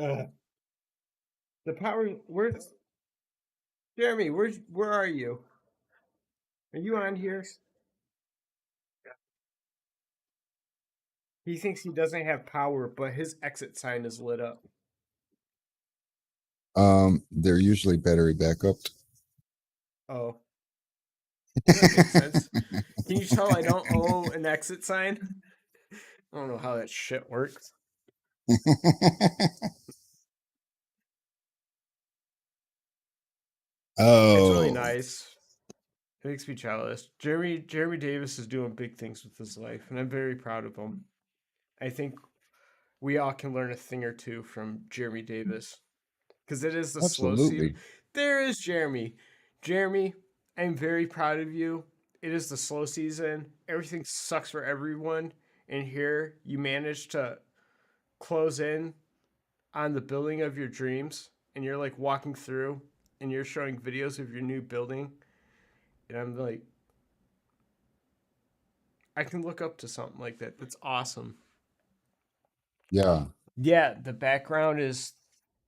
Ugh. The power. Where's Jeremy? Where are you? Are you on here? He thinks he doesn't have power, but his exit sign is lit up. They're usually battery backup. Oh, well, that makes sense. Can you tell I don't own an exit sign? I don't know how that shit works. It's really Oh, nice. It makes me jealous. Jeremy Davis is doing big things with his life, and I'm very proud of him. I think we all can learn a thing or two from Jeremy Davis because it is the slow season. absolutely. There is Jeremy. Jeremy, I'm very proud of you. It is the slow season. Everything sucks for everyone. And here you managed to close in on the building of your dreams. And you're like walking through and you're showing videos of your new building. And I'm like, I can look up to something like that. That's awesome. Yeah. Yeah, the background is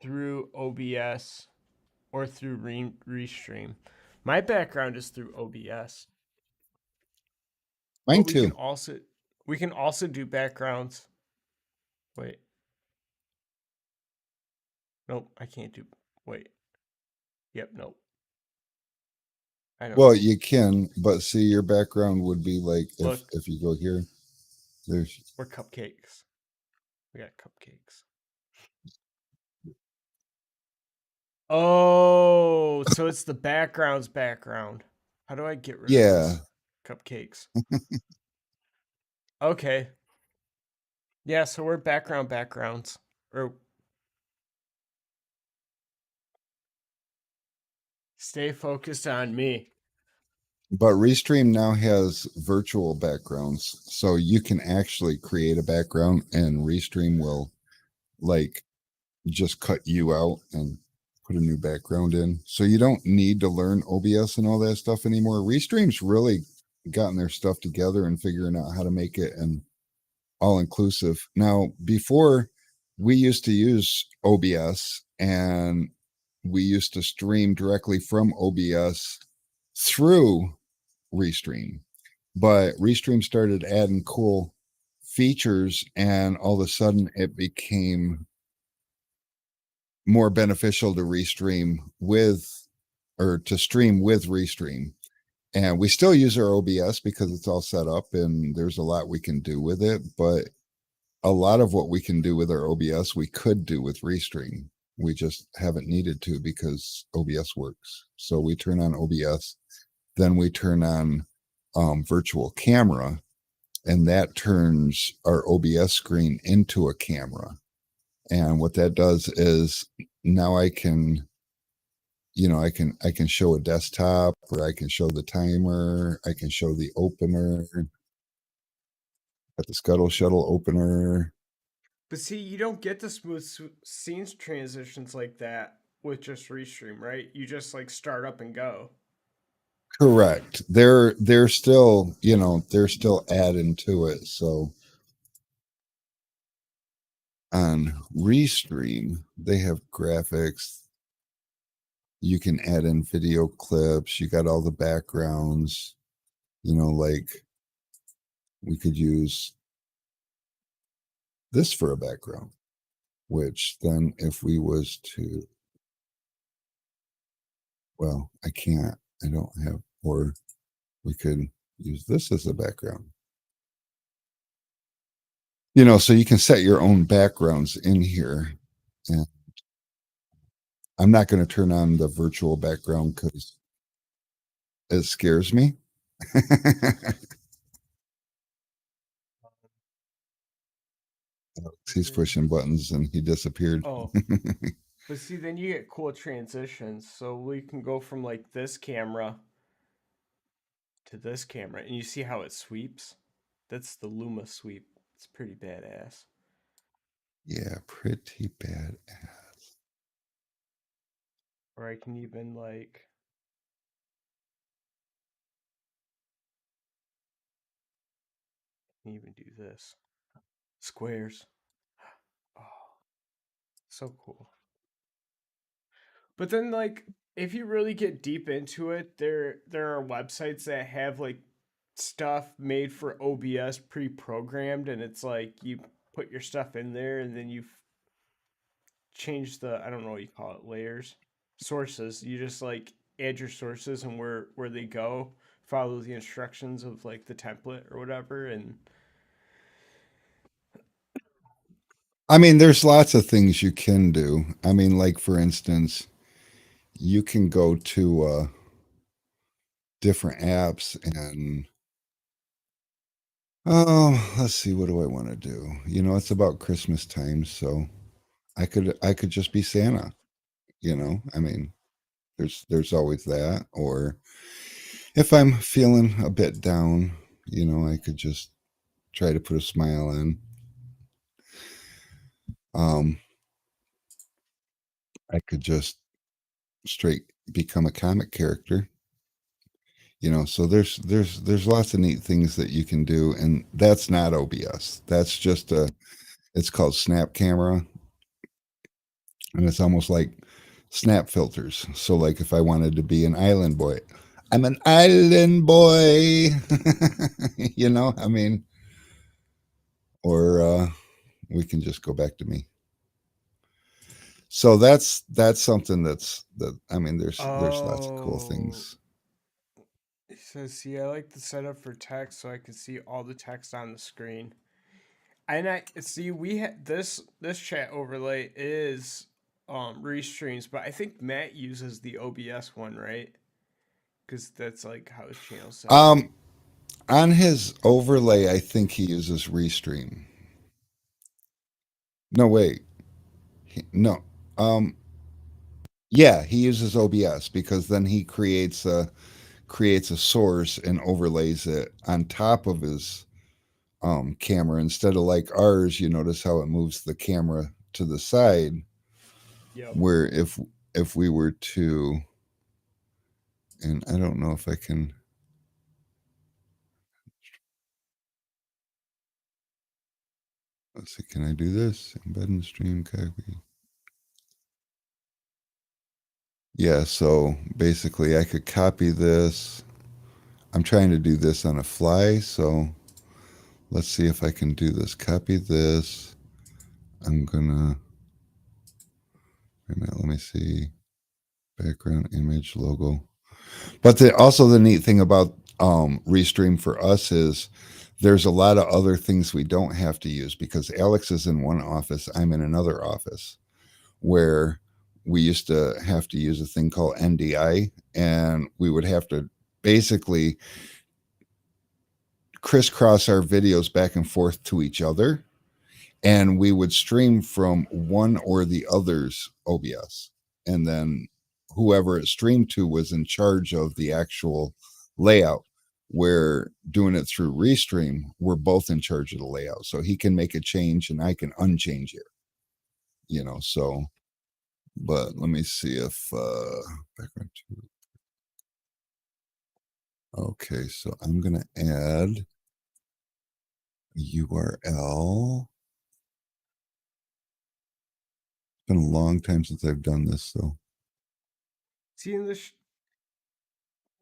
through OBS or through Restream. My background is through OBS, but Mine too. we can also do backgrounds. Wait, nope, I can't do. Wait, yep, nope, I don't Well, know. you can, but see, your background would be like Look, if you go here, there's we're cupcakes. We got cupcakes. Oh, so it's the background's background. How do I get rid of yeah. this? Cupcakes. Okay. Yeah, so we're backgrounds. Or stay focused on me. But Restream now has virtual backgrounds, so you can actually create a background, and Restream will like just cut you out and put a new background in. So you don't need to learn OBS and all that stuff anymore. Restream's really gotten their stuff together and figuring out how to make it an all inclusive. Now, before we used to use OBS and we used to stream directly from OBS through Restream, but Restream started adding cool features and all of a sudden it became more beneficial to restream with or to stream with Restream. And we still use our OBS because it's all set up and there's a lot we can do with it. But a lot of what we can do with our OBS, we could do with Restream. We just haven't needed to because OBS works. So we turn on OBS, then we turn on virtual camera, and that turns our OBS screen into a camera. And what that does is now I can, I can show a desktop, or I can show the timer, I can show the opener, got the scuttle shuttle opener. But see, you don't get the smooth scenes transitions like that with just Restream, right? You just like start up and go. Correct. They're still, they're still adding to it. So on Restream, they have graphics. You can add in video clips. You got all the backgrounds. Like we could use this for a background, which then if we was to, well, I can't, I don't have, or we could use this as a background. So you can set your own backgrounds in here. And I'm not going to turn on the virtual background because it scares me. He's pushing buttons and he disappeared. Oh, but see, then you get cool transitions. So we can go from like this camera to this camera, and you see how it sweeps? That's the Luma sweep. It's pretty badass. Yeah, pretty bad. Or I can even like do this. Squares. Oh. So cool. But then like if you really get deep into it, there are websites that have like stuff made for OBS pre-programmed and it's like you put your stuff in there and then you change the I don't know what you call it, layers, sources. You just like add your sources and where they go, follow the instructions of like the template or whatever and I mean, there's lots of things you can do. I mean, like for instance, you can go to different apps and oh, let's see, what do I want to do? You know, it's about Christmas time, so I could just be Santa. You know, I mean, there's always that. Or if I'm feeling a bit down, you know, I could just try to put a smile on. Um, I could just straight become a comic character. You know, so there's lots of neat things that you can do, and that's not OBS. That's just a it's called Snap Camera, and it's almost like snap filters. So like if I wanted to be an island boy, I'm an island boy. You know, I mean, or we can just go back to me. So that's something that I mean there's lots of cool oh things. it says see I like the setup for text so I can see all the text on the screen. And I see we had this chat overlay is restreams, but I think Matt uses the OBS one, right? Because that's like how his channel's set up. Um on his overlay I think he uses Restream. No wait. No. Um yeah, he uses OBS because then he creates a source and overlays it on top of his camera instead of like ours. You notice how it moves the camera to the side, Yep. where if we were to, and I don't know if I can, let's see, can I do this? Embed in stream copy. Yeah, so basically I could copy this. I'm trying to do this on a fly, so let's see if I can do this. Copy this. I'm gonna, wait a minute, let me see. Background image logo. But also the neat thing about Restream for us is there's a lot of other things we don't have to use because Alex is in one office, I'm in another office, where we used to have to use a thing called NDI, and we would have to basically crisscross our videos back and forth to each other, and we would stream from one or the other's OBS, and then whoever it streamed to was in charge of the actual layout. We're doing it through Restream, we're both in charge of the layout, so he can make a change and I can unchange it. You know, so but let me see if background two. Okay, so I'm gonna add a URL. It's been a long time since I've done this, so See in this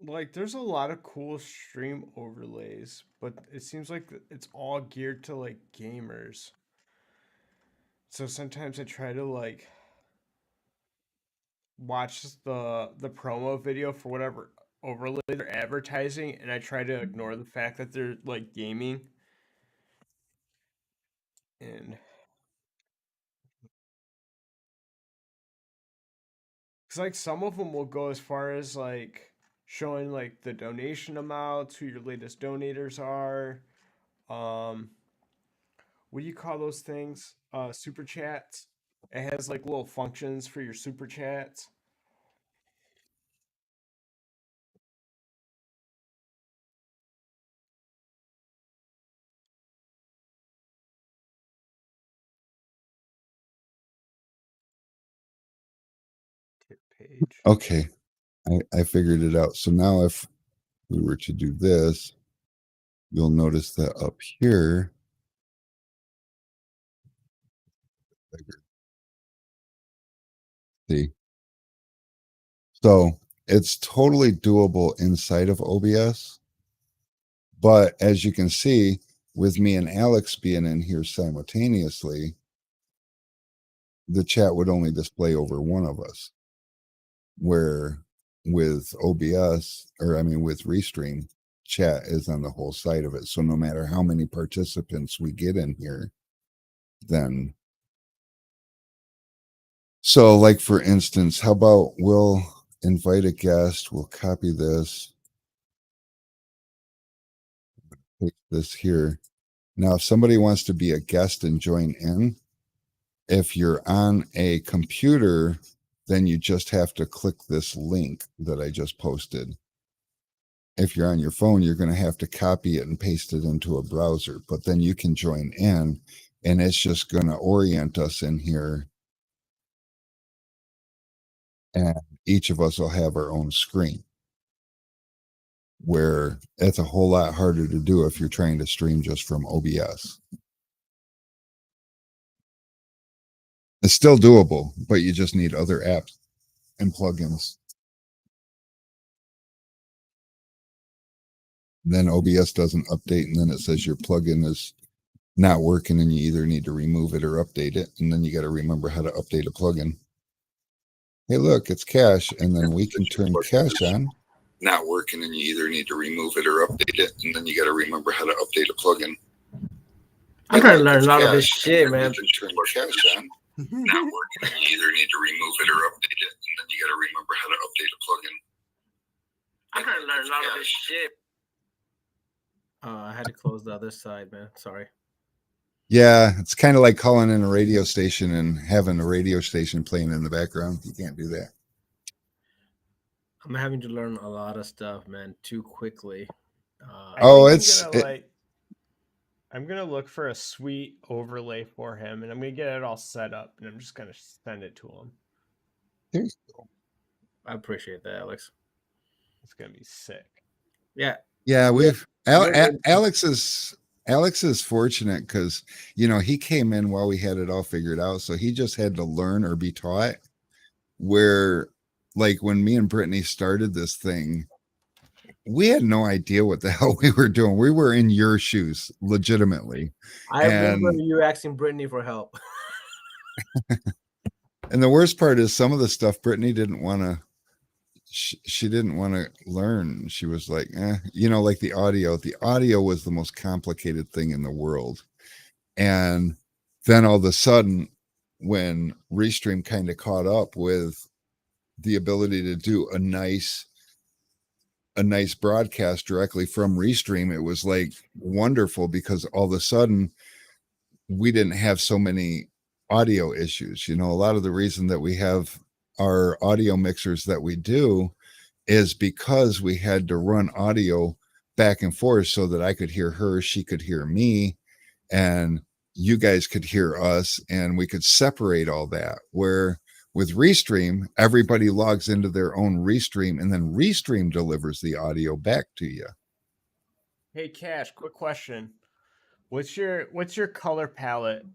like there's a lot of cool stream overlays, but it seems like it's all geared to like gamers. So sometimes I try to like watch the promo video for whatever overlay they're advertising and I try to ignore the fact that they're like gaming and cuz like some of them will go as far as like showing like the donation amounts, who your latest donators are. Um what do you call those things? Super chats. It has like little functions for your super chats. Tip page. okay. I figured it out. So now if we were to do this, you'll notice that up here, See, so it's totally doable inside of OBS. But as you can see, with me and Alex being in here simultaneously, the chat would only display over one of us. Where with OBS, or I mean with Restream, chat is on the whole side of it. So no matter how many participants we get in here, then so like for instance, how about we'll invite a guest, we'll copy this, paste this here. Now, if somebody wants to be a guest and join in, if you're on a computer, then you just have to click this link that I just posted. If you're on your phone, you're going to have to copy it and paste it into a browser, but then you can join in and it's just going to orient us in here. And each of us will have our own screen, where it's a whole lot harder to do if you're trying to stream just from OBS. It's still doable, but you just need other apps and plugins. Then OBS doesn't update, and then it says your plugin is not working, and you either need to remove it or update it. And then you got to remember how to update a plugin. Hey, look, it's Cache, and then we can turn Cache on. Not working, and you either need to remove it or update it, and then you got to remember how to update a plugin. I'm trying to learn a lot of this shit, man. You can turn Cache on. Not working, and you either need to remove it or update it, and then you got to remember how to update a plugin. I'm trying to learn a lot of this shit. I had to close the other side, man. Sorry. Yeah, it's kind of like calling in a radio station and having a radio station playing in the background. You can't do that. I'm having to learn a lot of stuff, man, too quickly. I'm gonna look for a sweet overlay for him, and I'm gonna get it all set up, and I'm just gonna send it to him. There you go. I appreciate that, Alex. It's gonna be sick. Yeah, we've Alex is fortunate because he came in while we had it all figured out, so he just had to learn or be taught. Where like when me and Brittany started this thing, we had no idea what the hell we were doing. We were in your shoes, legitimately. I remember you asking Brittany for help. And the worst part is some of the stuff Brittany didn't want to. She didn't want to learn. She was like, like the audio. The audio was the most complicated thing in the world. And then all of a sudden, when Restream kind of caught up with the ability to do a nice broadcast directly from Restream, it was like wonderful because all of a sudden we didn't have so many audio issues. A lot of the reason that we have our audio mixers that we do is because we had to run audio back and forth so that I could hear her, she could hear me, and you guys could hear us, and we could separate all that. Where with Restream, everybody logs into their own Restream, and then Restream delivers the audio back to you. Hey, Cash, quick question. What's your color palette?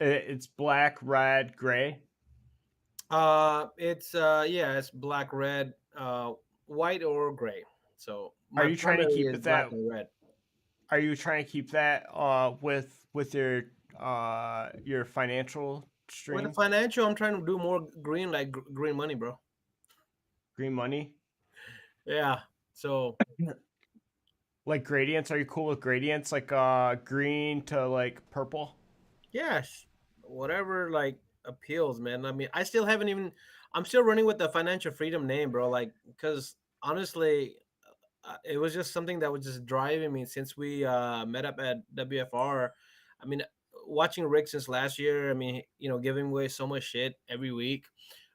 It's black, red, gray. It's black, red, white, or gray. So are you trying to keep it that black and red? Are you trying to keep that with your financial stream? With the financial, I'm trying to do more green, like green money, bro. Green money? Yeah. So like gradients, are you cool with gradients, like green to like purple? Yeah, whatever like appeals, man. I mean, I'm still running with the financial freedom name, bro, like because honestly it was just something that was just driving me since we met up at WFR. I mean, watching Rick since last year, I mean, giving away so much shit every week.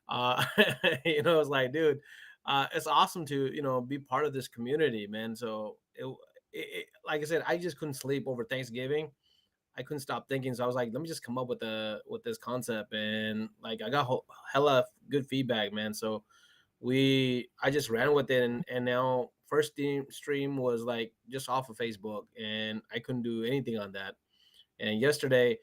It's like, dude, it's awesome to be part of this community, man. So it like I said, I just couldn't sleep over Thanksgiving. I couldn't stop thinking, so I was like, let me just come up with this concept, and like I got hella good feedback, man. So I just ran with it, and now first stream was like just off of Facebook, and I couldn't do anything on that. And yesterday,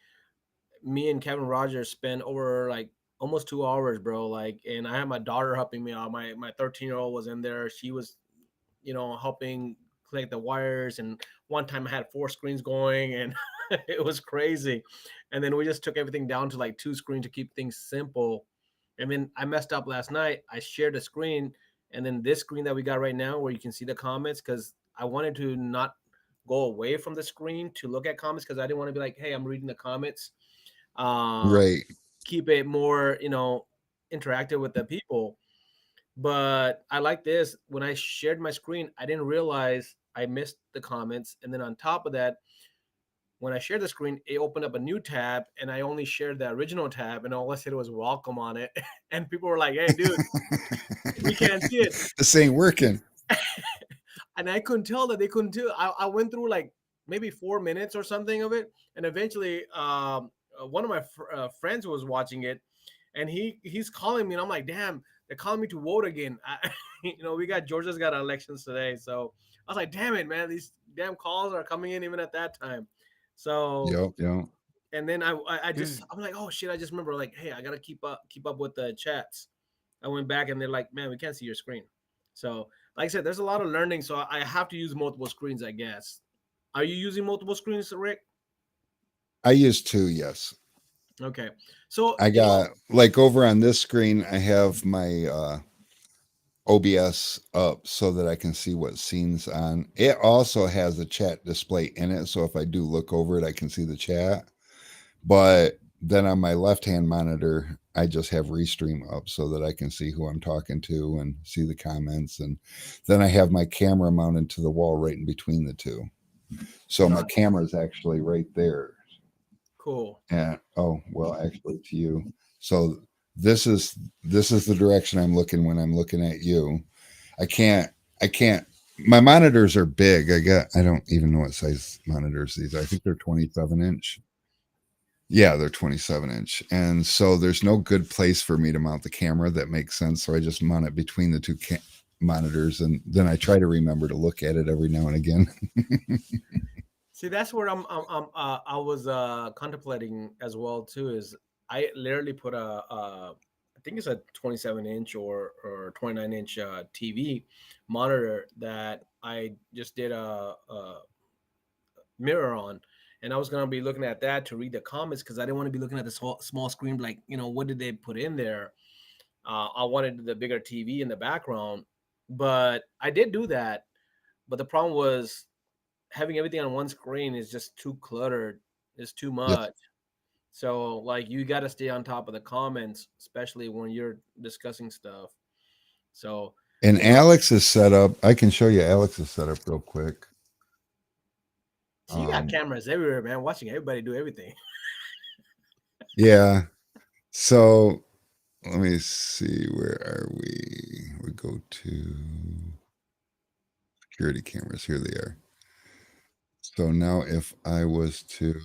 me and Kevin Rogers spent over like almost 2 hours, bro. Like, and I had my daughter helping me out. My 13-year-old was in there. She was, helping connect the wires. And one time I had 4 screens going, and it was crazy. And then we just took everything down to like 2 screens to keep things simple. And then I messed up last night. I shared a screen, and then this screen that we got right now, where you can see the comments, because I wanted to not go away from the screen to look at comments, because I didn't want to be like, hey, I'm reading the comments. Um, Right. keep it more, interactive with the people. But I like this. When I shared my screen, I didn't realize I missed the comments. And then on top of that, when I shared the screen, it opened up a new tab, and I only shared the original tab, and all I said was welcome on it. And people were like, hey, dude, we can't see it. This ain't working. And I couldn't tell that they couldn't do it. I went through like maybe 4 minutes or something of it. And eventually, one of my friends was watching it, and he's calling me, and I'm like, damn, they're calling me to vote again. We got Georgia's got elections today, so I was like, damn it, man, these damn calls are coming in even at that time. So, Yep. Yep. and then This I'm like, oh shit, I just remember, like, hey, I gotta keep up with the chats. I went back, and they're like, man, we can't see your screen. So, like I said, there's a lot of learning, so I have to use multiple screens, I guess. Are you using multiple screens, Rick? I use 2. Yes. Okay, so I got like over on this screen, I have my OBS up so that I can see what scene's on. It also has a chat display in it. So if I do look over it, I can see the chat. But then on my left hand monitor, I just have Restream up so that I can see who I'm talking to and see the comments. And then I have my camera mounted to the wall right in between the two. So my camera is actually right there. cool. And oh, well, actually to you. So this is the direction I'm looking when I'm looking at you. I can't my monitors are big. I don't even know what size monitors these are. I think they're 27-inch. Yeah, they're 27-inch. And so there's no good place for me to mount the camera that makes sense. So I just mount it between the two monitors, and then I try to remember to look at it every now and again. See, that's where I was contemplating as well too. Is I literally put I think it's a 27-inch or 29-inch TV monitor that I just did a mirror on, and I was gonna be looking at that to read the comments, because I didn't want to be looking at the small screen. Like, what did they put in there? I wanted the bigger TV in the background, but I did do that. But the problem was, having everything on one screen is just too cluttered. It's too Yep. much. So, like, you got to stay on top of the comments, especially when you're discussing stuff. So, And Alex is set up. I can show you Alex's setup real quick. so you got cameras everywhere, man, watching everybody do everything. Yeah. So let me see. Where are we? We go to security cameras. Here they are. So now if I was to,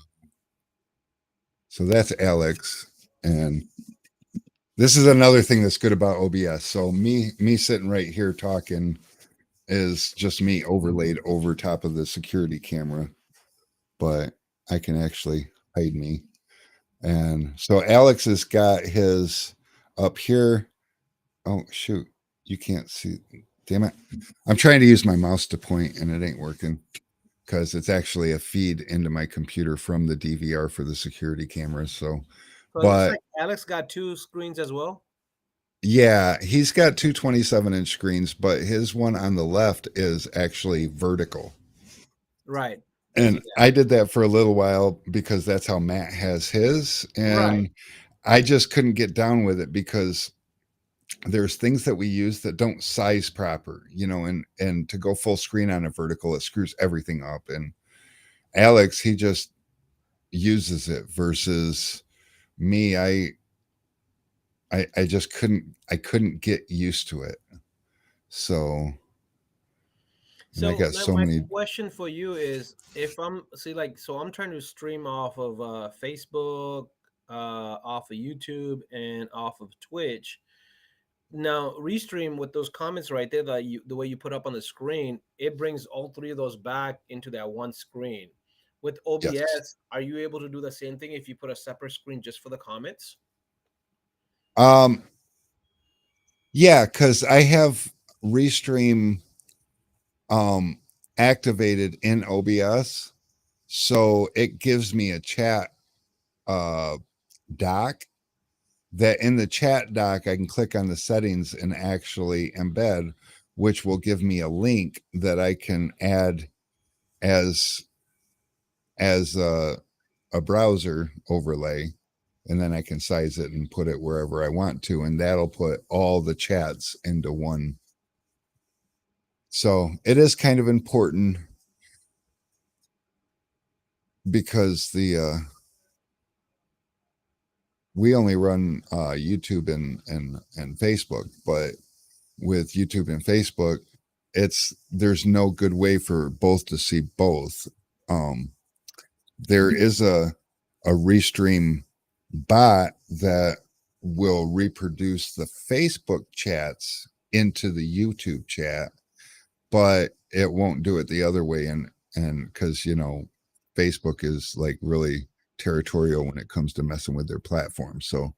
so that's Alex. And this is another thing that's good about OBS. So me sitting right here talking is just me overlaid over top of the security camera, but I can actually hide me. And so Alex has got his up here. Oh shoot, you can't see. Damn it. I'm trying to use my mouse to point and it ain't working because it's actually a feed into my computer from the DVR for the security cameras. So, So it looks but like Alex got 2 screens as well. yeah, he's got two 27-inch screens, but his one on the left is actually vertical. Right. And I did that for a little while because that's how Matt has his. And Right. I just couldn't get down with it because there's things that we use that don't size proper, and to go full screen on a vertical, it screws everything up. And Alex, he just uses it versus me. I just couldn't get used to it. So, and I So got now so my many. question for you is, if I'm trying to stream off of Facebook, off of YouTube, and off of Twitch. Now, Restream, with those comments right there, the way you put up on the screen, it brings all 3 of those back into that one screen. With Yes. OBS, are you able to do the same thing if you put a separate screen just for the comments? Yeah, because I have Restream activated in OBS, so it gives me a chat doc. That in the chat doc, I can click on the settings and actually embed, which will give me a link that I can add as a browser overlay, and then I can size it and put it wherever I want to, and that'll put all the chats into one. So it is kind of important because the we only run YouTube and Facebook, but with YouTube and Facebook, there's no good way for both to see both. There is a Restream bot that will reproduce the Facebook chats into the YouTube chat, but it won't do it the other way. And because Facebook is like really territorial when it comes to messing with their platform, so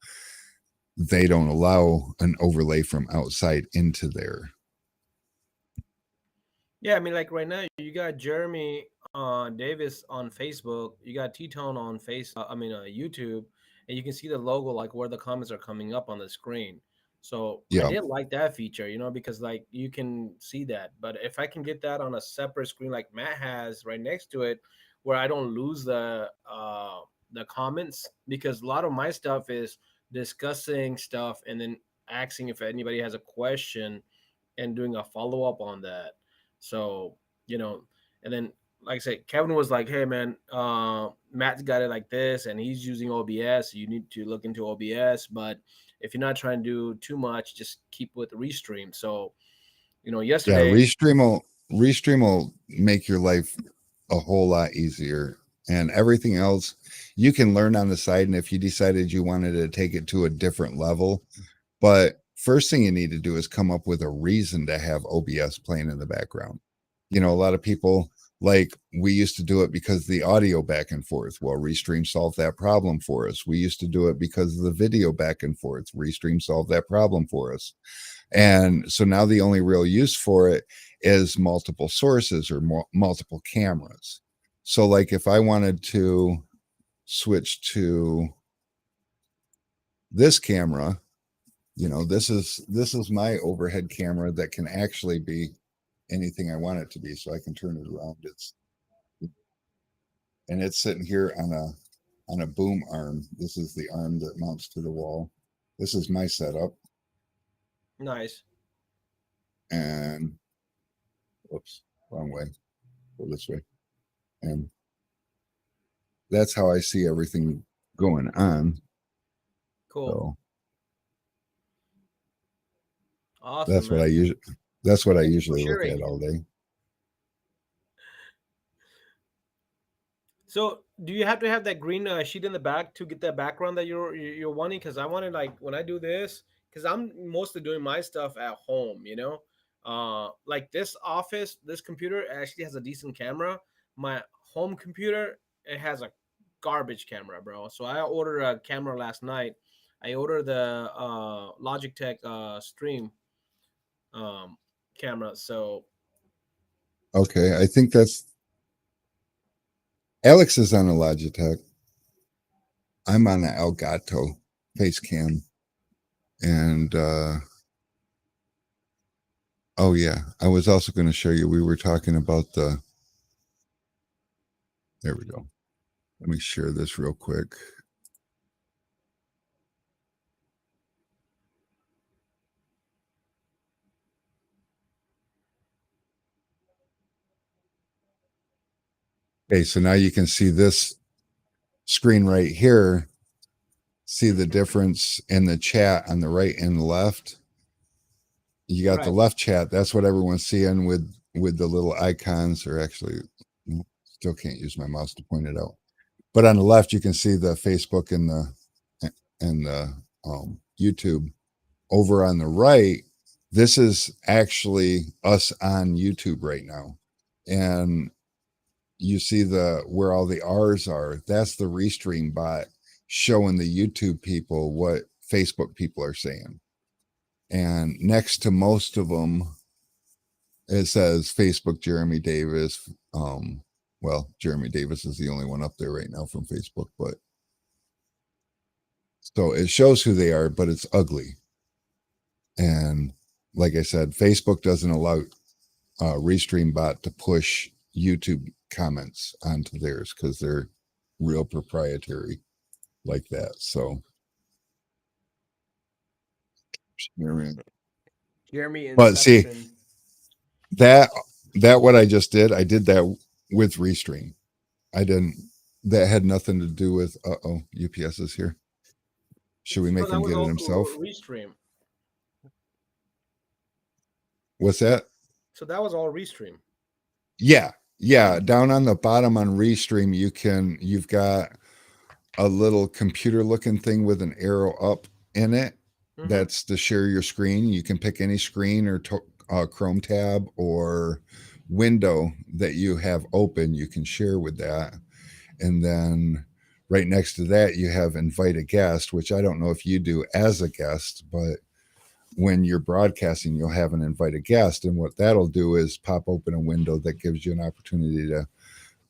they don't allow an overlay from outside into there. Yeah, I mean, like right now, you got Jeremy Davis on Facebook, you got T-Tone on YouTube, and you can see the logo like where the comments are coming up on the screen. So I Yeah, did like that feature, because like you can see that. But if I can get that on a separate screen like Matt has right next to it, where I don't lose the comments, because a lot of my stuff is discussing stuff and then asking if anybody has a question and doing a follow up on that. So, and then like I said, Kevin was like, "Hey man, Matt's got it like this, and he's using OBS. You need to look into OBS, but if you're not trying to do too much, just keep with Restream." So, yeah. yesterday, Restream will make your life a whole lot easier, and everything else you can learn on the side. And if you decided you wanted to take it to a different level, but first thing you need to do is come up with a reason to have OBS playing in the background. A lot of people, like, we used to do it because the audio back and forth. Well, Restream solved that problem for us. We used to do it because of the video back and forth. Restream solved that problem for us. And so now the only real use for it is multiple sources or multiple cameras. So like if I wanted to switch to this camera, this is my overhead camera that can actually be anything I want it to be, so I can turn it around. It's sitting here on a boom arm. This is the arm that mounts to the wall. This is my setup. nice. And whoops, wrong way. Go this way. And that's how I see everything going on. Cool. So Awesome. that's man. what I usually that's what I Thank you for usually look sharing. at all day. So, do you have to have that green sheet in the back to get that background that you're wanting? Because I wanted, like, when I do this, because I'm mostly doing my stuff at home. Like this office, this computer actually has a decent camera. My home computer, it has a garbage camera, bro. So I ordered a camera last night. I ordered the Logitech Stream camera. So Okay, I think that's Alex is on a Logitech. I'm on an Elgato face cam. And oh yeah, I was also going to show you, we were talking about there we go. Let me share this real quick. Okay, so now you can see this screen right here. See the difference in the chat on the right and the left. You got the Right. left chat. That's what everyone's seeing with the little icons, or actually still can't use my mouse to point it out. But on the left, you can see the Facebook and the YouTube. Over on the right, this is actually us on YouTube right now. And you see where all the R's are. That's the Restream bot showing the YouTube people what Facebook people are saying. And next to most of them, it says Facebook Jeremy Davis. Well, Jeremy Davis is the only one up there right now from Facebook, but so it shows who they are, but it's ugly. And like I said, Facebook doesn't allow Restream Bot to push YouTube comments onto theirs because they're real proprietary like that. So Jeremy but see Inception. that what I just did, I did that with Restream. I didn't. That had nothing to do with. UPS is here. Should we So make that him was get it also himself? Restream. What's that? So that was all Restream. Yeah. Down on the bottom on Restream, you've got a little computer looking thing with an arrow up in it. Mhm. That's to share your screen. You can pick any screen or Chrome tab or window that you have open. You can share with that. And then right next to that, you have invite a guest, which I don't know if you do as a guest, but when you're broadcasting, you'll have an invite a guest. And what that'll do is pop open a window that gives you an opportunity to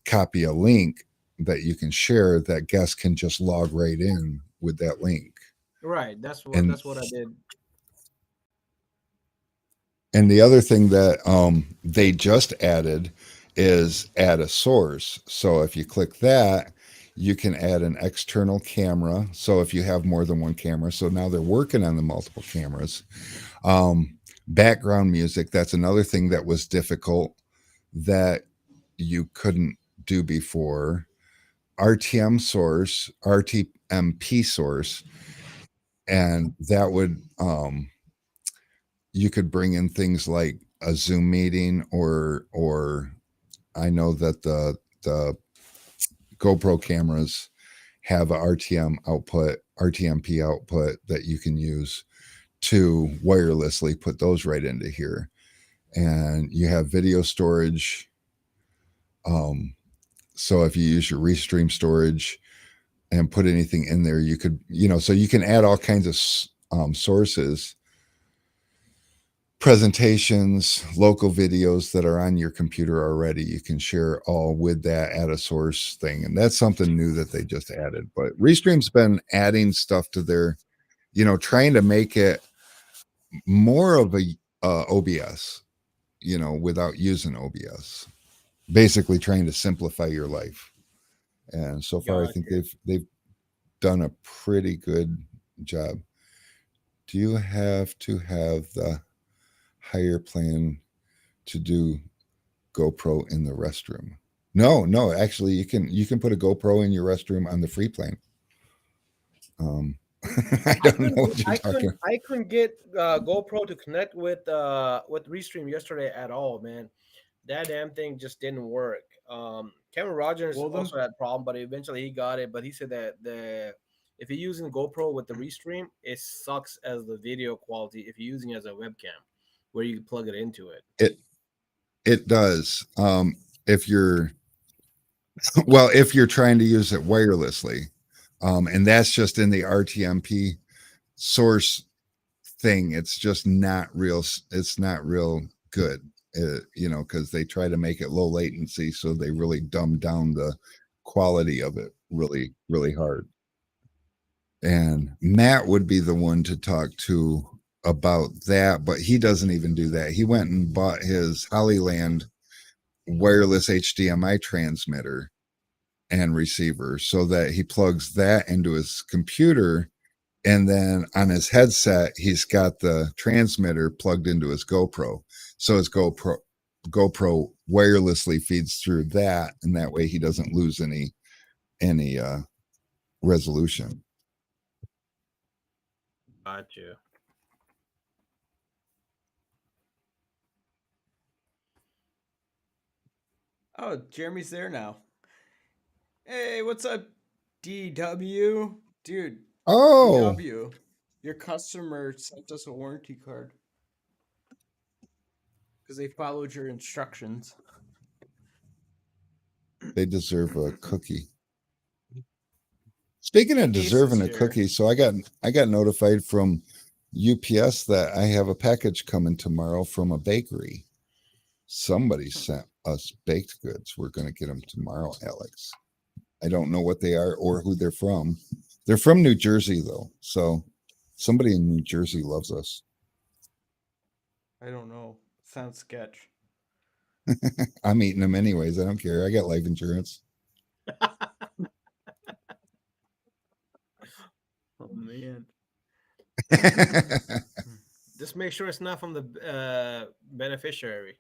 copy a link that you can share. That guest can just log right in with that link. Right. That's what I did. And the other thing that they just added is add a source. So if you click that, you can add an external camera. So if you have more than one camera, so now they're working on the multiple cameras. Background music, that's another thing that was difficult that you couldn't do before. RTM source, RTMP source, and that would you could bring in things like a Zoom meeting or I know that the GoPro cameras have a RTMP output that you can use to wirelessly put those right into here. And you have video storage. So if you use your Restream storage and put anything in there, you could, so you can add all kinds of sources, presentations, local videos that are on your computer already. You can share all with that add a source thing. And that's something new that they just added. But Restream's been adding stuff to their, trying to make it more of a OBS, without using OBS. Basically trying to simplify your life. And so far, I think they've done a pretty good job. Do you have to have the higher plan to do GoPro in the restroom? No, actually you can put a GoPro in your restroom on the free plan. I don't know what you're talking about. I couldn't get GoPro to connect with Restream yesterday at all, man. That damn thing just didn't work. Kevin Rogers also had a problem, but eventually he got it. But he said that if you're using GoPro with the Restream, it sucks as the video quality if you're using it as a webcam, where you plug it into it. It does. If you're trying to use it wirelessly, and that's just in the RTMP source thing. It's just not real. It's not real good, because they try to make it low latency, so they really dumb down the quality of it really, really hard. And Matt would be the one to talk to about that, but he doesn't even do that. He went and bought his Hollyland wireless HDMI transmitter and receiver so that he plugs that into his computer, and then on his headset he's got the transmitter plugged into his GoPro, so his GoPro wirelessly feeds through that, and that way he doesn't lose any resolution. Gotcha. Oh, Jeremy's there now. Hey, what's up, DW? Dude, Oh, DW, your customer sent us a warranty card because they followed your instructions. they deserve a cookie. Speaking of Ace is deserving a here. cookie, so I got notified from UPS that I have a package coming tomorrow from a bakery. Somebody sent us baked goods. We're going to get them tomorrow, Alex. I don't know what they are or who they're from. They're from New Jersey, though. So somebody in New Jersey loves us. I don't know. Sounds sketch. I'm eating them anyways. I don't care. I got life insurance. Oh man. Just make sure it's not from the beneficiary.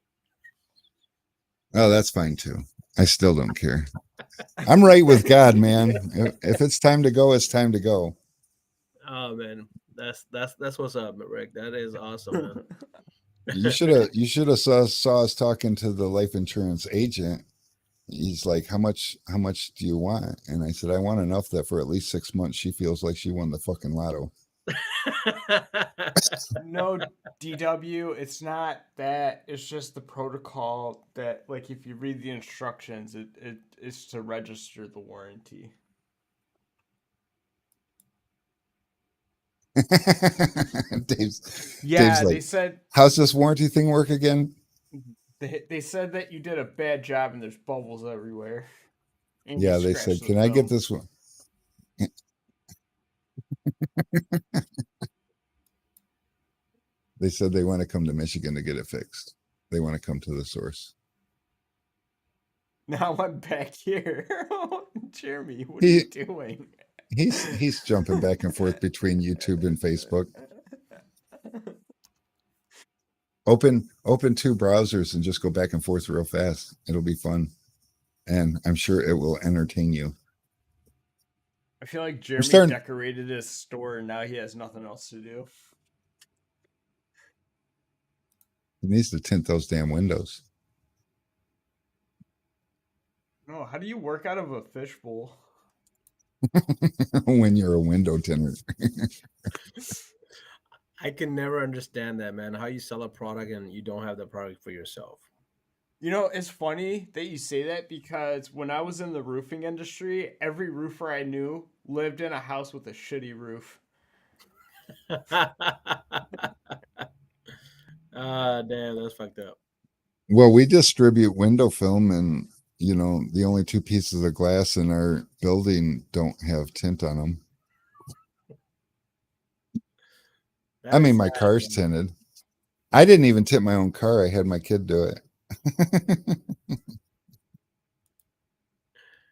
Oh, that's fine too. I still don't care. I'm right with God, man. If it's time to go, it's time to go. Oh man, that's what's up, Rick. That is awesome, man. You should have saw us talking to the life insurance agent. He's like, how much do you want? And I said, I want enough that for at least 6 months she feels like she won the fucking lotto. No, DW, it's not that. It's just the protocol that, like, if you read the instructions, it's to register the warranty. Dave's Yeah, like, they said how's this warranty thing work again? they said that you did a bad job and there's bubbles everywhere. And you Yeah, they said, scratched the can I get film. this one? They said they want to come to Michigan to get it fixed. They want to come to the source. Now I'm back here. Jeremy, what are you doing? He's jumping back and forth between YouTube and Facebook. Open 2 browsers and just go back and forth real fast. It'll be fun. And I'm sure it will entertain you. I feel like Jeremy decorated his store and now he has nothing else to do. He needs to tint those damn windows. No, how do you work out of a fishbowl? When you're a window tinter. I can never understand that, man. How you sell a product and you don't have the product for yourself. You know, it's funny that you say that because when I was in the roofing industry, every roofer I knew lived in a house with a shitty roof. Damn, that's fucked up. Well, we distribute window film, and you know, the only 2 pieces of glass in our building don't have tint on them. I mean, my car's tinted. I didn't even tint my own car. I had my kid do it.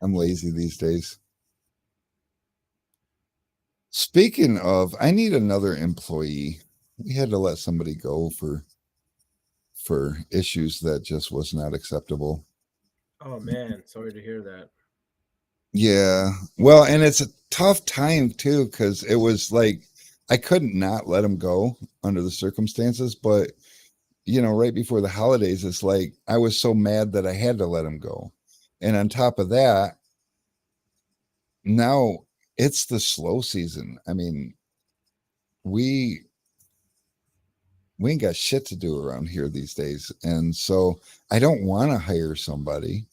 I'm lazy these days. Speaking of, I need another employee. We had to let somebody go for issues that just was not acceptable. Oh man, sorry to hear that. Yeah. Well, and it's a tough time too, because it was like I couldn't not let him go under the circumstances, but you know, right before the holidays, it's like I was so mad that I had to let him go. And on top of that, now it's the slow season. I mean, we ain't got shit to do around here these days. And so I don't want to hire somebody,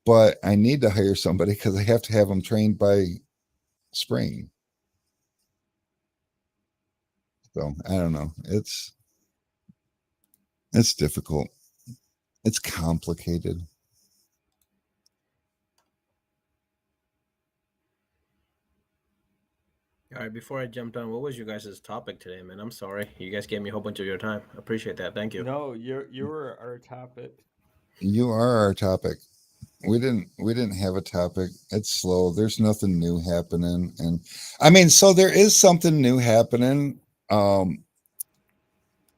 but I need to hire somebody because I have to have them trained by spring. So I don't know. It's difficult. It's complicated. All right, before I jumped on, what was you guys' topic today, man? I'm sorry. You guys gave me a whole bunch of your time. I appreciate that. Thank you. No, you were our topic. You are our topic. We didn't have a topic. It's slow. There's nothing new happening. And I mean, so there is something new happening.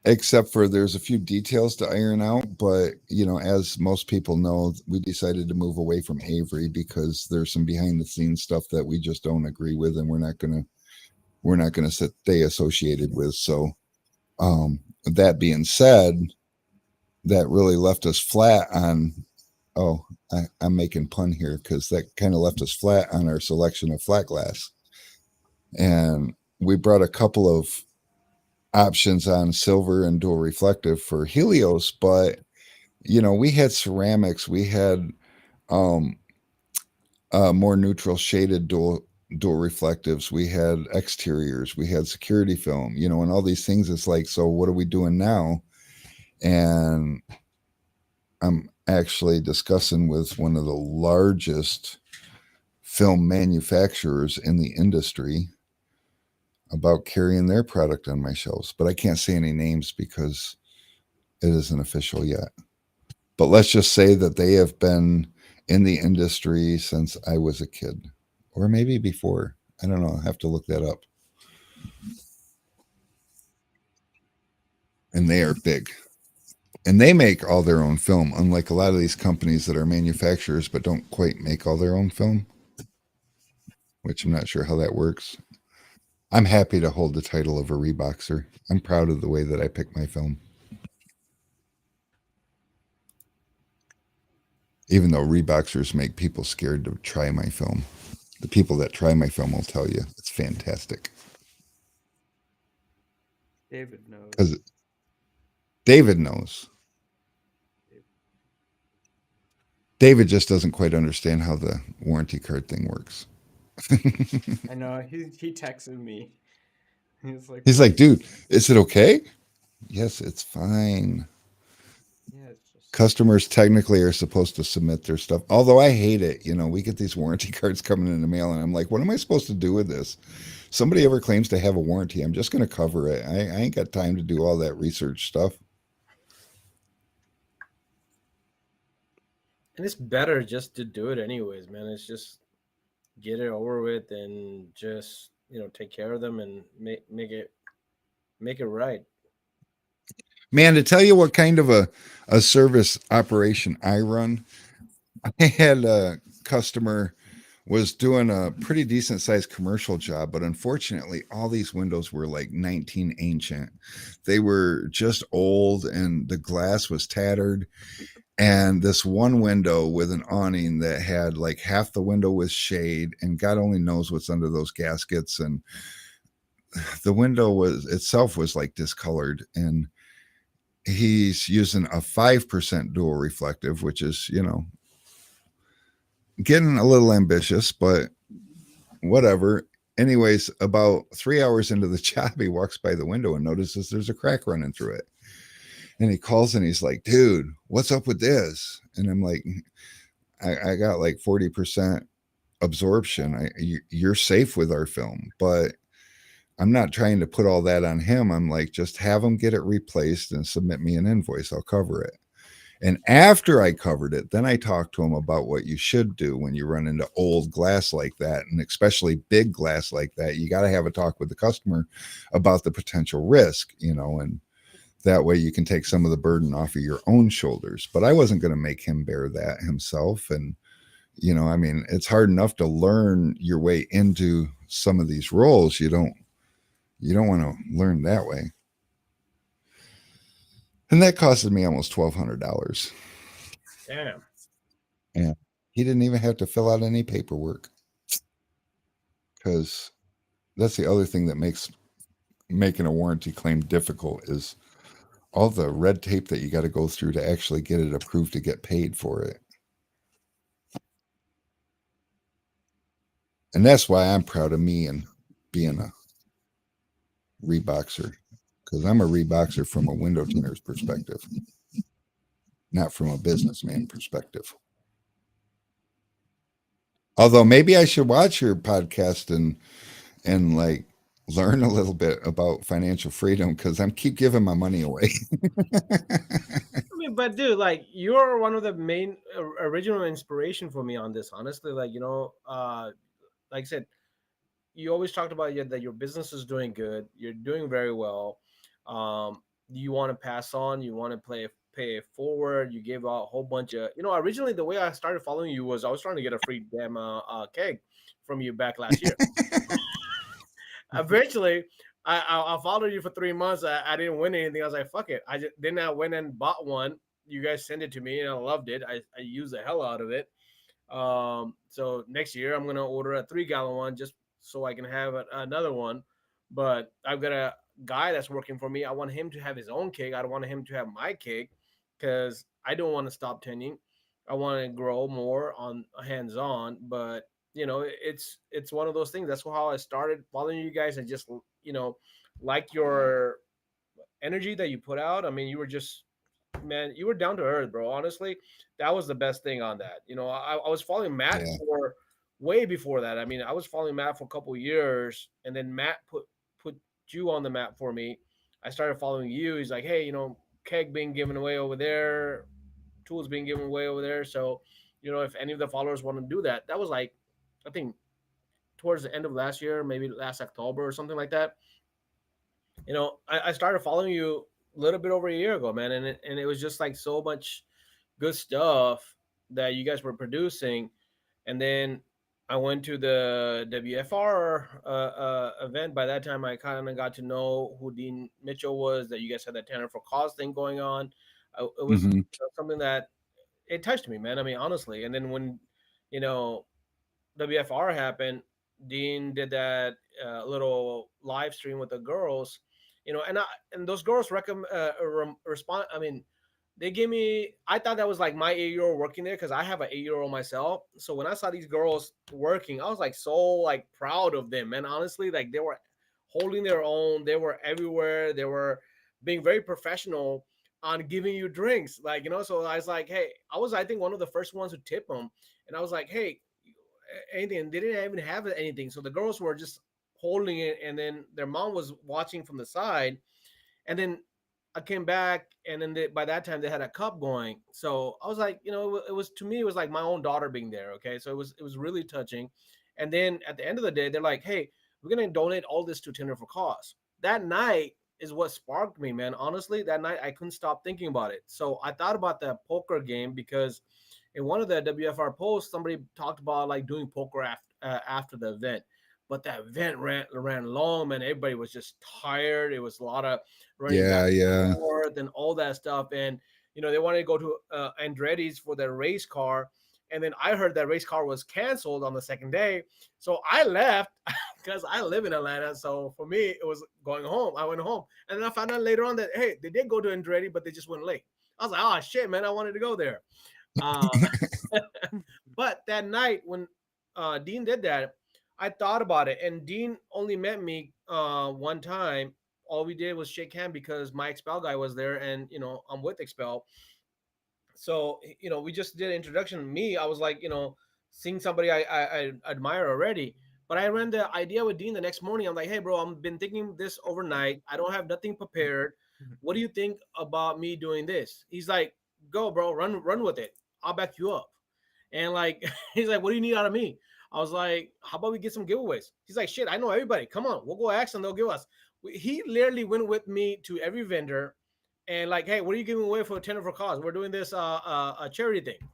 Except for there's a few details to iron out, but you know, as most people know, we decided to move away from Avery because there's some behind the scenes stuff that we just don't agree with, and we're not gonna stay associated with. So that being said, that really left us flat on I'm making pun here because that kind of left us flat on our selection of flat glass. And we brought a couple of options on silver and dual reflective for Helios, but you know, we had ceramics, we had more neutral shaded dual dual reflectives, we had exteriors, we had security film, you know, and all these things. It's like, so what are we doing now? And I'm actually discussing with one of the largest film manufacturers in the industry about carrying their product on my shelves, but I can't say any names because it isn't official yet. But let's just say that they have been in the industry since I was a kid, or maybe before. I don't know. I have to look that up. And they are big. And they make all their own film, unlike a lot of these companies that are manufacturers but don't quite make all their own film, which I'm not sure how that works. I'm happy to hold the title of a Reeboxer. I'm proud of the way that I pick my film. Even though Reeboxers make people scared to try my film. The people that try my film will tell you it's fantastic. David knows. Because David knows. David just doesn't quite understand how the warranty card thing works. I know. He texted me. He's like, dude, is it okay? Yes, it's fine. Yeah, it's just Customers technically are supposed to submit their stuff. Although I hate it. You know, we get these warranty cards coming in the mail, and I'm like, what am I supposed to do with this? Somebody ever claims to have a warranty, I'm just going to cover it. I ain't got time to do all that research stuff. And it's better just to do it anyways, man. It's just get it over with and just take care of them and make it right. Man, to tell you what kind of a service operation I run, I had a customer was doing a pretty decent sized commercial job, but unfortunately, all these windows were like 19 ancient. They were just old and the glass was tattered. And this one window with an awning that had like half the window with shade, and God only knows what's under those gaskets. And the window was itself was like discolored. And he's using a 5% dual reflective, which is, you know, getting a little ambitious, but whatever. Anyways, about 3 hours into the job, he walks by the window and notices there's a crack running through it. And he calls and he's like, dude, what's up with this? And I'm like, I got like 40% absorption. You're safe with our film, but I'm not trying to put all that on him. I'm like, just have him get it replaced and submit me an invoice. I'll cover it. And after I covered it, then I talked to him about what you should do when you run into old glass like that, and especially big glass like that. You got to have a talk with the customer about the potential risk, you know, and that way you can take some of the burden off of your own shoulders. But I wasn't going to make him bear that himself. And, you know, I mean, it's hard enough to learn your way into some of these roles. You don't want to learn that way. And that costed me almost $1,200. Damn. And he didn't even have to fill out any paperwork, because that's the other thing that makes making a warranty claim difficult is all the red tape that you got to go through to actually get it approved to get paid for it. And that's why I'm proud of me and being a Reeboxer, because I'm a Reeboxer from a window tinner's perspective, not from a businessman perspective. Although maybe I should watch your podcast and like learn a little bit about financial freedom, because I'm keep giving my money away. I mean, but dude, like you're one of the main original inspiration for me on this. Honestly, like like I said, you always talked about that your business is doing good. You're doing very well. You want to pass on. You want to pay it forward. You gave out a whole bunch of. Originally the way I started following you was I was trying to get a free damn keg from you back last year. Eventually, I followed you for 3 months. I didn't win anything. I was like, fuck it. I went and bought one. You guys sent it to me and I loved it. I used the hell out of it. So next year I'm gonna order a 3-gallon one just so I can have another one. But I've got a guy that's working for me. I want him to have his own cake. I don't want him to have my cake because I don't want to stop tending. I want to grow more on hands on, but it's one of those things. That's how I started following you guys. I just like your energy that you put out. I mean, you were just, man, you were down to earth, bro. Honestly, that was the best thing on that. I was following Matt Yeah. for way before that. I mean, I was following Matt for a couple years, and then Matt put you on the map for me. I started following you. He's like, hey, keg being given away over there, tools being given away over there. So, if any of the followers want to do that, that was like, I think towards the end of last year, maybe last October or something like that. I started following you a little bit over a year ago, man, and it was just like so much good stuff that you guys were producing, and then I went to the WFR event. By that time, I kind of got to know who Dean Mitchell was. That you guys had that Tanner for Cause thing going on. It was Hmm. something that it touched me, man. I mean, honestly. And then when you know WFR happened, Dean did that little live stream with the girls, and those girls respond. I mean, they gave me. I thought that was like my 8-year-old working there because I have an 8-year-old myself. So when I saw these girls working, I was like so like proud of them, man. Honestly, like they were holding their own. They were everywhere. They were being very professional on giving you drinks, like So I was like, hey, I think one of the first ones to tip them, and I was like, hey, anything. They didn't even have anything. So the girls were just holding it, and then their mom was watching from the side. And then I came back, and then by that time they had a cup going. So I was like, it was to me, it was like my own daughter being there. Okay, so it was really touching. And then at the end of the day, they're like, hey, we're gonna donate all this to Tender for Cause. That night is what sparked me, man. Honestly, that night I couldn't stop thinking about it. So I thought about the poker game because in one of the WFR posts, somebody talked about like doing poker after the event. But that event ran long, man. Everybody was just tired. It was a lot of running back Yeah, and yeah. forth and all that stuff. And they wanted to go to Andretti's for their race car. And then I heard that race car was canceled on the second day. So I left because I live in Atlanta. So for me, it was going home. I went home. And then I found out later on that, hey, they did go to Andretti, but they just went late. I was like, oh, shit, man, I wanted to go there. Uh, but that night when Dean did that, I thought about it. And Dean only met me one time. All we did was shake hand because my Expel guy was there, and I'm with Expel. So we just did an introduction. Me, I was like, seeing somebody I admire already. But I ran the idea with Dean the next morning. I'm like, hey, bro, I've been thinking this overnight. I don't have nothing prepared. What do you think about me doing this? He's like, go, bro, run with it. I'll back you up. And like, he's like, what do you need out of me? I was like, how about we get some giveaways? He's like, shit, I know everybody. Come on, we'll go ask them. They'll give us. He literally went with me to every vendor and like, hey, what are you giving away for a Tender for Cause? We're doing this a charity thing.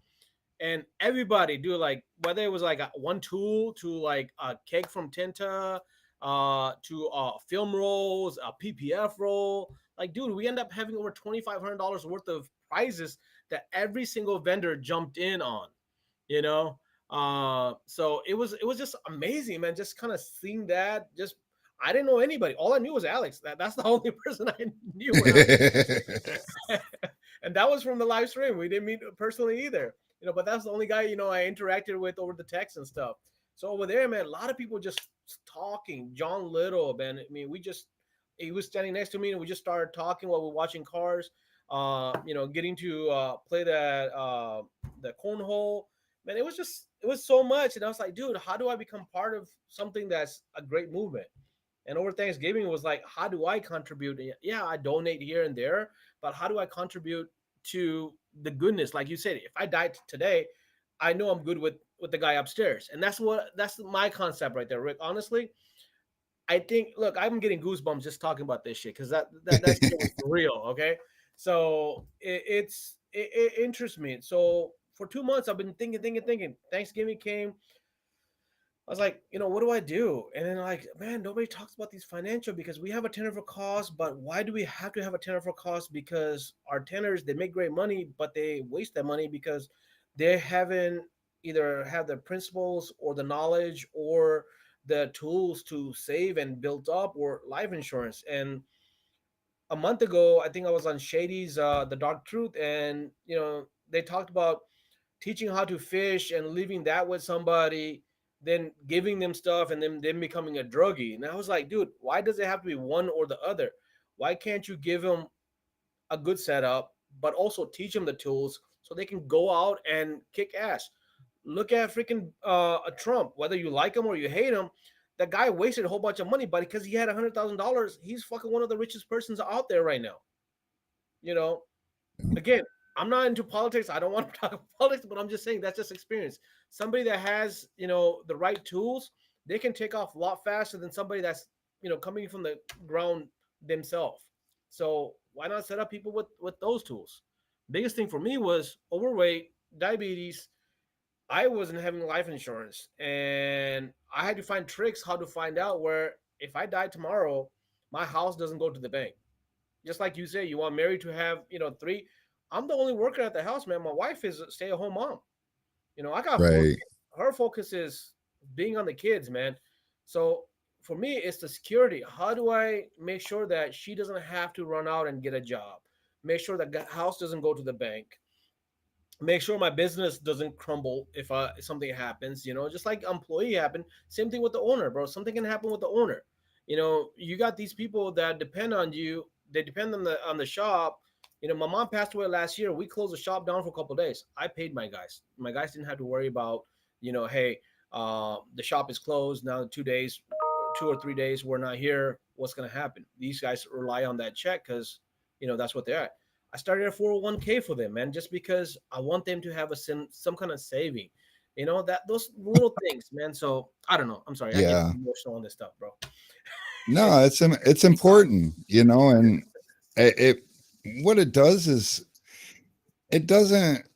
And everybody do like, whether it was like one tool to like a cake from Tinta, to film rolls, a PPF roll. Like, dude, we end up having over $2,500 worth of prizes that every single vendor jumped in on, you know. So it was just amazing, man. Just kind of seeing that. Just I didn't know anybody. All I knew was Alex. That's the only person I knew when and that was from the live stream. We didn't meet personally either, but that's the only guy I interacted with over the text and stuff. So over there, man, a lot of people just talking. John Little, man. I mean, he was standing next to me, and we just started talking while we were watching cars. Getting to play the cornhole. Man, it was so much, and I was like, dude, how do I become part of something that's a great movement? And over Thanksgiving, it was like, how do I contribute? Yeah, I donate here and there, but how do I contribute to the goodness? Like you said, if I died today, I know I'm good with the guy upstairs, and that's my concept right there, Rick. Honestly, I think, look, I'm getting goosebumps just talking about this shit because that's real. Okay, so it interests me. So for 2 months, I've been thinking. Thanksgiving came. I was like, what do I do? And then like, man, nobody talks about these financial because we have a tenor for cause, but why do we have to have a tenor for cause? Because our tenors, they make great money, but they waste that money because they haven't either have the principles or the knowledge or the tools to save and build up or life insurance. And a month ago, I think I was on Shady's The Dark Truth, and they talked about teaching how to fish and leaving that with somebody. than giving them stuff and then them becoming a druggie. And I was like, dude, why does it have to be one or the other? Why can't you give them a good setup, but also teach them the tools so they can go out and kick ass? Look at freaking a Trump. Whether you like him or you hate him, that guy wasted a whole bunch of money, but because he had $100,000, he's fucking one of the richest persons out there right now. You know, again, I'm not into politics. I don't want to talk about politics, but I'm just saying that's just experience. Somebody that has, the right tools, they can take off a lot faster than somebody that's, coming from the ground themselves. So why not set up people with those tools? Biggest thing for me was overweight, diabetes. I wasn't having life insurance, and I had to find tricks how to find out where if I die tomorrow, my house doesn't go to the bank. Just like you say, you want Mary to have, three. I'm the only worker at the house, man. My wife is a stay-at-home mom. I got four Right. kids. Her focus is being on the kids, man. So for me, it's the security. How do I make sure that she doesn't have to run out and get a job? Make sure that the house doesn't go to the bank. Make sure my business doesn't crumble if something happens. Just like employee happened. Same thing with the owner, bro. Something can happen with the owner. You got these people that depend on you. They depend on the shop. My mom passed away last year. We closed the shop down for a couple of days. I paid my guys. My guys didn't have to worry about, hey, the shop is closed now. 2 days, 2 or 3 days, we're not here. What's gonna happen? These guys rely on that check because that's what they're at. I started a 401k for them, man, just because I want them to have some kind of saving. That those little things, man. So I don't know. I'm sorry, I get Yeah. emotional on this stuff, bro. No, it's important, and it what it does is it doesn't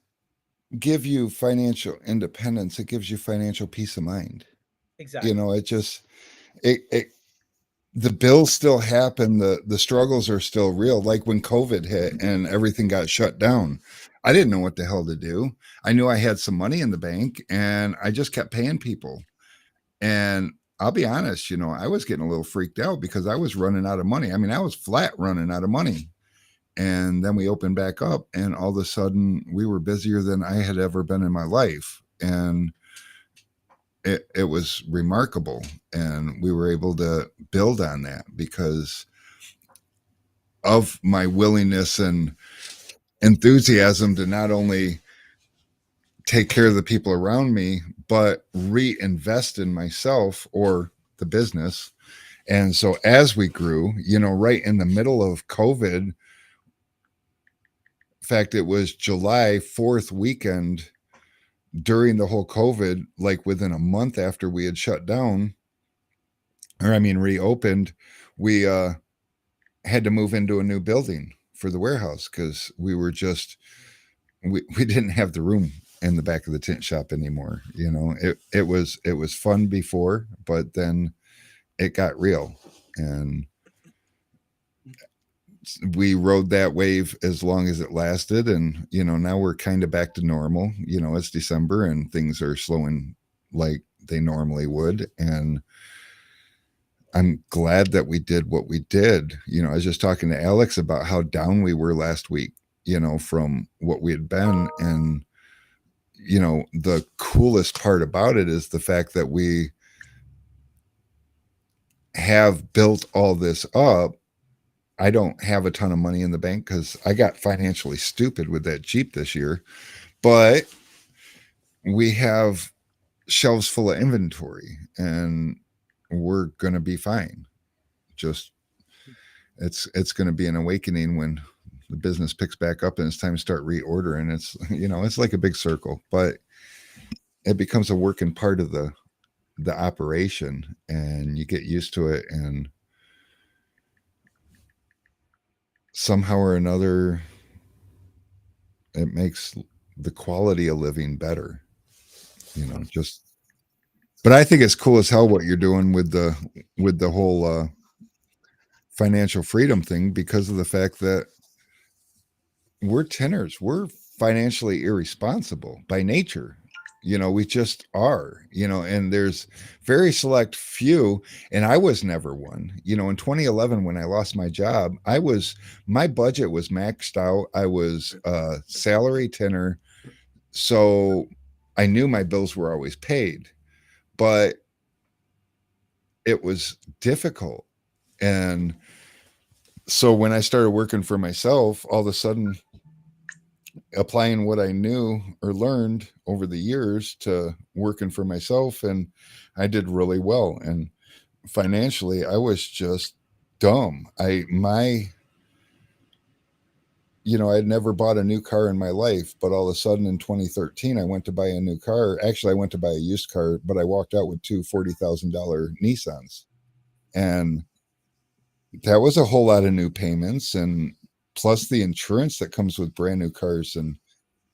give you financial independence. It gives you financial peace of mind. Exactly. It just it the bills still happen, the struggles are still real. Like when COVID hit and everything got shut down, I didn't know what the hell to do. I knew I had some money in the bank and I just kept paying people. And I'll be honest, I was getting a little freaked out because I was running out of money. I mean, I was flat running out of money. And then we opened back up and all of a sudden we were busier than I had ever been in my life. And it was remarkable, and we were able to build on that because of my willingness and enthusiasm to not only take care of the people around me but reinvest in myself or the business. And so as we grew, right in the middle of COVID, in fact it was July 4th weekend during the whole COVID, like within a month after we had shut down, or I mean reopened, we had to move into a new building for the warehouse because we didn't have the room in the back of the tent shop anymore. It was fun before, but then it got real, and we rode that wave as long as it lasted. And now we're kind of back to normal. It's December and things are slowing like they normally would, and I'm glad that we did what we did. I was just talking to Alex about how down we were last week, from what we had been. And the coolest part about it is the fact that we have built all this up. I don't have a ton of money in the bank because I got financially stupid with that Jeep this year, but we have shelves full of inventory and we're going to be fine. Just it's going to be an awakening when the business picks back up and it's time to start reordering. It's like a big circle, but it becomes a working part of the operation and you get used to it, and somehow or another it makes the quality of living better. Just but I think it's cool as hell what you're doing with the whole financial freedom thing, because of the fact that we're tenors. We're financially irresponsible by nature. We just are, and there's very select few, and I was never one. In 2011, when I lost my job, my budget was maxed out. I was a salary tenor. So I knew my bills were always paid. but it was difficult. And so when I started working for myself, all of a sudden applying what I knew or learned over the years to working for myself, and I did really well. And financially, I was just dumb. I'd never bought a new car in my life, but all of a sudden in 2013, I went to buy a new car. Actually, I went to buy a used car, but I walked out with two $40,000 Nissans. And that was a whole lot of new payments, and plus the insurance that comes with brand new cars, and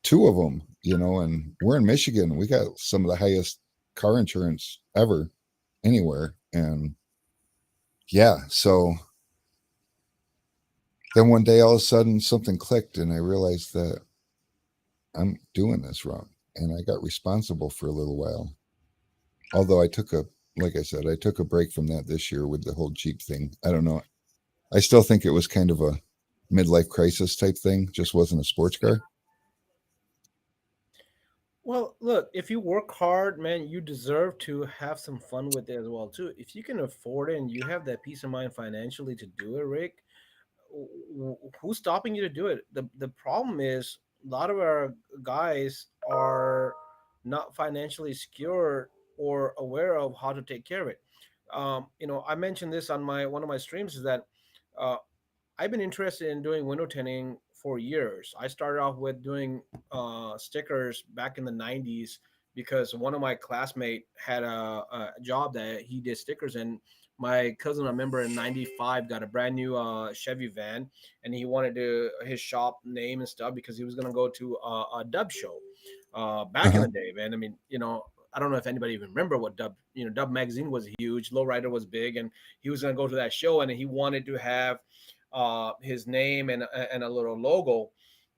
two of them, and we're in Michigan. We got some of the highest car insurance ever anywhere. And yeah, so then one day all of a sudden something clicked and I realized that I'm doing this wrong, and I got responsible for a little while. Although like I said, I took a break from that this year with the whole Jeep thing. I don't know. I still think it was kind of a midlife crisis type thing. Just wasn't a sports car. Well, look, if you work hard, man, you deserve to have some fun with it as well too. If you can afford it and you have that peace of mind financially to do it, Rick, who's stopping you to do it? The problem is a lot of our guys are not financially secure or aware of how to take care of it. I mentioned this on my one of my streams is that uh, I've been interested in doing window tinting for years. I started off with doing stickers back in the 90s because one of my classmates had a job that he did stickers, and my cousin, I remember in 95, got a brand new Chevy van, and he wanted to his shop name and stuff because he was going to go to a dub show back in Uh-huh. the day, man. I mean, I don't know if anybody even remember what Dub magazine was huge, Lowrider was big, and he was going to go to that show, and he wanted to have his name and a little logo.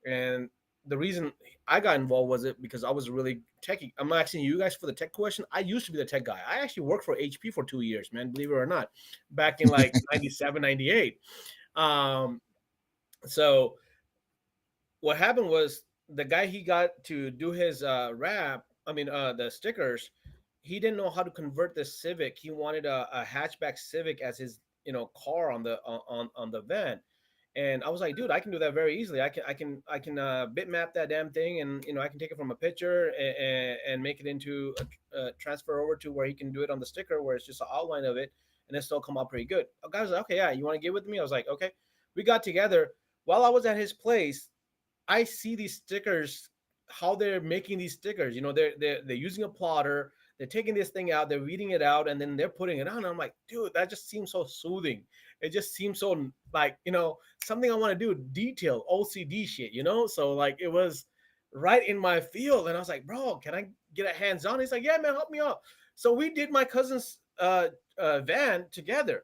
And the reason I got involved was it because I was really techy. I'm not asking you guys for the tech question. I used to be the tech guy. I actually worked for HP for 2 years, man, believe it or not, back in like 97, 98. Um, so what happened was the guy he got to do his the stickers, he didn't know how to convert the Civic. He wanted a hatchback Civic as his car on the van. And I was like, dude, I can do that very easily. I can bitmap that damn thing, and I can take it from a picture and make it into a transfer over to where he can do it on the sticker, where it's just an outline of it, and it still come out pretty good. A guy was like, okay, yeah, you want to get with me? I was like, okay. We got together. While I was at his place, I see these stickers, how they're making these stickers. They're using a plotter. They're taking this thing out, they're reading it out, and then they're putting it on. And I'm like, dude, that just seems so soothing. It just seems so like something I want to do. Detail, OCD shit. So like it was right in my field, and I was like, bro, can I get a hands on? He's like, yeah, man, help me out. So we did my cousin's van together,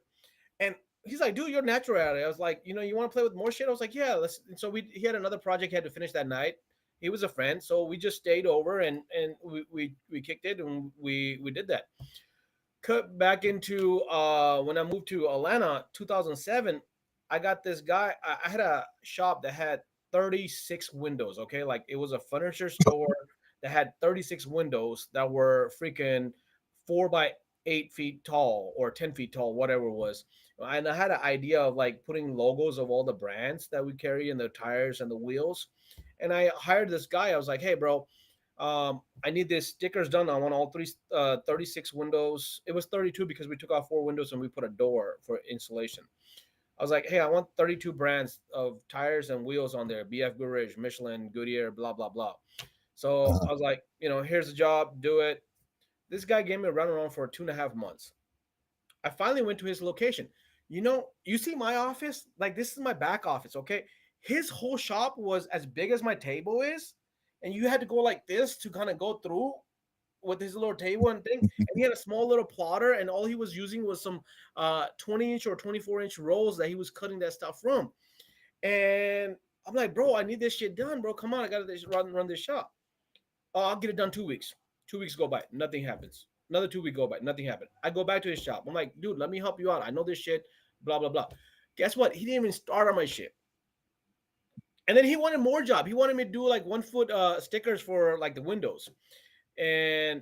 and he's like, dude, you're natural at it. I was like, you want to play with more shit? I was like, yeah, let's. And so he had another project he had to finish that night. He was a friend, so we just stayed over and we kicked it, and we did that. Cut back into when I moved to Atlanta, 2007. I got this guy. I had a shop that had 36 windows. Okay, like it was a furniture store that had 36 windows that were freaking 4 by 8 feet tall or 10 feet tall, whatever it was. And I had an idea of like putting logos of all the brands that we carry in the tires and the wheels. And I hired this guy. I was like, hey, bro, I need this stickers done. I want all 36 windows. It was 32 because we took off 4 windows and we put a door for insulation. I was like, hey, I want 32 brands of tires and wheels on there: BF Goodrich, Michelin, Goodyear, blah, blah, blah. So Uh-huh. I was like, here's the job, do it. This guy gave me a runaround for 2.5 months. I finally went to his location. You see my office? Like, this is my back office, okay? His whole shop was as big as my table is, and you had to go like this to kind of go through with his little table and thing. And he had a small little plotter, and all he was using was some 20-inch or 24-inch rolls that he was cutting that stuff from. And I'm like, bro, I need this shit done, bro. Come on, I gotta run this shop. Oh, I'll get it done 2 weeks. 2 weeks go by, nothing happens. Another 2 week go by, nothing happened. I go back to his shop. I'm like, dude, let me help you out. I know this shit, blah, blah, blah. Guess what? He didn't even start on my shit. And then he wanted more job. He wanted me to do like 1 foot stickers for like the windows. And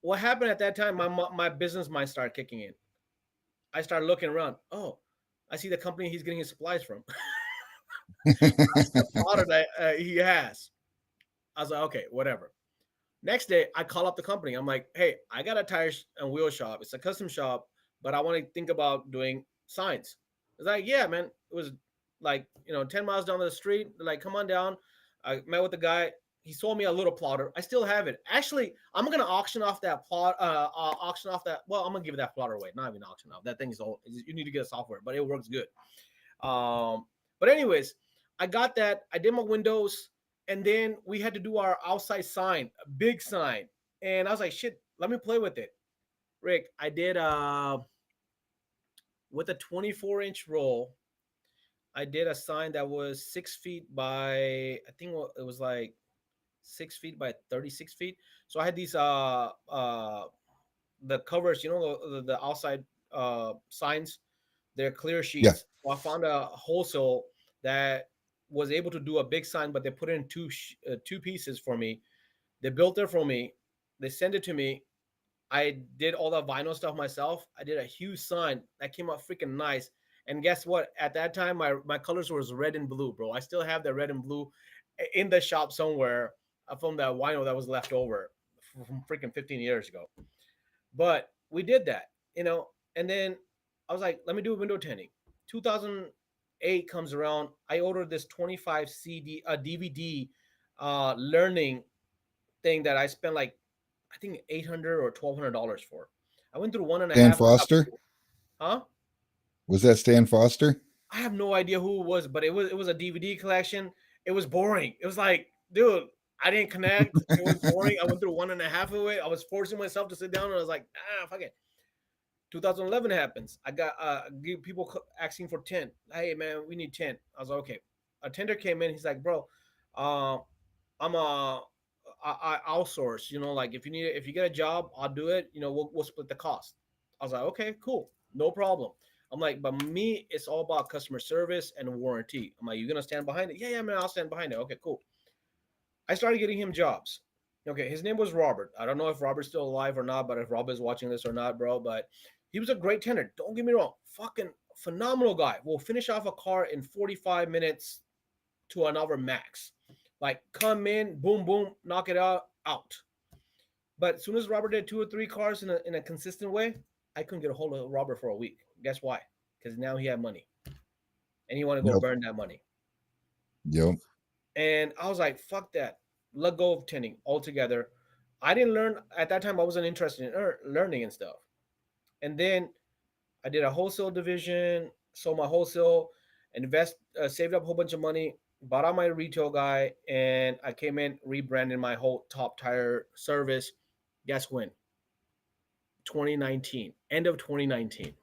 what happened at that time? My business mind started kicking in. I started looking around. Oh, I see the company he's getting his supplies from. The product that he has. I was like, okay, whatever. Next day, I call up the company. I'm like, hey, I got a tire and wheel shop. It's a custom shop, but I want to think about doing signs. It's like, yeah, man. It was like, 10 miles down the street. They're like, come on down. I met with the guy. He sold me a little plotter. I still have it. Actually, I'm gonna auction off that plot. Auction off that. Well, I'm gonna give that plotter away. Not even auction off. That thing is old. You need to get a software, but it works good. Um, but anyways, I got that. I did my windows, and then we had to do our outside sign, a big sign. And I was like, shit, let me play with it. Rick, I did with a 24-inch roll. I did a sign that was 6 feet by, I think it was like 6 feet by 36 feet. So I had these the covers, the outside signs. They're clear Yeah. sheets. So I found a wholesale that was able to do a big sign, but they put it in two pieces for me. They built it for me. They sent it to me. I did all the vinyl stuff myself. I did a huge sign that came out freaking nice. And guess what? At that time, my colors was red and blue, bro. I still have the red and blue in the shop somewhere from that vinyl that was left over from freaking 15 years ago. But we did that, and then I was like, let me do a window tinting. 2008 comes around. I ordered this 25 DVD learning thing that I spent like, I think, 800 or $1,200 for. I went through one and a Stan half. Foster? Huh? Was that Stan Foster? I have no idea who it was, but it was a DVD collection. It was boring. It was like, dude, I didn't connect. It was boring. I went through one and a half of it. I was forcing myself to sit down, and I was like, fuck it. 2011 happens. I got people asking for 10. Hey man, we need 10. I was like, okay. A tender came in. He's like, bro, uh, I'm a I outsource. Like if you get a job, I'll do it. We'll split the cost. I was like, okay, cool, no problem. I'm like, but me, it's all about customer service and warranty. I'm like, you gonna stand behind it? Yeah, yeah, man, I'll stand behind it. Okay, cool. I started getting him jobs. Okay, his name was Robert. I don't know if Robert's still alive or not, but if Robert is watching this or not, bro, but he was a great tenor. Don't get me wrong. Fucking phenomenal guy. We'll finish off a car in 45 minutes to an hour max. Like, come in, boom, boom, knock it out. But as soon as Robert did 2 or 3 cars in a consistent way, I couldn't get a hold of Robert for a week. Guess why? Because now he had money and he wanted to go Yep. burn that money. Yep. And I was like, fuck that. Let go of tinting altogether. I didn't learn at that time. I wasn't interested in learning and stuff. And then I did a wholesale division, sold my wholesale, saved up a whole bunch of money, bought out my retail guy, and I came in, rebranded my whole Top Tire service. Guess when? 2019, end of 2019.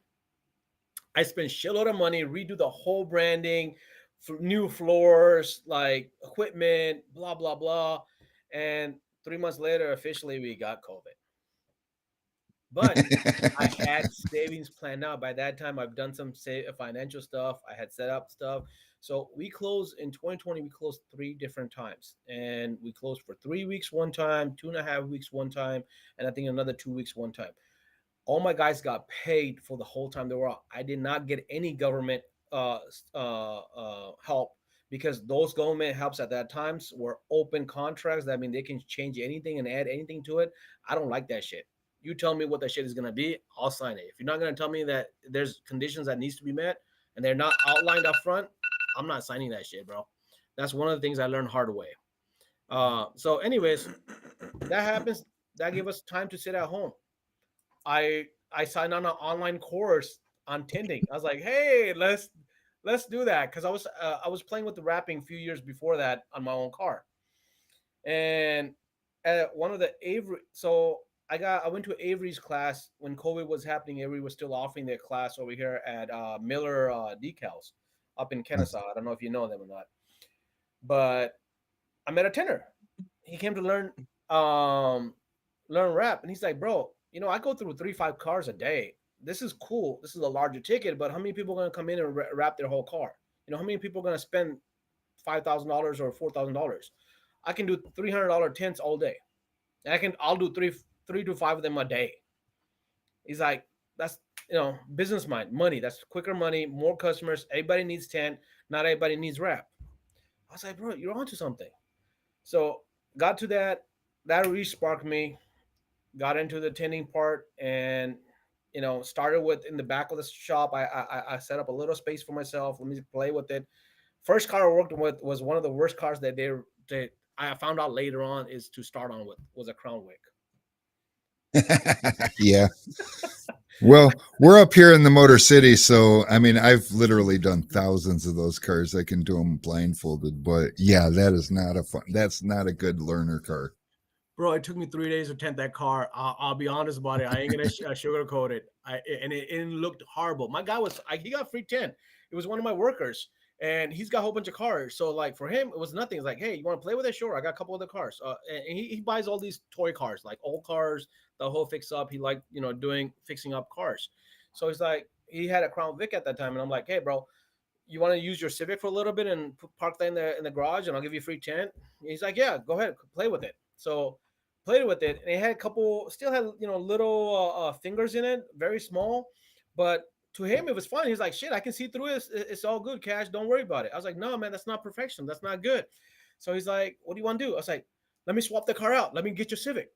I spent shitload of money, redo the whole branding, new floors, like equipment, blah blah blah, and 3 months later, officially we got COVID. But I had savings planned out. By that time, I've done some financial stuff. I had set up stuff. So we closed in 2020. We closed 3 different times, and we closed for 3 weeks one time, 2.5 weeks one time, and I think another 2 weeks one time. All my guys got paid for the whole time they were out. I did not get any government help because those government helps at that times were open contracts. That mean they can change anything and add anything to it. I don't like that shit. You tell me what that shit is gonna be, I'll sign it. If you're not gonna tell me that there's conditions that needs to be met and they're not outlined up front, I'm not signing that shit, bro. That's one of the things I learned hard way. So, anyways, that happens. That gave us time to sit at home. I signed on an online course on tinting. I was like, hey, let's do that because I was playing with the wrapping a few years before that on my own car, and at one of the Avery. So I went to Avery's class when COVID was happening. Avery was still offering their class over here at Miller Decals up in Kennesaw. I don't know if you know them or not, but I met a tinner. He came to learn rap, and he's like, bro, I go through 3-5 cars a day. This is cool. This is a larger ticket, but how many people are going to come in and wrap their whole car? How many people are going to spend $5,000 or $4,000? I can do $300 tints all day. I'll do 3 to 5 of them a day. He's like, that's, business mind, money. That's quicker money, more customers. Everybody needs tent. Not everybody needs wrap. I was like, bro, you're onto something. So got to that. That really sparked me. Got into the tinting part, and started with in the back of the shop. I set up a little space for myself. Let me play with it. First car I worked with was one of the worst cars that I found out later on is to start on with, was a Crown Vic. Yeah. Well, we're up here in the Motor City, so I mean, I've literally done thousands of those cars. I can do them blindfolded, but yeah, that's not a good learner car. Bro, it took me 3 days to tent that car. I'll be honest about it. I ain't gonna sugarcoat it. It looked horrible. My guy he got free tent. It was one of my workers, and he's got a whole bunch of cars. So like for him, it was nothing. It's like, hey, you want to play with it? Sure. I got a couple other cars. And he buys all these toy cars, like old cars, the whole fix up. He liked doing fixing up cars. So he's like, he had a Crown Vic at that time, and I'm like, hey, bro, you want to use your Civic for a little bit and park that in the garage, and I'll give you a free tent. And he's like, yeah, go ahead, play with it. So played with it, and it had a couple, still had little fingers in it, very small, but to him it was fun. He's like, shit, I can see through it. It's all good, Cash. Don't worry about it. I was like, no, man, that's not perfection. That's not good. So he's like, what do you want to do? I was like, let me swap the car out. Let me get your Civic.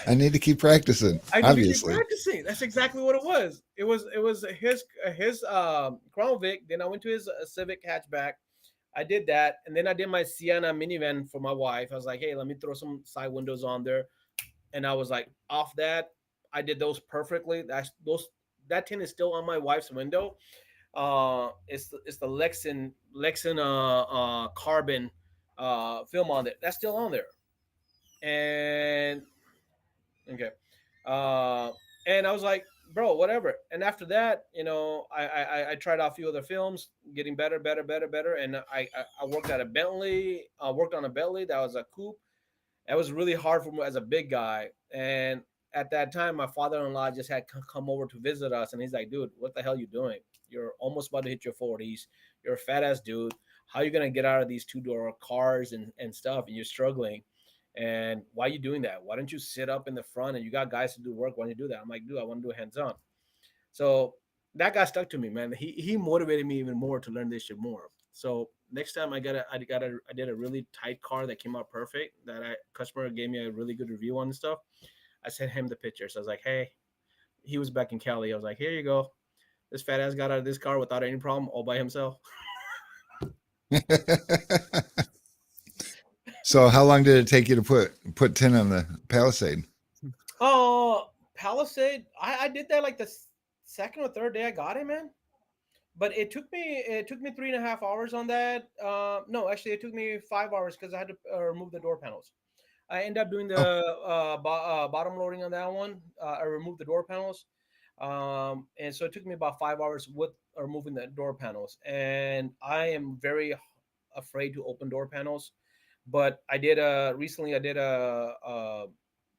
I need to keep practicing. I need Obviously, to keep practicing. That's exactly what it was. It was his Crown Vic. Then I went to his Civic hatchback. I did that, and then I did my Sienna minivan for my wife. I was like, hey, let me throw some side windows on there, and I was like, off that. I did those perfectly. That tin is still on my wife's window. It's the Lexan carbon film on it. That's still on there. And okay. And I was like, bro, whatever. And after that, I tried out a few other films, getting better. And I worked at a Bentley. I worked on a Bentley that was a coupe. That was really hard for me as a big guy. And at that time, my father-in-law just had come over to visit us, and he's like, dude, what the hell are you doing? You're almost about to hit your 40s. You're a fat ass dude. How are you gonna get out of these two-door cars and stuff? And you're struggling. And why are you doing that? Why don't you sit up in the front, and you got guys to do work? Why don't you do that? I'm like, dude, I want to do it hands-on. So that guy stuck to me, man. He motivated me even more to learn this shit more. So next time I did a really tight car that came out perfect, that customer gave me a really good review on and stuff. I sent him the pictures. I was like, hey, he was back in Cali. I was like, here you go. This fat ass got out of this car without any problem, all by himself. So how long did it take you to put tin on the Palisade? Oh, Palisade. I did that like the second or third day I got it, man. But it took me 3.5 hours on that. No, actually, it took me 5 hours because I had to remove the door panels. I ended up doing the bottom loading on that one. I removed the door panels, and so it took me about 5 hours with removing the door panels. And I am very afraid to open door panels, but I did recently. I did what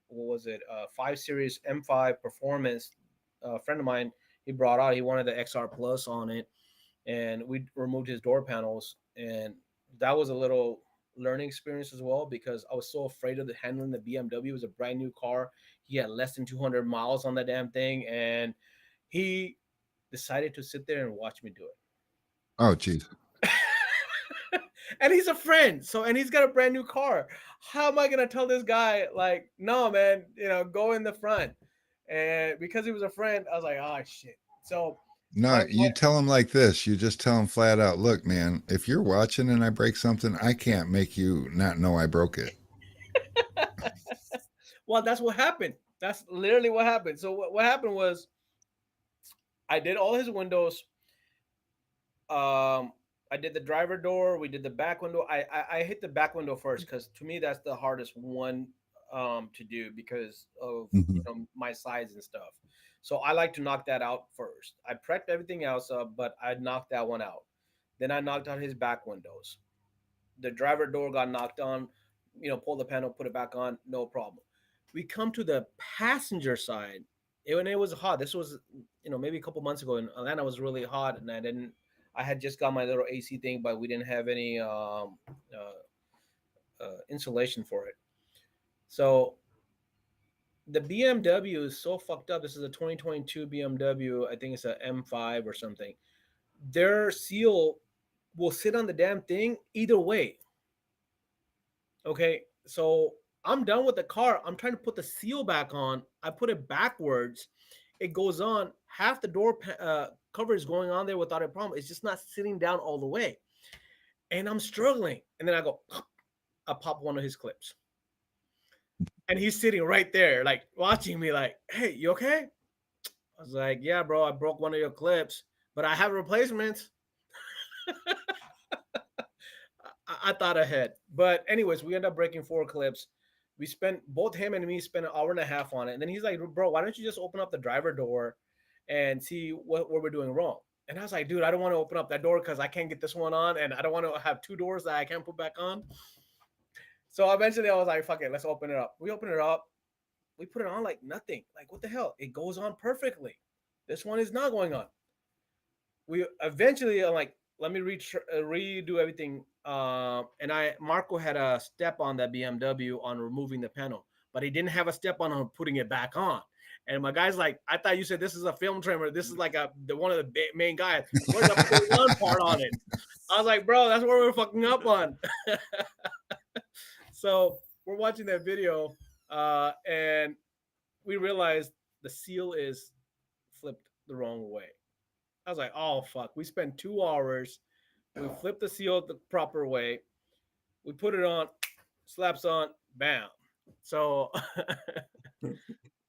was it? 5 Series M5 Performance. A friend of mine, he brought out. He wanted the XR Plus on it, and we removed his door panels, and that was a little learning experience as well, because I was so afraid of handling the BMW. It was a brand new car. He had less than 200 miles on that damn thing, and he decided to sit there and watch me do it. Oh, geez. And he's a friend, and he's got a brand new car. How am I gonna tell this guy, like, no, man, go in the front? And because he was a friend, I was like, oh shit. So no, you tell him like this. You just tell him flat out, look, man, if you're watching and I break something, I can't make you not know I broke it. Well, that's what happened. That's literally what happened. So what happened was, I did all his windows. I did the driver door. We did the back window. I hit the back window first, because to me that's the hardest one to do because of my size and stuff. So I like to knock that out first. I prepped everything else up, but I knocked that one out. Then I knocked out his back windows. The driver door got knocked on. Pull the panel, put it back on, no problem. We come to the passenger side. When it was hot. This was maybe a couple months ago, and Atlanta was really hot, and I had just got my little AC thing, but we didn't have any insulation for it. So the BMW is so fucked up. This is a 2022 BMW. I think it's a M5 or something. Their seal will sit on the damn thing either way. Okay, so I'm done with the car. I'm trying to put the seal back on. I put it backwards. It goes on. Half the door cover is going on there without a problem. It's just not sitting down all the way. And I'm struggling. And then I go, I pop one of his clips. And he's sitting right there, like watching me, like, hey, you okay? I was like, yeah, bro, I broke one of your clips, but I have replacements. I thought ahead. But anyways, we end up breaking 4 clips. We spent, both him and me spent an hour and a half on it. And then he's like, bro, why don't you just open up the driver door and see what we're doing wrong? And I was like, dude, I don't want to open up that door because I can't get this one on, and I don't want to have 2 doors that I can't put back on. So eventually I was like, fuck it, let's open it up. We open it up. We put it on like nothing. Like, what the hell? It goes on perfectly. This one is not going on. We eventually, I'm like, let me redo everything. And Marco had a step on that BMW on removing the panel, but he didn't have a step on putting it back on. And my guy's like, I thought you said this is a film trimmer. This is like one of the main guys. Where's the one part on it? I was like, bro, that's where we're fucking up on. So we're watching that video, and we realized the seal is flipped the wrong way. I was like, oh, fuck. We spent 2 hours. We flipped the seal the proper way. We put it on, slaps on, bam. So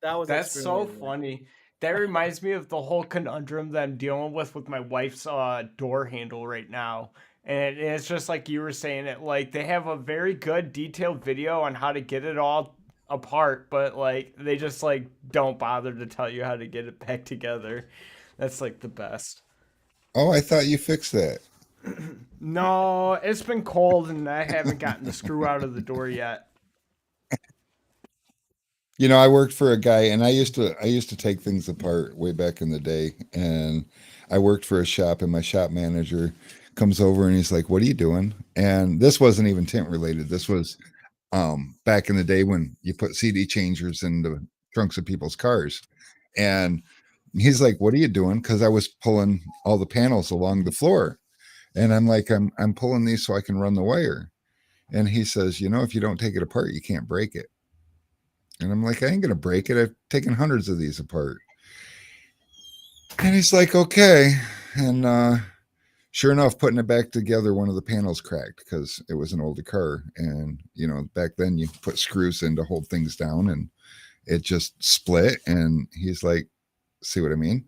That's so funny. That reminds me of the whole conundrum that I'm dealing with my wife's door handle right now. And it's just like you were saying it, like they have a very good detailed video on how to get it all apart, but like they just like don't bother to tell you how to get it back together. That's like the best. Oh, I thought you fixed that. No, it's been cold and I haven't gotten the screw out of the door yet. You know, I worked for a guy, and I used to take things apart way back in the day. And I worked for a shop, and my shop manager comes over and he's like, "What are you doing?" And this wasn't even tent related. This was back in the day when you put CD changers in the trunks of people's cars. And he's like, "What are you doing?" Because I was pulling all the panels along the floor, and I'm like, "I'm pulling these so I can run the wire." And he says, "You know, if you don't take it apart, you can't break it." And I'm like, "I ain't gonna break it. I've taken hundreds of these apart." And he's like, "Okay." And sure enough, putting it back together, one of the panels cracked because it was an older car. And you know, back then you put screws in to hold things down, and it just split. And he's like, "See what I mean?"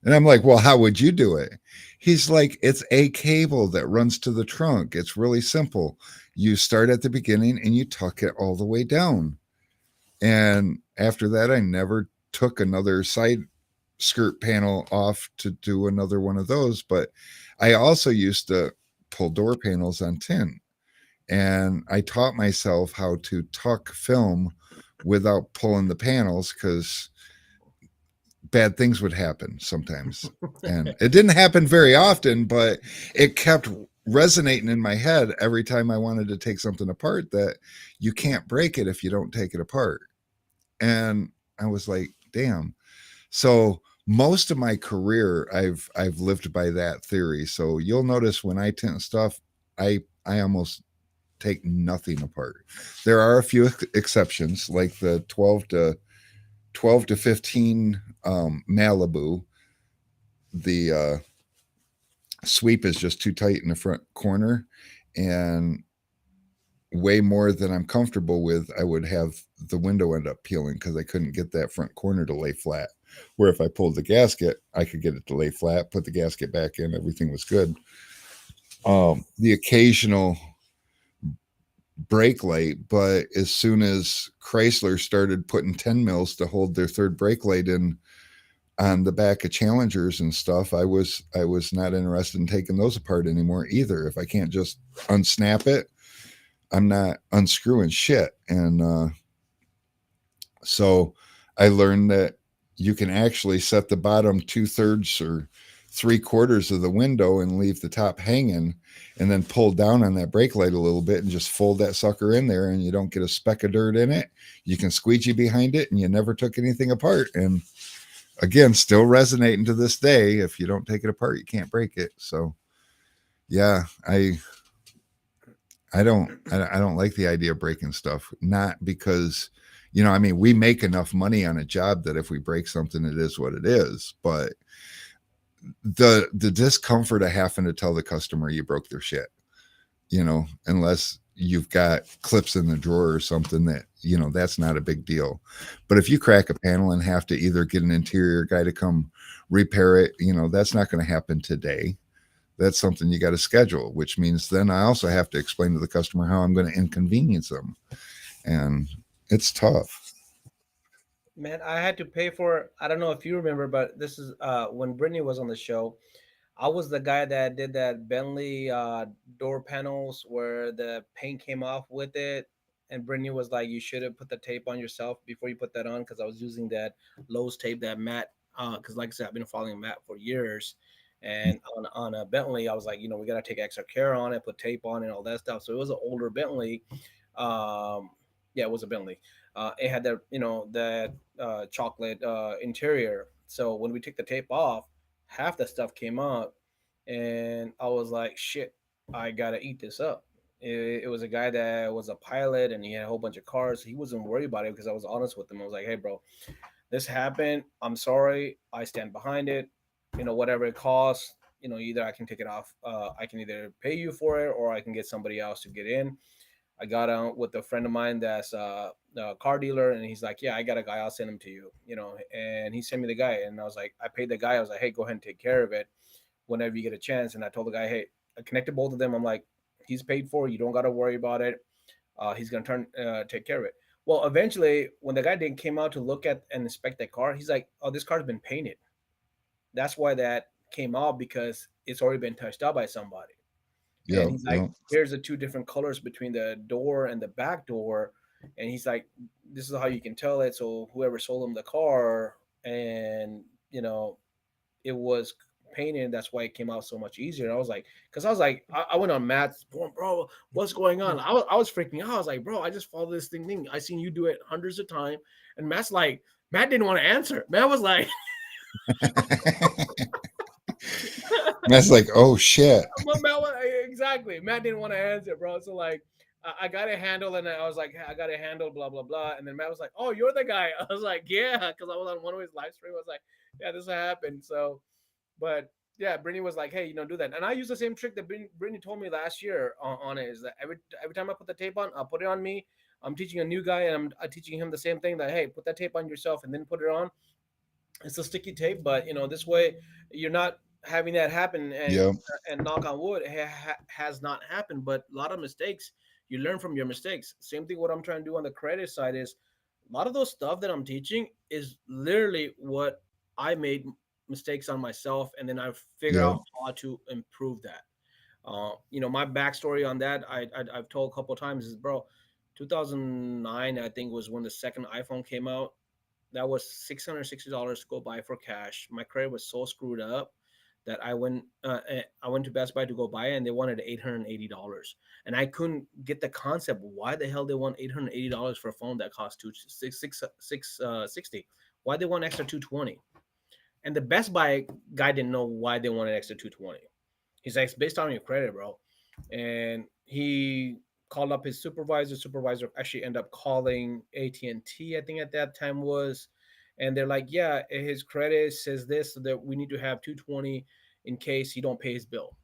And I'm like, "Well, how would you do it?" He's like, "It's a cable that runs to the trunk. It's really simple. You start at the beginning and you tuck it all the way down." And after that, I never took another side skirt panel off to do another one of those. But I also used to pull door panels on tin. And I taught myself how to tuck film without pulling the panels because bad things would happen sometimes. And it didn't happen very often, but it kept resonating in my head every time I wanted to take something apart that you can't break it if you don't take it apart. And I was like, damn. So most of my career I've lived by that theory. So you'll notice when I tint stuff, I almost take nothing apart. There are a few exceptions, like the 12 to 15 Malibu. The sweep is just too tight in the front corner, and way more than I'm comfortable with, I would have the window end up peeling because I couldn't get that front corner to lay flat. Where if I pulled the gasket, I could get it to lay flat, put the gasket back in, everything was good. The occasional brake light, but as soon as Chrysler started putting 10 mils to hold their third brake light in on the back of Challengers and stuff, I was not interested in taking those apart anymore either. If I can't just unsnap it, I'm not unscrewing shit. And so I learned that you can actually set the bottom 2/3 or 3/4 of the window and leave the top hanging, and then pull down on that brake light a little bit and just fold that sucker in there, and you don't get a speck of dirt in it. You can squeegee behind it, and you never took anything apart. And again, still resonating to this day. If you don't take it apart, you can't break it. So yeah, I don't like the idea of breaking stuff. Not because, I mean, we make enough money on a job that if we break something, it is what it is. But the discomfort of having to tell the customer you broke their shit, unless you've got clips in the drawer or something that, that's not a big deal. But if you crack a panel and have to either get an interior guy to come repair it, that's not going to happen today. That's something you got to schedule, which means then I also have to explain to the customer how I'm going to inconvenience them. And it's tough. Man, I had to pay for, I don't know if you remember, but this is when Brittany was on the show. I was the guy that did that Bentley door panels where the paint came off with it. And Brittany was like, you should have put the tape on yourself before you put that on, because I was using that Lowe's tape that Matt, because like I said, I've been following Matt for years. And on a Bentley, I was like, we got to take extra care on it, put tape on it, and all that stuff. So it was an older Bentley. Yeah, it was a Bentley. It had that, that chocolate interior. So when we took the tape off, half the stuff came up, and I was like, shit, I gotta eat this up. It was a guy that was a pilot, and he had a whole bunch of cars. He wasn't worried about it because I was honest with him. I was like, hey, bro, this happened. I'm sorry. I stand behind it. Whatever it costs, either I can take it off. I can either pay you for it, or I can get somebody else to get in. I got out with a friend of mine that's a car dealer, and he's like, yeah, I got a guy, I'll send him to you, and he sent me the guy, and I was like, I paid the guy. I was like, hey, go ahead and take care of it whenever you get a chance. And I told the guy, hey, I connected both of them. I'm like, he's paid for, you don't got to worry about it. He's going to take care of it. Well, eventually, when the guy came out to look at and inspect that car, he's like, oh, this car's been painted. That's why that came out, because it's already been touched up by somebody. Yeah, and he's like, here's the two different colors between the door and the back door. And he's like, this is how you can tell it. So whoever sold him the car, and it was painted, that's why it came out so much easier. And I was like, I went on Matt's, bro, what's going on? I was freaking out. I was like, bro, I just followed this thing. I seen you do it hundreds of times. And Matt's like, Matt didn't want to answer. Matt was like, Matt's like, oh shit. Exactly. Matt didn't want to answer, bro. So like, I got it handled, and I was like, hey, I got it handled, blah blah blah. And then Matt was like, oh, you're the guy. I was like, yeah, because I was on one of his live stream. I was like, yeah, this happened. So, but yeah, Brittany was like, hey, do that. And I use the same trick that Brittany told me last year on it, is that every time I put the tape on, I'll put it on me. I'm teaching a new guy, and I'm teaching him the same thing, that hey, put that tape on yourself and then put it on. It's a sticky tape, but this way you're not having that happen. And knock on wood, has not happened. But a lot of mistakes, you learn from your mistakes. Same thing what I'm trying to do on the credit side is, a lot of those stuff that I'm teaching is literally what I made mistakes on myself, and then I figure out how to improve that. My backstory on that, I've told a couple of times, is, bro, 2009 I think was when the second iPhone came out. That was $660 to go buy for cash. My credit was so screwed up that I went to Best Buy to go buy it, and they wanted $880, and I couldn't get the concept. Why the hell they want $880 for a phone that costs $660? Why they want extra $220? And the Best Buy guy didn't know why they wanted extra $220. He's like, it's based on your credit, bro. And he called up his supervisor. Supervisor actually ended up calling AT&T, I think at that time was, and they're like, yeah, his credit says this, so that we need to have 220 in case he don't pay his bill.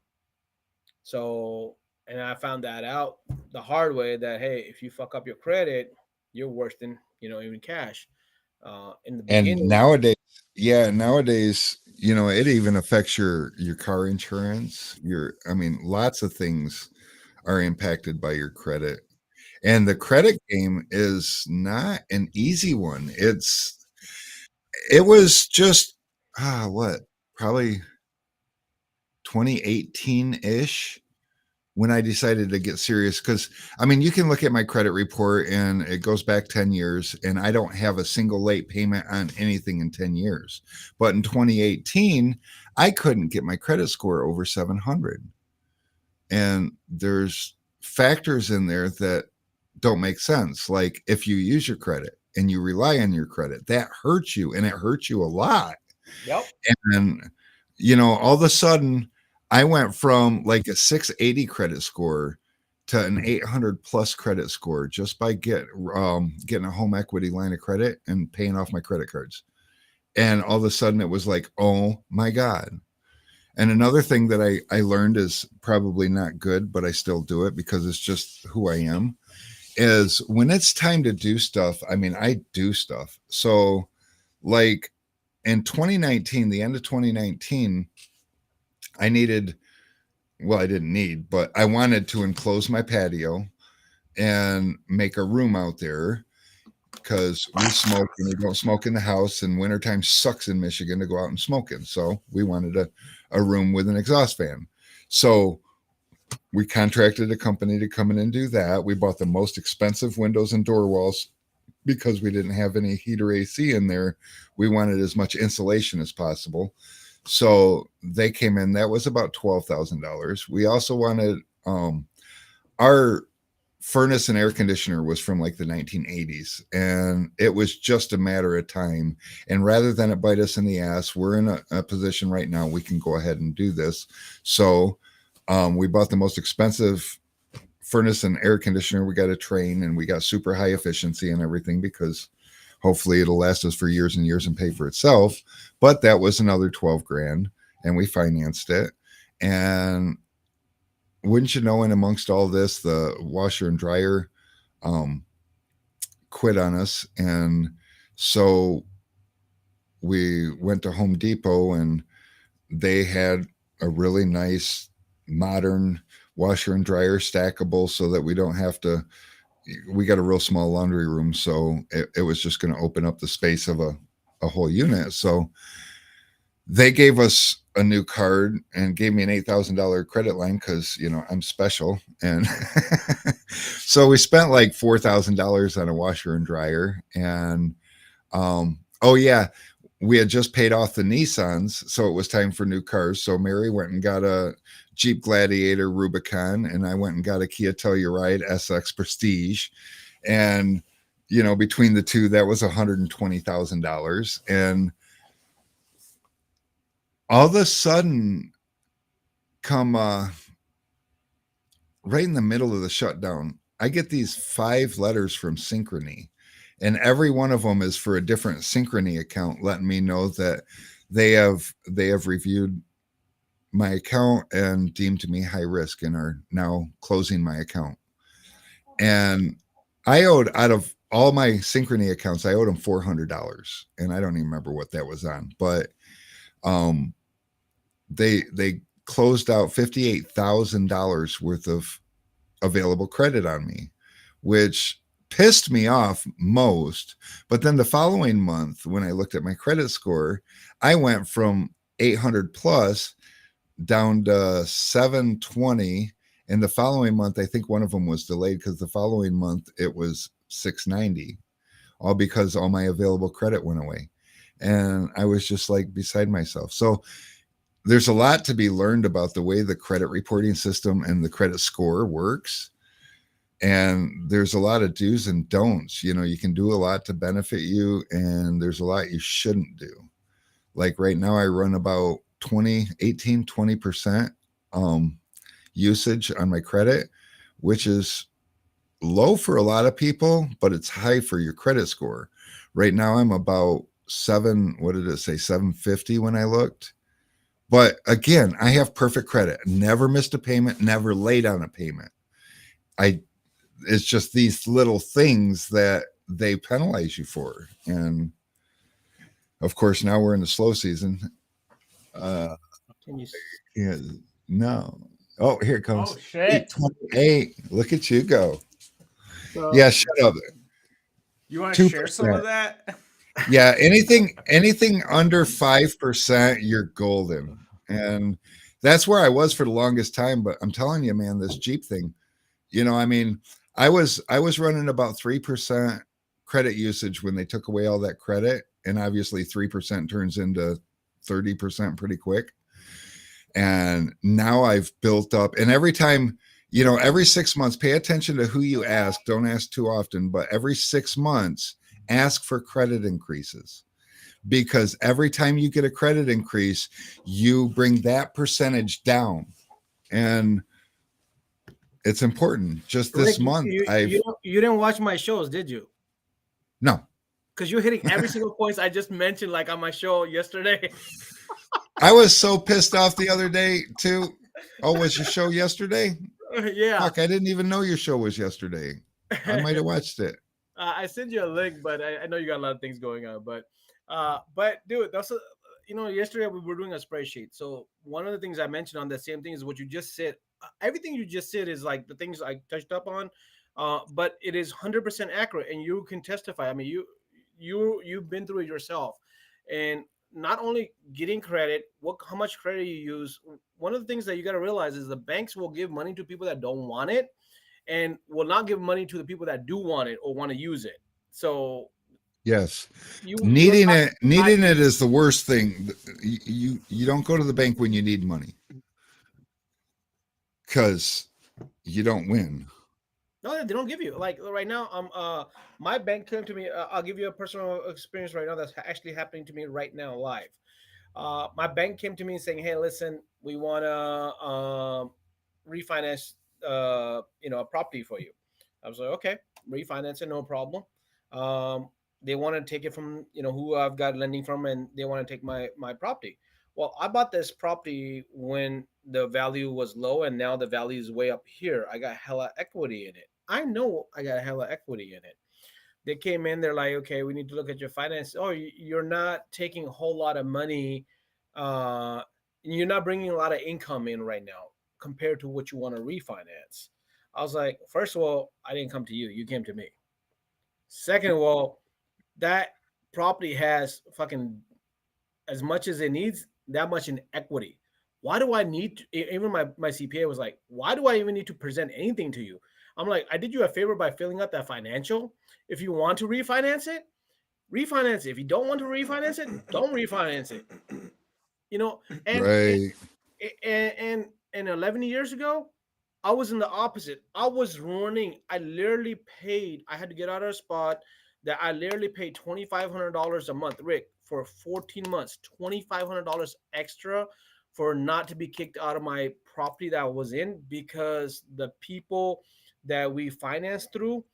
So, and I found that out the hard way, that hey, if you fuck up your credit, you're worse than even cash. In the beginning, and nowadays, it even affects your car insurance. Lots of things are impacted by your credit, and the credit game is not an easy one. It was just probably 2018 ish when I decided to get serious, because I mean, you can look at my credit report and it goes back 10 years, and I don't have a single late payment on anything in 10 years. But in 2018, I couldn't get my credit score over 700. And there's factors in there that don't make sense. Like if you use your credit and you rely on your credit, that hurts you, and it hurts you a lot. Yep. And, you know, all of a sudden, I went from like a 680 credit score to an 800 plus credit score just by getting a home equity line of credit and paying off my credit cards. And all of a sudden it was like, oh my God. And another thing that I learned is probably not good, but I still do it because it's just who I am, is when it's time to do stuff, I mean, I do stuff. So like in 2019, the end of 2019, I didn't need, but I wanted to enclose my patio and make a room out there because we smoke and we don't smoke in the house, and wintertime sucks in Michigan to go out and smoking. So we wanted a room with an exhaust fan. So we contracted a company to come in and do that. We bought the most expensive windows and door walls because we didn't have any heat or AC in there. We wanted as much insulation as possible. So they came in. That was about $12,000. We also wanted our furnace and air conditioner was from like the 1980s, and it was just a matter of time. And rather than it bite us in the ass, we're in a position right now we can go ahead and do this. So we bought the most expensive furnace and air conditioner. We got a train, and we got super high efficiency and everything because hopefully it'll last us for years and years and pay for itself. But that was another 12 grand, and we financed it. And wouldn't you know, in amongst all this, the washer and dryer quit on us. And so we went to Home Depot, and they had a really nice modern washer and dryer, stackable, so that we don't have to. We got a real small laundry room, so it was just going to open up the space of a whole unit. So they gave us a new card and gave me an $8,000 credit line because, you know, I'm special. And so we spent like $4,000 on a washer and dryer. And oh yeah, we had just paid off the Nissans, so it was time for new cars. So Mary went and got a Jeep Gladiator Rubicon, and I went and got a Kia Telluride SX Prestige. And, you know, between the two, that was $120,000. And all of a sudden, come right in the middle of the shutdown, I get these 5 letters from Synchrony, and every one of them is for a different Synchrony account, letting me know that they have reviewed my account and deemed me high risk and are now closing my account. And I owed, out of all my Synchrony accounts, I owed them $400, and I don't even remember what that was on, but they closed out $58,000 worth of available credit on me, which pissed me off most. But then the following month, when I looked at my credit score, I went from 800 plus down to 720. And the following month, I think one of them was delayed because the following month it was 690, all because all my available credit went away. And I was just like beside myself. So there's a lot to be learned about the way the credit reporting system and the credit score works. And there's a lot of do's and don'ts. You know, you can do a lot to benefit you, and there's a lot you shouldn't do. Like right now, I run about 20% usage on my credit, which is low for a lot of people, but it's high for your credit score. Right now, I'm about 750 when I looked. But again, I have perfect credit. Never missed a payment, never late on a payment. It's just these little things that they penalize you for. And of course, now we're in the slow season. Can you Yeah, no. Oh, here it comes. Oh shit! 828. Look at you go. so, Yeah, shut up. You want to share 2%. some of that? Yeah, anything under 5%, you're golden. And that's where I was for the longest time. But I'm telling you, man, this Jeep thing, I mean, I was running about 3% credit usage when they took away all that credit. And obviously 3% turns into 30% pretty quick. And now I've built up, and every time, every 6 months, pay attention to who you ask. Don't ask too often, but every 6 months, ask for credit increases, because every time you get a credit increase, you bring that percentage down. And it's important. Just this Rick, month, you didn't watch my shows, did you? No. Because you're hitting every single point I just mentioned, like on my show yesterday. I was so pissed off the other day too. Oh, was your show yesterday? Yeah. Fuck, I didn't even know your show was yesterday. I might have watched it. I sent you a link, but I know you got a lot of things going on. But dude, that's yesterday we were doing a spreadsheet. So one of the things I mentioned on that same thing is what you just said. Everything you just said is like the things I touched up on, but it is 100% accurate, and you can testify. I mean, you've been through it yourself, and not only getting credit, how much credit you use. One of the things that you got to realize is the banks will give money to people that don't want it, and will not give money to the people that do want it or want to use it. So yes, needing it I, is the worst thing. You don't go to the bank when you need money, because you don't win. No, they don't give you. Like right now, my bank came to me. I'll give you a personal experience right now that's actually happening to me right now live. My bank came to me saying, "Hey, listen, we want to refinance, a property for you." I was like, "Okay, refinance it, no problem." They want to take it from who I've got lending from, and they want to take my property. Well, I bought this property when the value was low, and now the value is way up here. I got hella equity in it. I know I got hella equity in it. They came in, they're like, okay, we need to look at your finance. Oh, you're not taking a whole lot of money. Uh, you're not bringing a lot of income in right now compared to what you want to refinance. I was like, first of all, I didn't come to you. You came to me. Second of all, that property has fucking as much as it needs, that much in equity. Why do I need to, even my CPA was like, why do I even need to present anything to you? I'm like, I did you a favor by filling out that financial. If you want to refinance it, refinance it. If you don't want to refinance it, don't refinance it. And Right. and 11 years ago, I was in the opposite. I was running. I literally paid. I had to get out of a spot that I literally paid $2,500 a month, Rick, for 14 months. $2,500 extra for not to be kicked out of my property that I was in, because the people that we financed through,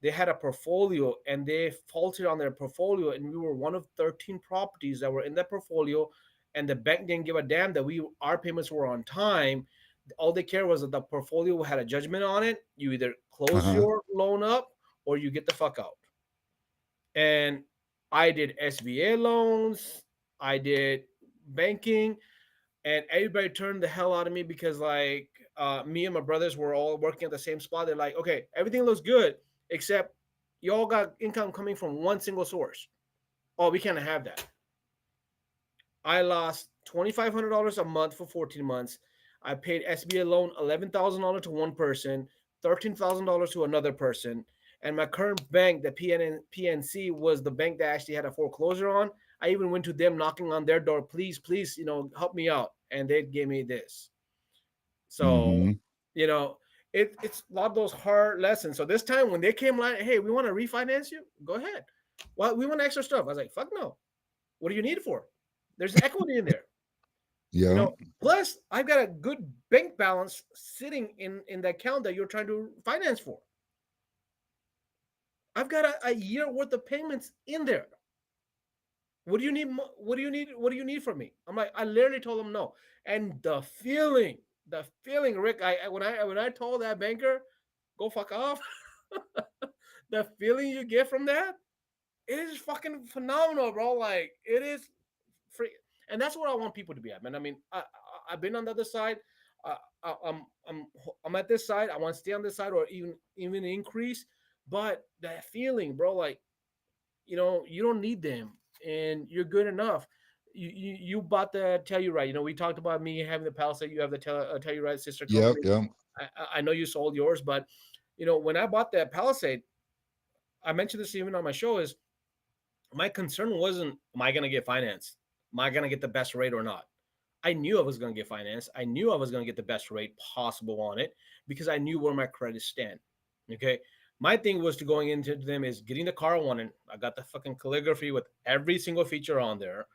they had a portfolio and they faulted on their portfolio, and we were one of 13 properties that were in that portfolio, and the bank didn't give a damn that our payments were on time. All they care was that the portfolio had a judgment on it. You either close your loan up or you get the fuck out. And I did SBA loans, I did banking, and everybody turned the hell out of me because like me and my brothers were all working at the same spot. They're like, okay, everything looks good except you all got income coming from one single source. Oh, we can't have that. I lost $2,500 a month for 14 months. I paid SBA loan $11,000 to one person, $13,000 to another person. And my current bank, the PNC, was the bank that actually had a foreclosure on. I even went to them knocking on their door, please, please, help me out. And they gave me this. So, you know, it's a lot of those hard lessons. So this time when they came like, hey, we want to refinance you, go ahead. Well, we want extra stuff. I was like, fuck no. What do you need it for? There's equity in there. Yeah. Plus I've got a good bank balance sitting in the account that you're trying to finance for. I've got a year worth of payments in there. What do you need? What do you need? What do you need from me? I'm like, I literally told him no. And the feeling, Rick, when I told that banker, go fuck off, the feeling you get from that, it is fucking phenomenal, bro. Like it is free, and that's what I want people to be at, man. I mean, I've been on the other side. I'm at this side. I want to stay on this side, or even increase. But that feeling, bro, like you don't need them, and you're good enough. you bought the Telluride. You know, we talked about me having the Palisade. You have the Telluride sister Yep, company. yep. I know you sold yours, but you know, when I bought that Palisade, I mentioned this even on my show. Is my concern wasn't, am I going to get financed? Am I going to get the best rate or not? I knew I was going to get financed. I knew I was going to get the best rate possible on it because I knew where my credit stand. Okay. My thing was to going into them is getting the car I wanted. I got the fucking calligraphy with every single feature on there.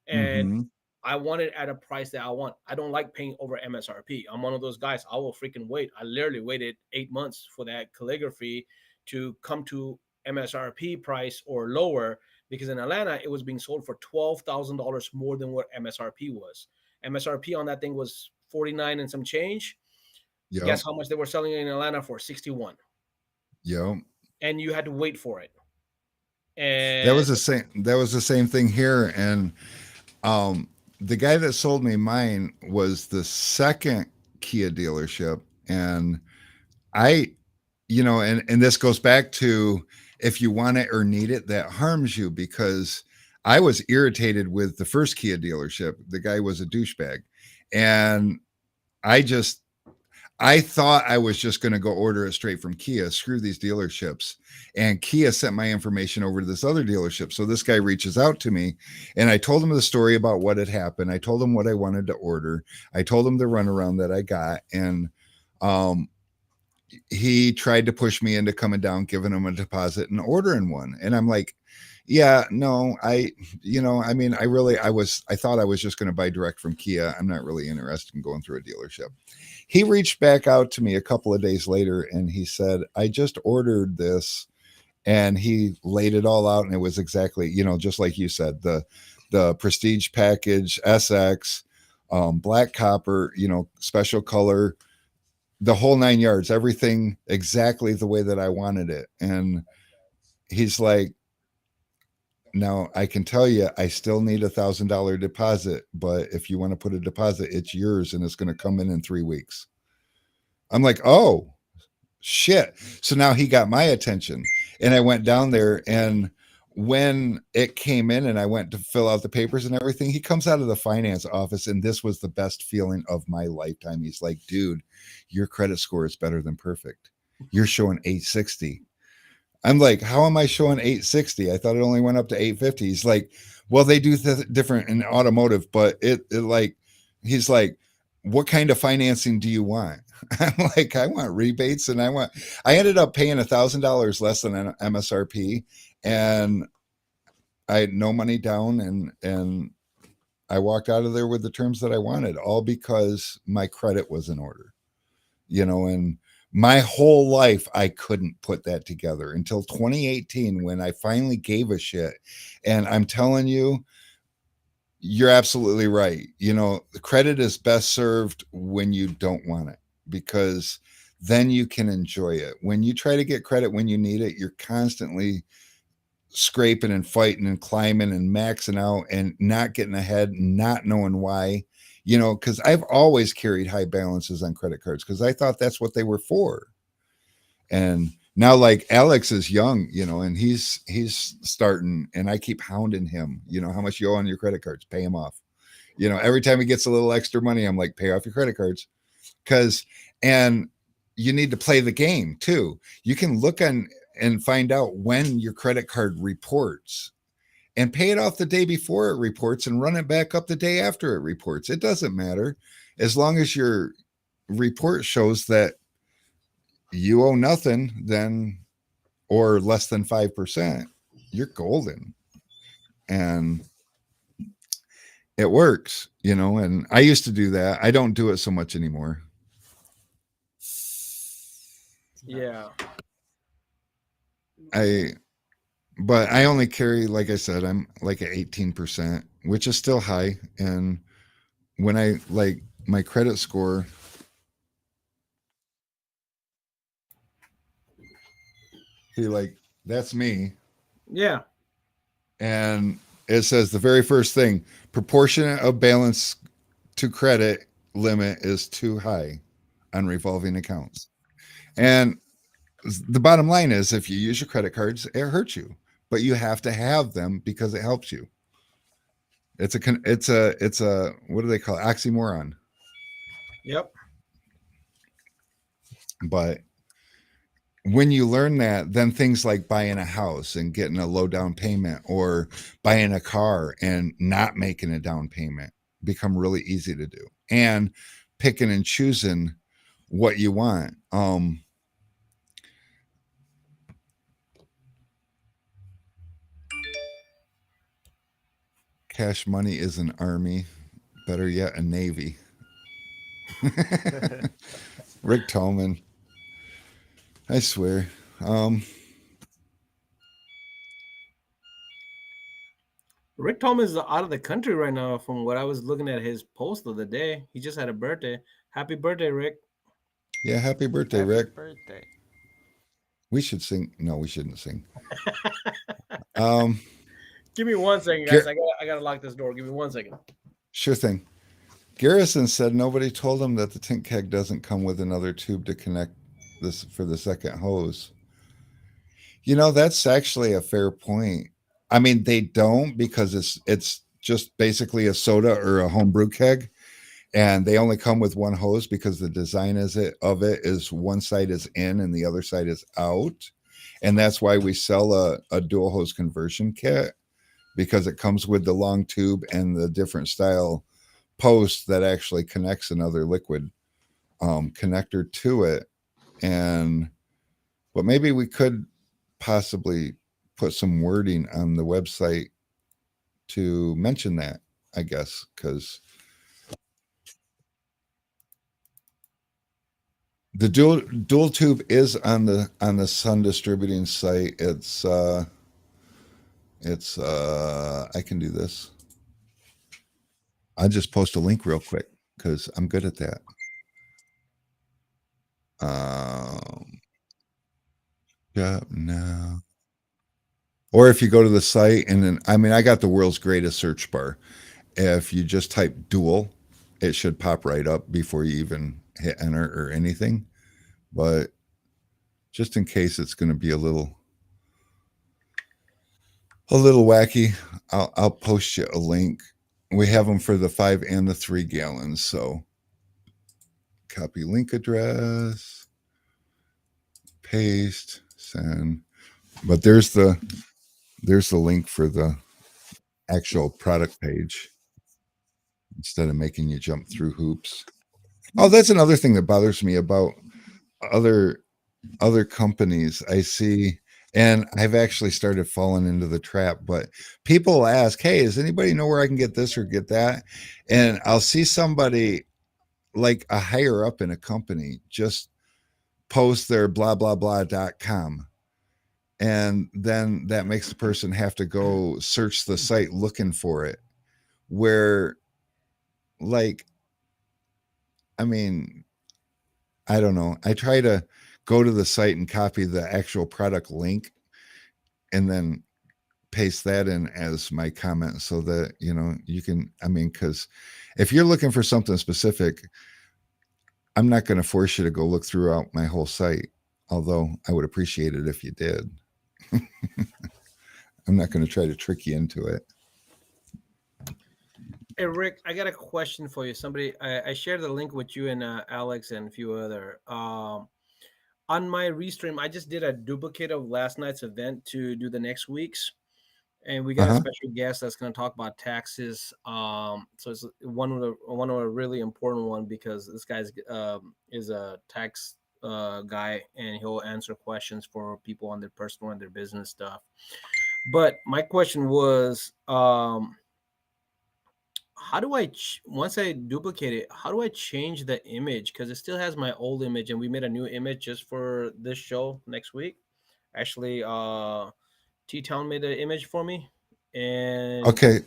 And Mm-hmm. I want it at a price that I want. I don't like paying over MSRP. I'm one of those guys. I will freaking wait. I literally waited 8 months for that calligraphy to come to MSRP price or lower, because in Atlanta it was being sold for $12,000 more than what MSRP was. MSRP on that thing was 49 and some change. Yep, Guess how much they were selling it in Atlanta for? 61. yep. And you had to wait for it. That And was the same. That was the same thing here, and um, the guy that sold me mine was the second Kia dealership, and I, and this goes back to, if you want it or need it, that harms you, because I was irritated with the first Kia dealership. The guy was a douchebag, and I just I thought I was just going to go order it straight from Kia. Screw these dealerships. And Kia sent my information over to this other dealership. So this guy reaches out to me, and I told him the story about what had happened. I told him what I wanted to order. I told him the runaround that I got. And um, he tried to push me into coming down, giving him a deposit and ordering one. And I'm like, yeah, no, I mean, I thought I was just going to buy direct from Kia. I'm not really interested in going through a dealership. He reached back out to me a couple of days later and he said, I just ordered this. And he laid it all out. And it was exactly, just like you said, the prestige package, SX, black copper, special color, the whole 9 yards, everything exactly the way that I wanted it. And he's like, now I can tell you, I still need $1,000 deposit, but if you want to put a deposit, it's yours and it's going to come in 3 weeks. I'm like, oh shit. So now he got my attention, and I went down there, and when it came in and I went to fill out the papers and everything, he comes out of the finance office, and this was the best feeling of my lifetime. He's like, dude, your credit score is better than perfect. You're showing 860. I'm like, how am I showing 860? I thought it only went up to 850. He's like, well, they do different in automotive, but it like, he's like, what kind of financing do you want? I'm like, I want rebates, and I ended up paying $1,000 less than MSRP, and I had no money down, and I walked out of there with the terms that I wanted, all because my credit was in order, and my whole life I couldn't put that together until 2018, when I finally gave a shit. And I'm telling you, you're absolutely right. The credit is best served when you don't want it, because then you can enjoy it. When you try to get credit when you need it, you're constantly scraping and fighting and climbing and maxing out and not getting ahead, not knowing why, because I've always carried high balances on credit cards because I thought that's what they were for. And now, like, Alex is young, and he's starting, and I keep hounding him, how much you owe on your credit cards, pay him off. Every time he gets a little extra money, I'm like, pay off your credit cards. And you need to play the game too. You can look on and find out when your credit card reports, and pay it off the day before it reports and run it back up the day after it reports. It doesn't matter, as long as your report shows that you owe nothing, then, or less than 5%, you're golden. And it works, and I used to do that. I don't do it so much anymore. yeah. But I only carry, like I said, I'm like at 18%, which is still high. And when I like my credit score, that's me. Yeah. And it says the very first thing, proportionate of balance to credit limit is too high on revolving accounts. And the bottom line is, if you use your credit cards, it hurts you, but you have to have them because it helps you. It's a what do they call it? Oxymoron. Yep. But when you learn that, then things like buying a house and getting a low down payment, or buying a car and not making a down payment, become really easy to do. And picking and choosing what you want. Cash money is an army, better yet, a navy. Rick Tolman. I swear. Rick Thomas is out of the country right now. From what I was looking at his post the other day, he just had a birthday. Happy birthday, Rick! Yeah, happy birthday, Happy Rick. birthday. We should sing. No, we shouldn't sing. Um, Give me 1 second, guys. I gotta lock this door. Give me 1 second. Sure thing. Garrison said nobody told him that the tint keg doesn't come with another tube to connect this for the second hose. You know, that's actually a fair point. I mean, they don't, because it's just basically a soda or a homebrew keg, and they only come with one hose because the design of it is one side is in and the other side is out, and that's why we sell a dual hose conversion kit, because it comes with the long tube and the different style post that actually connects another liquid connector to it. And but maybe we could possibly put some wording on the website to mention that, I guess, because the dual tube is on the Sun Distributing site. It's I can do this. I'll just post a link real quick because I'm good at that. Yeah, no. Or if you go to the site and then, I mean, I got the world's greatest search bar. If you just type dual, it should pop right up before you even hit enter or anything. But just in case it's going to be a little wacky, I'll post you a link. We have them for the 5 and the 3 gallons. So copy link address, paste, send. But there's the link for the actual product page instead of making you jump through hoops. Oh, that's another thing that bothers me about other companies I see, and I've actually started falling into the trap. But people ask, "Hey, does anybody know where I can get this or get that?" And I'll see somebody like a higher up in a company just post their blah blah blah.com, and then that makes the person have to go search the site looking for it, where, like, I mean, I don't know. I try to go to the site and copy the actual product link and then paste that in as my comment so that, you can, I mean, because if you're looking for something specific, I'm not going to force you to go look throughout my whole site, although I would appreciate it if you did. I'm not going to try to trick you into it. Hey Rick, I got a question for you. I shared the link with you and Alex and a few other. On my restream, I just did a duplicate of last night's event to do the next week's, and we got a special guest that's going to talk about taxes. So it's one of a really important one, because this guy's is a tax guy, and he'll answer questions for people on their personal and their business stuff. But my question was, how do I once I duplicate it, how do I change the image? Because it still has my old image, and we made a new image just for this show next week. Actually, T-Town made the image for me. And okay,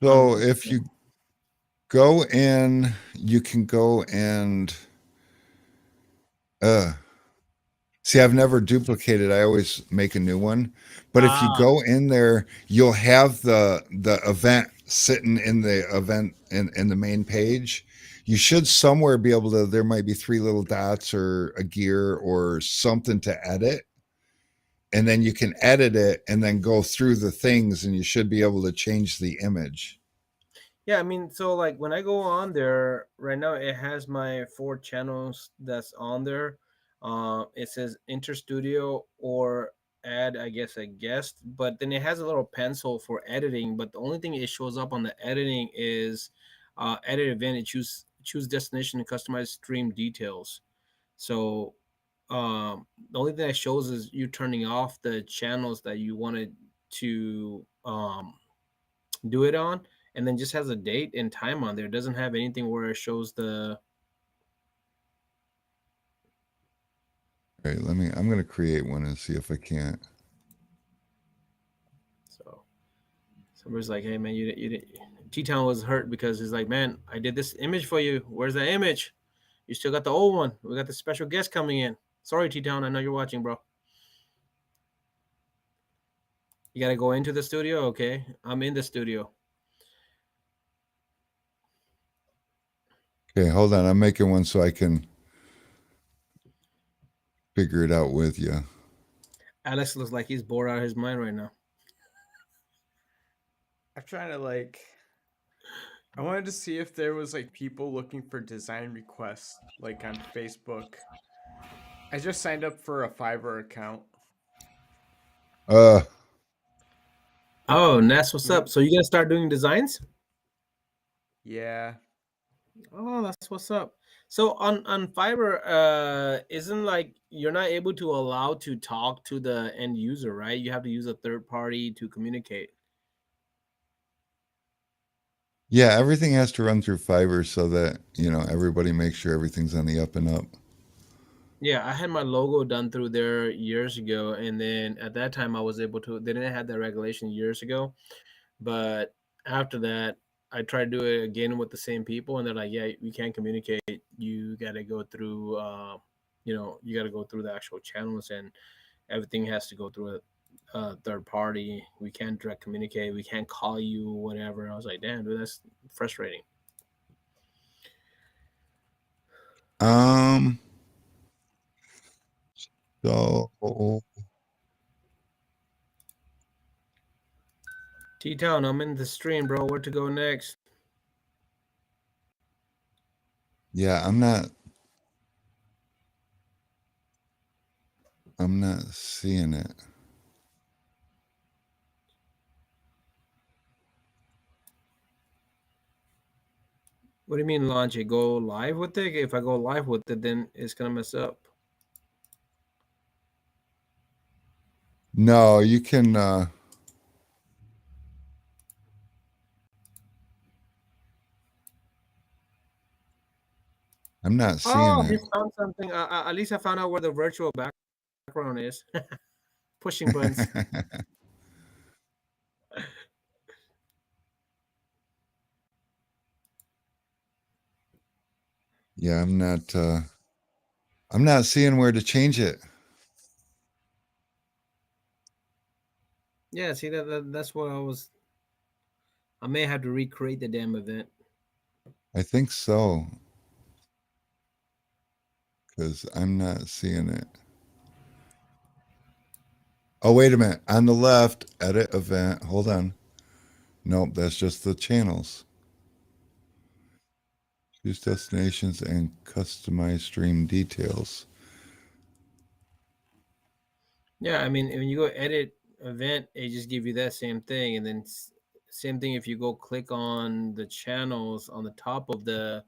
so if you go in, you can go and see, I've never duplicated. I always make a new one. But if you go in there, you'll have the event sitting in the event in the main page. You should somewhere be able to, there might be 3 little dots or a gear or something to edit. and then you can edit it and then go through the things, and you should be able to change the image. Yeah, I mean, so like when I go on there right now, it has my 4 channels that's on there. It says Enter Studio or add, I guess, a guest, but then it has a little pencil for editing. But the only thing it shows up on the editing is edit event and choose destination and customize stream details. So the only thing that shows is you turning off the channels that you wanted to do it on, and then just has a date and time on there. It doesn't have anything where it shows the. All right, I'm going to create one and see if I can't. So somebody's like, hey man, you didn't. T-Town was hurt because he's like, man, I did this image for you. Where's the image? You still got the old one. We got the special guest coming in. Sorry, T-Town, I know you're watching, bro. You got to go into the studio. Okay, I'm in the studio. Okay, hold on. I'm making one so I can figure it out with you. Alex looks like he's bored out of his mind right now. I'm trying to like. I wanted to see if there was like people looking for design requests like on Facebook. I just signed up for a Fiverr account. Oh, Ness, what's up? So you gonna start doing designs? Yeah. Oh, that's what's up. So on Fiverr, isn't like you're not able to allow to talk to the end user, right? You have to use a third party to communicate. Yeah, everything has to run through Fiverr so that, everybody makes sure everything's on the up and up. Yeah, I had my logo done through there years ago, and then at that time I was able to. They didn't have that regulation years ago, but after that, I tried to do it again with the same people, and they're like, "Yeah, we can't communicate. You got to go through, you got to go through the actual channels, and everything has to go through a third party. We can't direct communicate. We can't call you, whatever." I was like, "Damn, dude, that's frustrating." So T-Town, I'm in the stream, bro. Where to go next? yeah, I'm not seeing it. What do you mean launch it? Go live with it? If I go live with it, then it's gonna mess up. No, you can I'm not seeing Oh, he it. found something. At least I found out where the virtual background is. Pushing buttons. Yeah, I'm not seeing where to change it. Yeah, see that's what I may have to recreate the damn event. I think so. Because I'm not seeing it. Oh, wait a minute. On the left, edit event. Hold on. Nope, that's just the channels. Choose destinations and customize stream details. Yeah, I mean, when you go edit event, it just give you that same thing, and then same thing if you go click on the channels on the top of the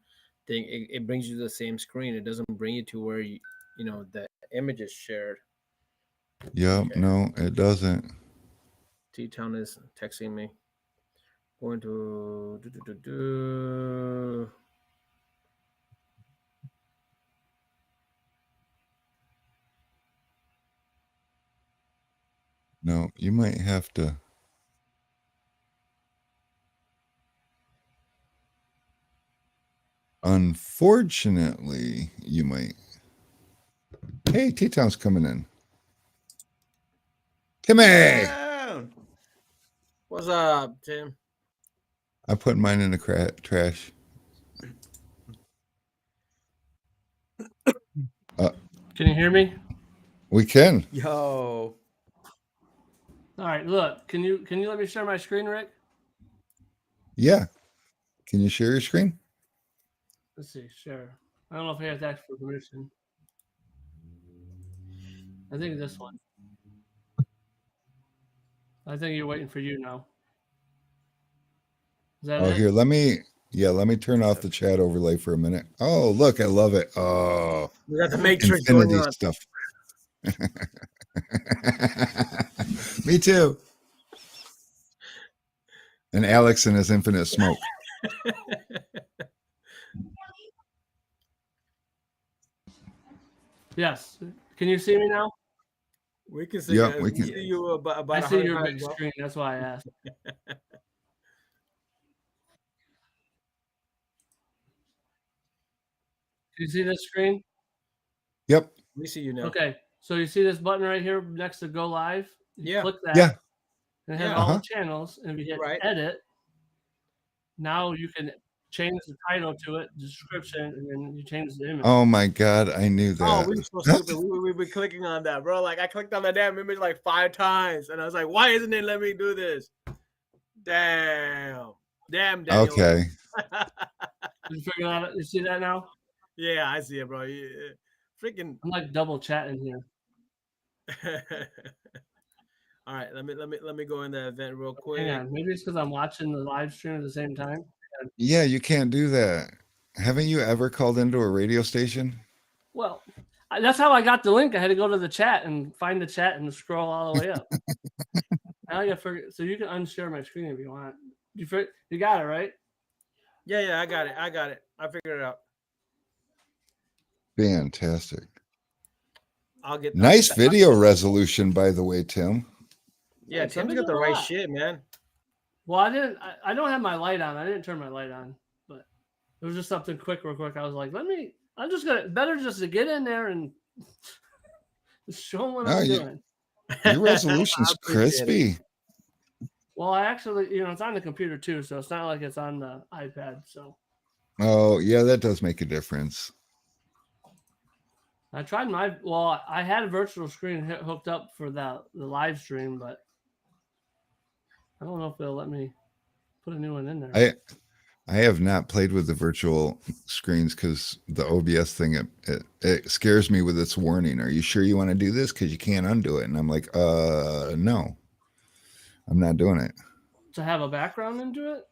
thing, it brings you to the same screen. It doesn't bring you to where the image is shared. Yep, Okay. no, it doesn't. T-Town is texting me. Going to No, you might have to. Unfortunately, you might. Hey, T-Town's coming in. Timmy! Down! What's up, Tim? I put mine in the trash. Can you hear me? We can. Yo. All right, look. Can you let me share my screen, Rick? Yeah. Can you share your screen? Let's see, share. I don't know if I have to ask for permission. I think this one. I think you're waiting for you now. Is that Oh, it? here, let me turn off the chat overlay for a minute. Oh, look, I love it. Oh, We got the Matrix going infinity on. stuff. Me too. And Alex and his infinite smoke. Yes. Can you see me now? We can see, Yep, we we can. see you about I see 100 your times, big bro. screen. That's why I asked. Do you see this screen? Yep. We see you now. Okay. So you see this button right here next to go live? You Yeah. click that. Yeah. And it has Yeah. all Uh-huh. the channels. And if you hit Right. edit, now you can change the title to it, description, and then you change the image. Oh my God, I knew Oh, that. we were so stupid. We've been clicking on that, bro. Like I clicked on the damn image like 5 times, and I was like, "Why isn't it letting me do this?" Damn, Daniel. Okay. Did you figure that out? You see that now? Yeah, I see it, bro. Yeah, freaking. I'm like double chatting here. All right, let me go in the event real quick. Hang on. Maybe it's because I'm watching the live stream at the same time. Yeah, you can't do that. Haven't you ever called into a radio station? Well, that's how I got the link. I had to go to the chat and find the chat and scroll all the way up. Now I got figure. So you can unshare my screen if you want. You got it right? Yeah, I got it. I figured it out. Fantastic. I'll get Nice video resolution, by the way, Tim. Yeah, Tim's got the right shit, man. Well, I don't have my light on. I didn't turn my light on, but it was just something real quick. I was like, I'm just gonna better just to get in there and show them what I'm doing. Your resolution's crispy. Well, I actually, it's on the computer too, so it's not like it's on the iPad. So. Oh yeah, that does make a difference. I tried I had a virtual screen hooked up for the live stream, but I don't know if they'll let me put a new one in there. I have not played with the virtual screens because the OBS thing it scares me with its warning. Are you sure you want to do this? Because you can't undo it. And I'm like, no, I'm not doing it. To have a background into it?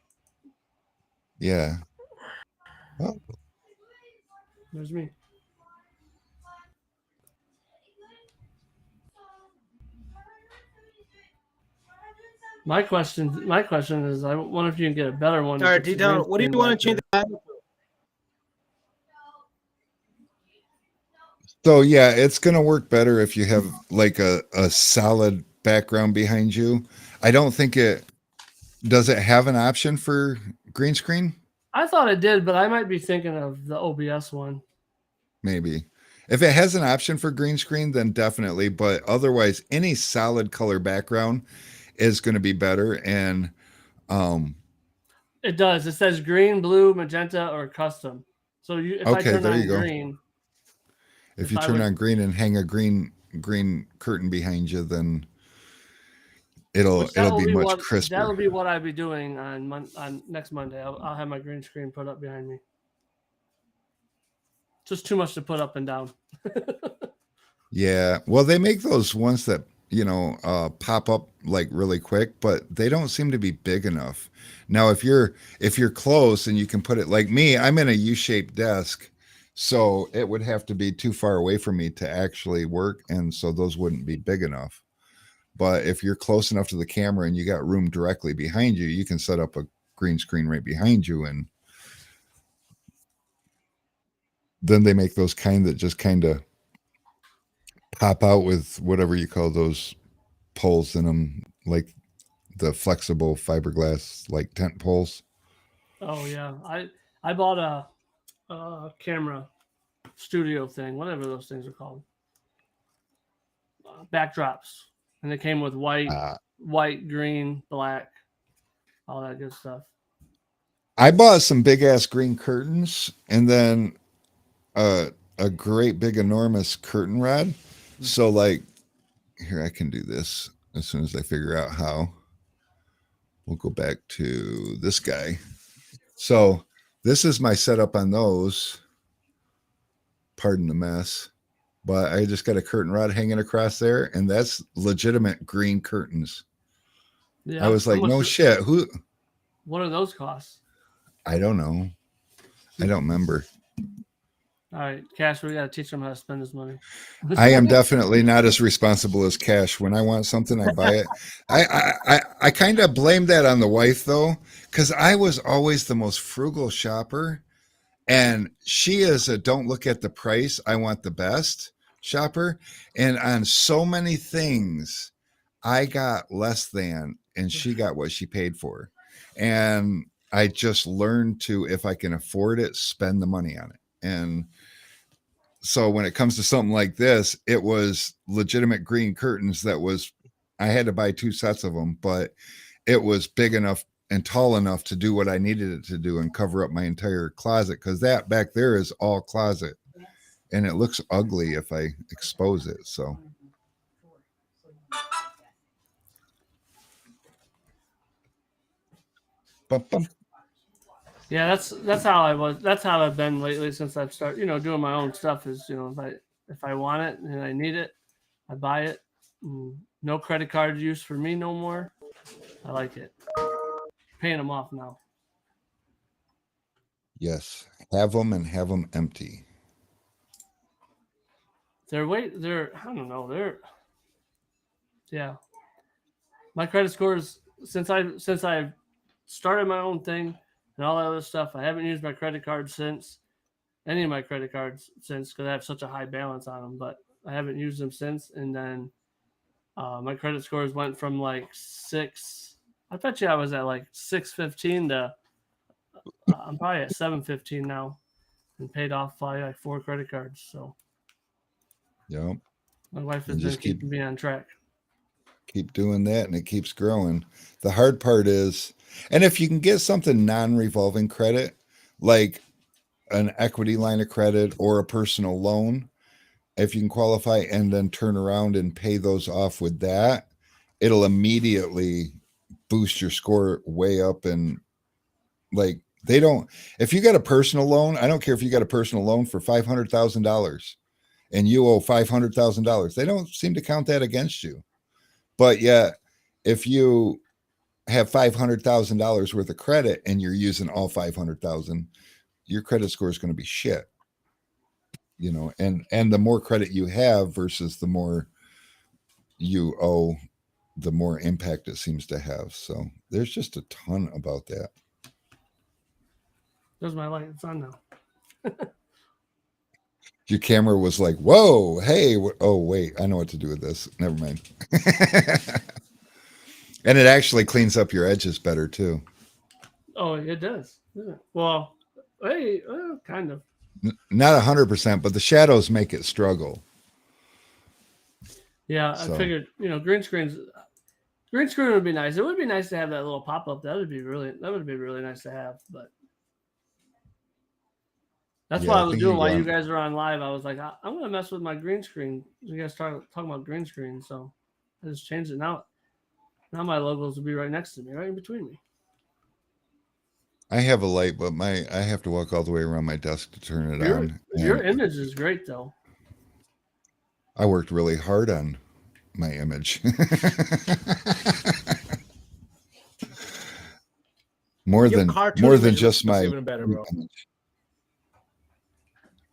Yeah. Oh. There's me. My question is, I wonder if you can get a better one. All right, D-Down, what do you want to change the title to? So yeah, it's gonna work better if you have like a solid background behind you. I don't think does it have an option for green screen? I thought it did, but I might be thinking of the OBS one. Maybe. If it has an option for green screen, then definitely. But otherwise, any solid color background is going to be better. And it does. It says green, blue, magenta, or custom. So if I turn on green, if you turn on green and hang a green curtain behind you, then it'll be much crisper. That'll be what I'll be doing on next Monday. I'll have my green screen put up behind me. Just too much to put up and down. Yeah. Well, they make those ones that, pop up like really quick, but they don't seem to be big enough. Now, if you're close and you can put it like me, I'm in a U-shaped desk, so it would have to be too far away from me to actually work. And so those wouldn't be big enough. But if you're close enough to the camera and you got room directly behind you, you can set up a green screen right behind you. And then they make those that just kind of pop out with whatever you call those poles in them, like the flexible fiberglass, like tent poles. Oh yeah. I bought a camera studio thing, whatever those things are called. Backdrops. And it came with white, green, black, all that good stuff. I bought some big ass green curtains and then a great big enormous curtain rod. So like, here, I can do this. as soon as I figure out how. We'll go back to this guy. So this is my setup on those. Pardon the mess. But I just got a curtain rod hanging across there, and that's legitimate green curtains. Yeah. I was like, no shit. Who? What are those costs? I don't know. I don't remember. All right, Cash, we got to teach him how to spend his money. I am definitely not as responsible as Cash. When I want something, I buy it. I kind of blame that on the wife though, because I was always the most frugal shopper, and she is a don't look at the price, I want the best shopper. And on so many things, I got less than, and she got what she paid for. And I just learned to, if I can afford it, spend the money on it. And so when it comes to something like this, it was legitimate green curtains I had to buy 2 sets of them, but it was big enough and tall enough to do what I needed it to do and cover up my entire closet, because that back there is all closet and it looks ugly if I expose it. So bum, bum. Yeah, that's how I was. That's how I've been lately since I've started, doing my own stuff. Is if I want it and I need it, I buy it. No credit card use for me no more. I like it. Paying them off now. Yes, have them and have them empty. I don't know. Yeah. My credit scores since I've started my own thing and all that other stuff. I haven't used my credit card since any of my credit cards since, because I have such a high balance on them, but I haven't used them since. And then my credit scores went from like 6. I bet you I was at like 615 to I'm probably at 715 now, and paid off probably like 4 credit cards. So Yep. my wife has And been just keeping me on track. Keep doing that and it keeps growing. The hard part is, and if you can get something non-revolving credit, like an equity line of credit or a personal loan, if you can qualify and then turn around and pay those off with that, it'll immediately boost your score way up. And like, if you got a personal loan, I don't care if you got a personal loan for $500,000 and you owe $500,000, they don't seem to count that against you. But yet, if you have $500,000 worth of credit and you're using all 500,000, your credit score is going to be shit. And the more credit you have versus the more you owe, the more impact it seems to have. So there's just a ton about that. There's my light. It's on now. Your camera was like, whoa, hey, oh, wait, I know what to do with this. Never mind. And it actually cleans up your edges better, too. Oh, it does. Yeah. Well, hey, kind of. Not 100%, but the shadows make it struggle. Yeah, So. I figured, green screen would be nice. It would be nice to have that little pop up. That would be really nice to have. But that's what I was doing while you guys were on live. I was like, I'm gonna mess with my green screen. You guys start talking about green screen, so I just changed it now. Now my logos will be right next to me, right in between me. I have a light, but I have to walk all the way around my desk to turn it on. Your image is great, though. I worked really hard on my image. more than just my even better, bro. Image.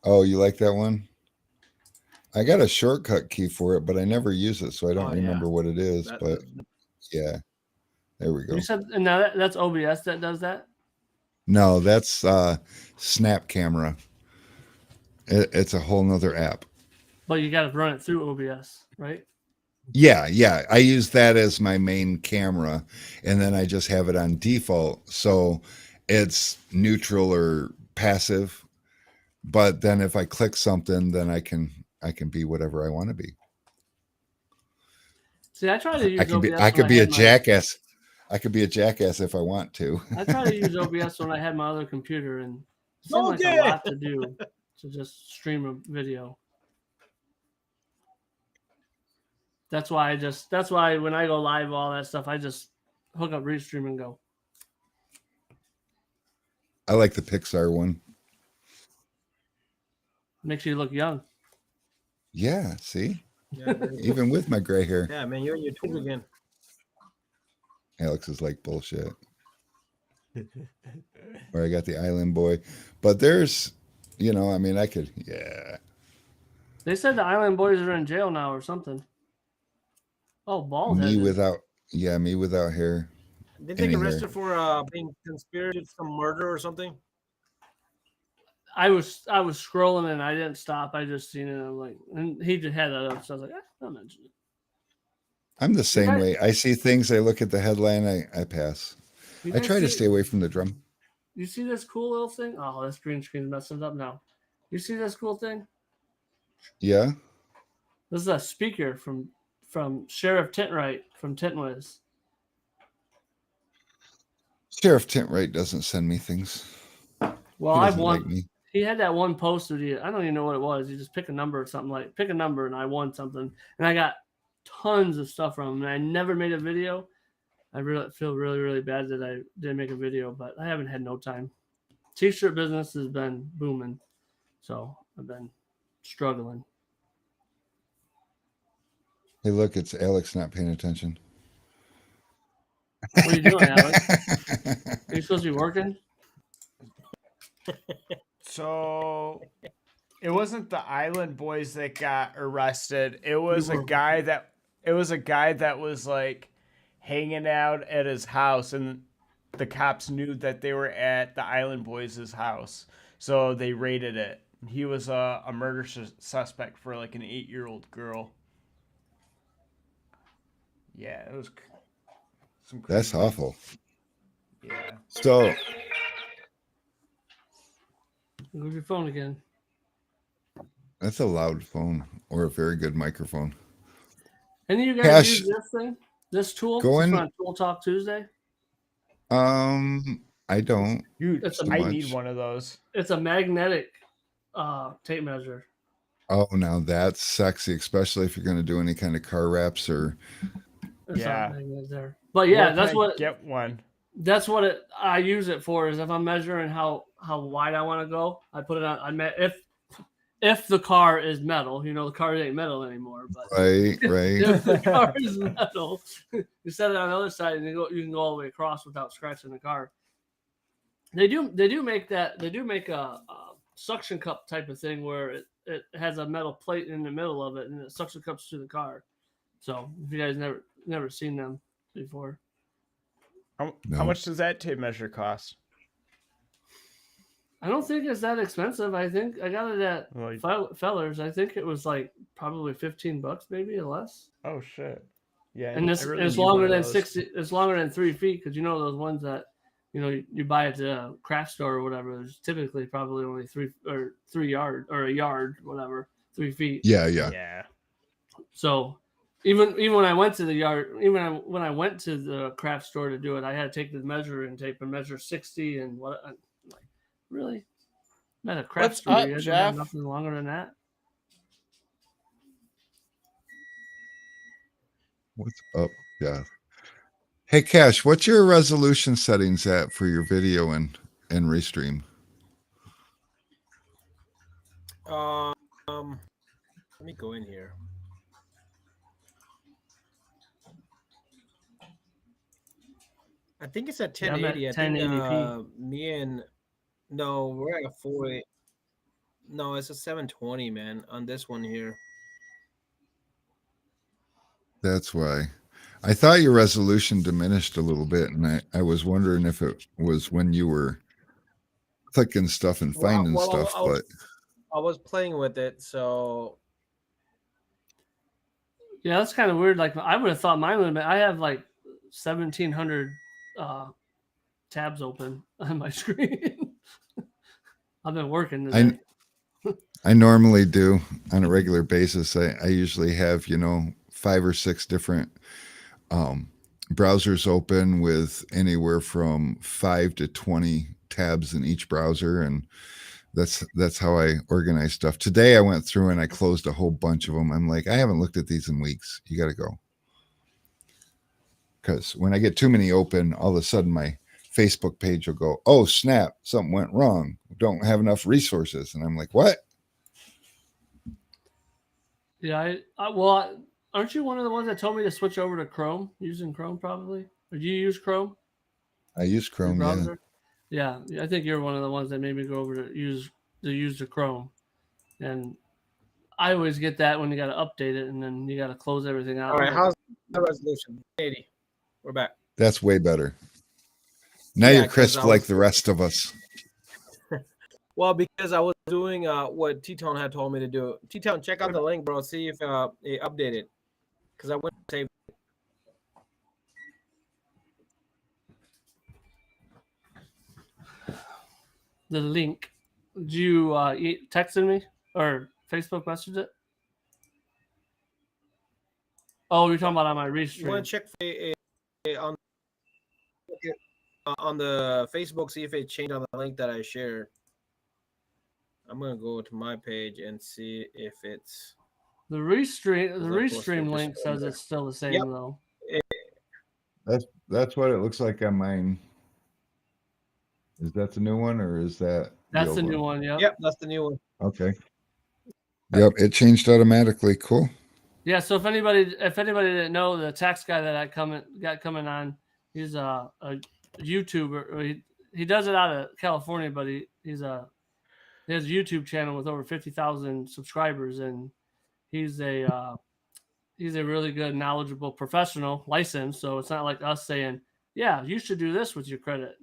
Oh, you like that one? I got a shortcut key for it, but I never use it, so I don't remember what it is. But yeah, there we go. You said, and now that's OBS that does that? No, that's Snap Camera. It's a whole nother app. But you got to run it through OBS, right? Yeah. I use that as my main camera, and then I just have it on default. So it's neutral or passive. But then if I click something, then I can be whatever I want to be. See, I try to use OBS. I could be a jackass. I could be a jackass if I want to. I try to use OBS when I had my other computer, and it seemed like a lot to do to just stream a video. That's why when I go live, all that stuff, I just hook up Restream and go. I like the Pixar one. Makes you look young. Yeah, see? Yeah, there you go. Even with my gray hair. Yeah, man, you're in your twins again. Alex is like bullshit. Where I got the Island Boy. But there's, you know, I mean, I could, yeah. They said the Island Boys are in jail now or something. Oh, bald Me headed. me without hair. Didn't they Any get hair. arrested for being conspiracy to some murder or something? I was scrolling and I didn't stop. I just seen it. And I'm like, and he just had that up, so I was like, I'll mention it. I'm the same guys- way. I see things, I look at the headline, I pass. You I guys try to see- stay away from the drum. You see this cool little thing? Oh, this green screen's messing up now. You see this cool thing? Yeah. This is a speaker from Sheriff Tintwright from Tintwiz. Sheriff Tintwright doesn't send me things. Well, He I've doesn't won. like me. He had that one post with you. I don't even know what it was. You just pick a number or something, like pick a number, and I won something. And I got tons of stuff from him. And I never made a video. I really feel really bad that I didn't make a video, but I haven't had no time. T-shirt business has been booming, so I've been struggling. Hey, look, it's Alex not paying attention. What are you doing, Alex? Are you supposed to be working? So it wasn't the Island Boys that got arrested. It was a were- guy that was like hanging out at his house, and the cops knew that they were at the Island Boys' house, so they raided it. He was a murder suspect for like an 8-year-old girl. Yeah, it was some. That's crazy- awful. Yeah. So Move your phone again. that's a loud phone or a very good microphone. Any of you guys Cash. use this thing? This tool? Go in- It's on Tool Talk Tuesday. I don't. Dude, It's too I much. need one of those. It's a magnetic tape measure. Oh, now that's sexy, especially if you're going to do any kind of car wraps or. It's Yeah. not magnetic there. But yeah, Where that's can I what get one. that's what I use it for. Is if I'm measuring how wide I want to go, I put it on. If the car is metal, you know, the car ain't metal anymore. But Right. if the car is metal, you set it on the other side, and you can go all the way across without scratching the car. They do make a suction cup type of thing where it has a metal plate in the middle of it, and it suction cups to the car. So if you guys never seen them before, How No. much does that tape measure cost? I don't think it's that expensive. I think I got it at Like, Fellers. I think it was like probably $15, maybe or less. oh shit. Yeah. And this I really it's need one longer of than those. 60. It's longer than 3 feet because you know those ones that you buy at the craft store or whatever. There's typically probably only 3 yard or a yard, whatever, 3 feet. Yeah. Yeah. So even when I went to the yard, when I went to the craft store to do it, I had to take the measuring tape and measure 60 and what. I'm like, really? I'm at a craft What's store. up, You guys don't have Jeff? nothing longer than that. What's up, Jeff? Hey, Cash, what's your resolution settings at for your video and Restream? Let me go in here. I think it's at Yeah, I'm at 1080. I think 1080p. me and no, we're at a 480. No, it's a 720, man, on this one here. That's why. I thought your resolution diminished a little bit, and I was wondering if it was when you were clicking stuff and Well, finding well, stuff, but I was playing with it, so Yeah, that's kind of weird. Like I would have thought mine would have been. I have like 1,700 tabs open on my screen. I've been working today. I normally do on a regular basis. I usually have, 5 or 6 different browsers open with anywhere from 5 to 20 tabs in each browser. And That's how I organize stuff. Today I went through and I closed a whole bunch of them. I'm like, I haven't looked at these in weeks. You got to go. Because when I get too many open, all of a sudden my Facebook page will go, oh, snap, something went wrong. Don't have enough resources. And I'm like, what? Yeah, well, aren't you one of the ones that told me to switch over to Chrome? Using Chrome, probably. Or do you use Chrome? I use Your Chrome. Yeah. browser? Yeah, I think you're one of the ones that made me go over to use the Chrome, and I always get that when you got to update it, and then you got to close everything out. All right, Like, how's the resolution? 80. We're back. That's way better. Now Yeah, you're 'cause crisp I like was- the rest of us. Well, because I was doing what T-Tone had told me to do. T-Tone, check out the link, bro. See if it updated. Because I went to save. the link. Did you texted me or Facebook messaged it? Oh, you're talking about on my You restream. want to check on the Facebook, see if it changed on the link that I shared. I'm gonna go to my page and see if it's. The restream. The I posted restream this link on says there. it's still the same Yep. though. That's what it looks like on mine. Is that the new one or is that That's old the new one. Yep. Yep, that's the new one. Okay. Yep, it changed automatically. Cool. Yeah. So if anybody didn't know, the tax guy that I got coming on, he's a YouTuber. He does it out of California, but he has a YouTube channel with over 50,000 subscribers, and he's a really good, knowledgeable professional, licensed. So it's not like us saying, "Yeah, you should do this with your credit."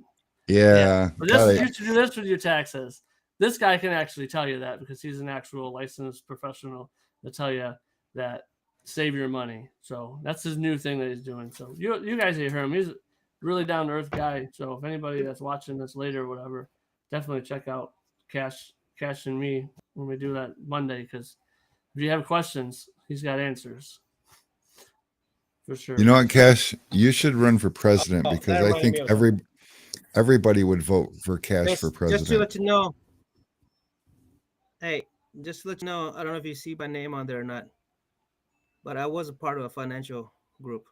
Yeah. But got this, it. you should do this with your taxes. This guy can actually tell you that because he's an actual licensed professional to tell you that save your money. So that's his new thing that he's doing. So you guys hear him. He's a really down to earth guy. So if anybody that's watching this later or whatever, definitely check out Cash and Me when we do that Monday. Because if you have questions, he's got answers for sure. You know what, Cash? You should run for president Oh, because that I reminded think me of something. everybody would vote for Cash for Just to president. let you know. Hey, just to let you know, I don't know if you see my name on there or not, but I was a part of a financial group.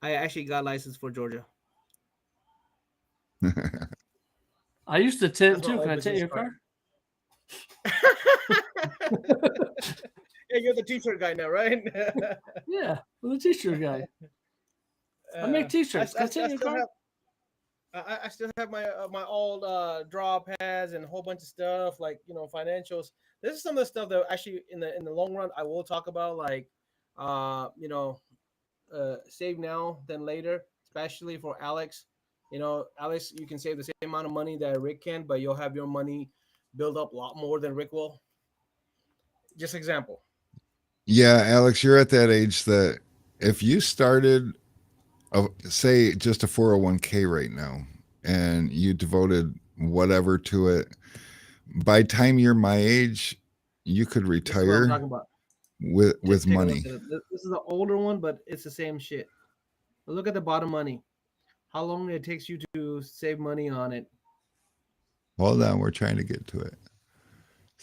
I actually got licensed for Georgia. I used to tint That's my too. Can I old tint your business car? Hey, you're the t-shirt guy now, right? Yeah, I'm the t-shirt guy. I make t-shirts. Can I tint your still car? have, I still have my my old draw pads and a whole bunch of stuff like financials. This is some of the stuff that actually in the long run I will talk about, like save now then later, especially for Alex. Alex, you can save the same amount of money that Rick can, but you'll have your money build up a lot more than Rick will. Just example. Yeah, Alex, you're at that age that if you started, say, just a 401k right now, and you devoted whatever to it, by time you're my age, you could This is what I'm talking retire about. with Take a look money. at it. This is the older one, but it's the same shit. But look at the bottom money. How long it takes you to save money on it? Hold on, we're trying to get to it.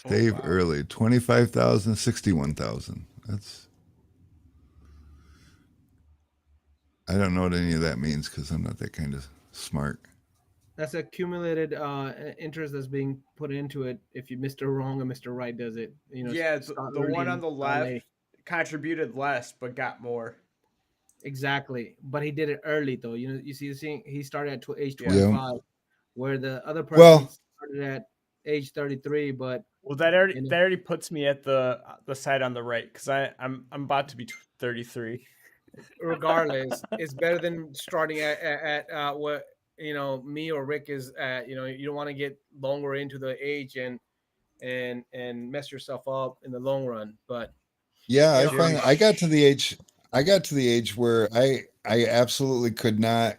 Oh, Save wow. early, 25,000, 61,000. That's. I don't know what any of that means because I'm not that kind of smart. That's accumulated interest that's being put into it. If you Mr. Wrong or Mr. Right does it, Yeah, start the one early on the and left late. contributed less but got more. Exactly, but he did it early though. You see, he started at age Yeah. 25, where the other person Well- started at age 33. But Well, that already know. that already puts me at the side on the right because I'm about to be 33. regardless, it's better than starting at what me or Rick is at. You don't want to get longer into the age and mess yourself up in the long run. But Yeah, I You know, find I got to the age where I absolutely could not.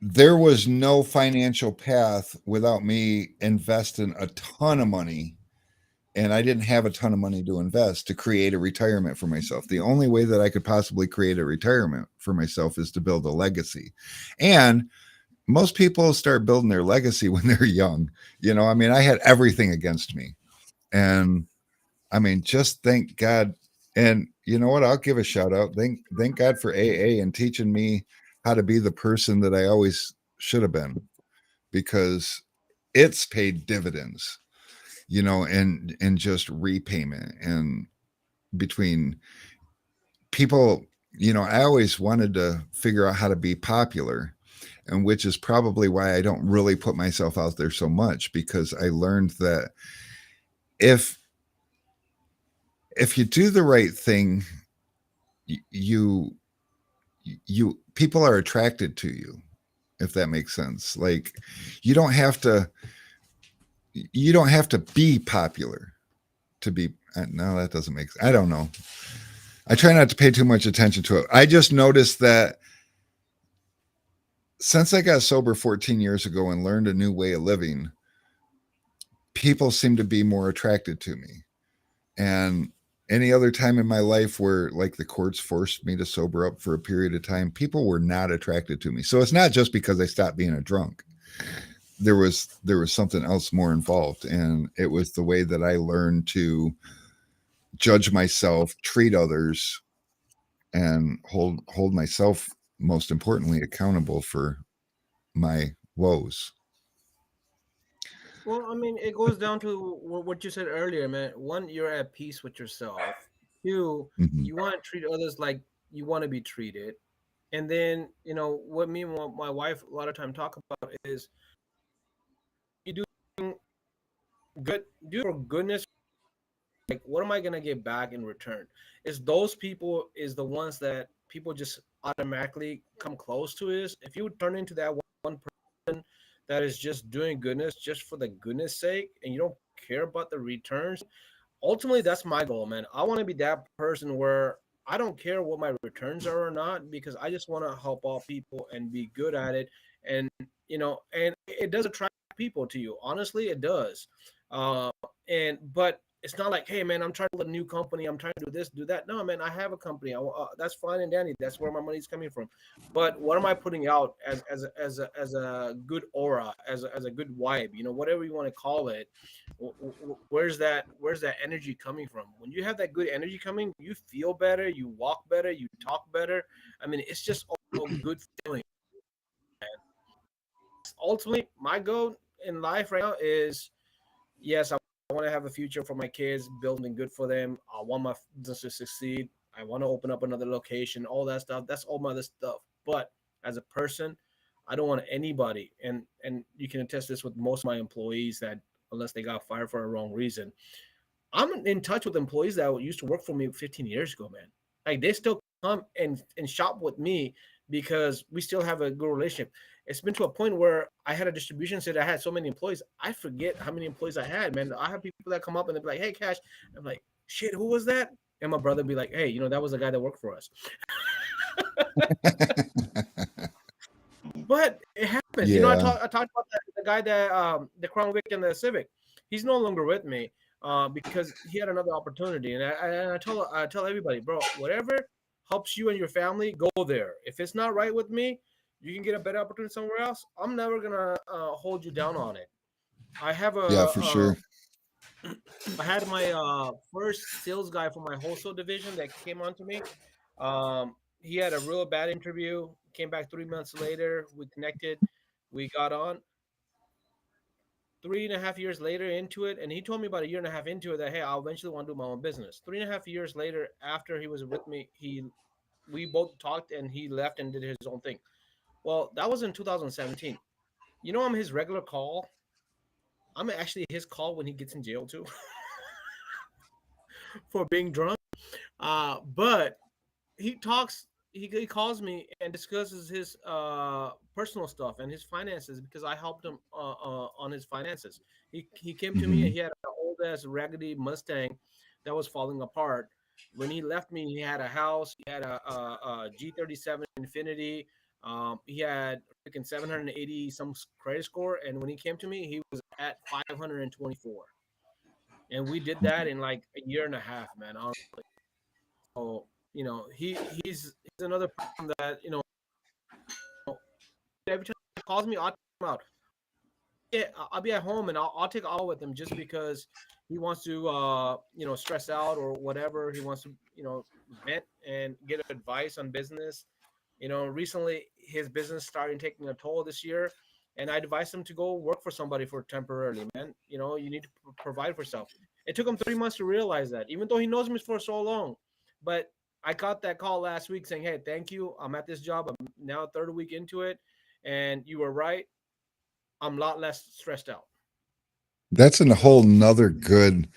There was no financial path without me investing a ton of money, and I didn't have a ton of money to invest to create a retirement for myself. The only way that I could possibly create a retirement for myself is to build a legacy. And most people start building their legacy when they're young. You know, I mean, I had everything against me. And I mean, just thank God. And you know what? I'll give a shout out. Thank God for AA and teaching me how to be the person that I always should have been, because it's paid dividends, you know, and just repayment. And between people, you know, I always wanted to figure out how to be popular, and which is probably why I don't really put myself out there so much, because I learned that if you do the right thing, you people are attracted to you, if that makes sense. Like, you don't have to be popular to be no, that doesn't make sense. I don't know. I try not to pay too much attention to it. I just noticed that since I got sober 14 years ago and learned a new way of living, people seem to be more attracted to me. And any other time in my life where like the courts forced me to sober up for a period of time, people were not attracted to me. So it's not just because I stopped being a drunk. There was something else more involved, and it was the way that I learned to judge myself, treat others, and hold myself, most importantly, accountable for my woes. Well, I mean, it goes down to what you said earlier, man. One, you're at peace with yourself. Two, Mhm. you want to treat others like you want to be treated. And then, you know, what me and my wife a lot of time talk about is you do good, do for goodness. Like, what am I gonna get back in return? Is those people is the ones that people just automatically come close to. Is if you turn into that one person that is just doing goodness just for the goodness sake, and you don't care about the returns. Ultimately, that's my goal, man. I want to be that person where I don't care what my returns are or not, because I just want to help all people and be good at it. And and it does attract people to you. Honestly, it does. Uh, and but it's not like, hey, man, I'm trying to build a new company. I'm trying to do this, do that. No, man, I have a company. That's fine and dandy. That's where my money's coming from. But what am I putting out as a good aura, as a good vibe? Whatever you want to call it. Where's that energy coming from? When you have that good energy coming, you feel better, you walk better, you talk better. I mean, it's just all good feeling. Ultimately, my goal in life right now is, yes, I want to have a future for my kids, building good for them. I want my business to succeed. I want to open up another location, all that stuff. That's all my other stuff. But as a person, I don't want anybody, and you can attest this with most of my employees, that unless they got fired for a wrong reason, I'm in touch with employees that used to work for me 15 years ago, man. Like, they still come and shop with me because we still have a good relationship. It's been to a point where I had a distribution center. I had so many employees. I forget how many employees I had, man. I have people that come up and they're like, "Hey, Cash." I'm like, "Shit, who was that?" And my brother be like, "Hey, that was the guy that worked for us." But it happens. I Yeah. talked about the guy that the Crown Vic and the Civic. He's no longer with me because he had another opportunity. And I tell everybody, bro, whatever helps you and your family, go there. If it's not right with me, you can get a better opportunity somewhere else. I'm never gonna hold you down on it. I have Yeah, for sure. I had my first sales guy for my wholesale division that came on to me. He had a real bad interview. Came back 3 months later. We connected. We got on. 3.5 years later into it, and he told me about a year and a half into it that, hey, I'll eventually want to do my own business. 3.5 years later, after he was with me, we both talked, and he left and did his own thing. Well, that was in 2017. I'm his regular call. I'm actually his call when he gets in jail too for being drunk. But he talks. He calls me and discusses his personal stuff and his finances, because I helped him on his finances. He came to me, and Hmm. he had an old ass raggedy Mustang that was falling apart. When he left me, he had a house. He had a G37 Infinity. He had freaking 780 some credit score, and when he came to me, he was at 524. And we did that in like a year and a half, man. So he's another person that every time calls me, I'll take him out. Yeah, I'll be at home and I'll take all with him just because he wants to, stress out or whatever. He wants to, vent and get advice on business. Recently his business started taking a toll this year, and I advised him to go work for somebody for temporarily, man. You need to provide for yourself. It took him 3 months to realize that, even though he knows me for so long. But I got that call last week saying, hey, thank you. I'm at this job. I'm now third week into it. And you were right. I'm a lot less stressed out. That's a whole nother good,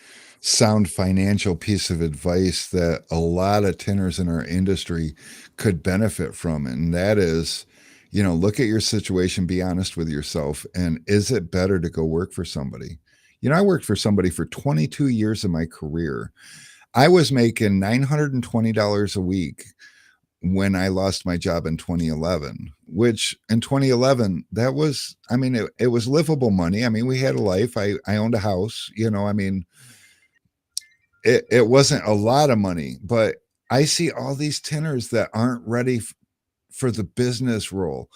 sound financial piece of advice that a lot of tinners in our industry could benefit from. And that is, look at your situation, be honest with yourself. And is it better to go work for somebody? I worked for somebody for 22 years of my career. I was making $920 a week when I lost my job in 2011, which in 2011, that was, it was livable money. We had a life. I owned a house, it wasn't a lot of money, but I see all these tinners that aren't ready for the business role,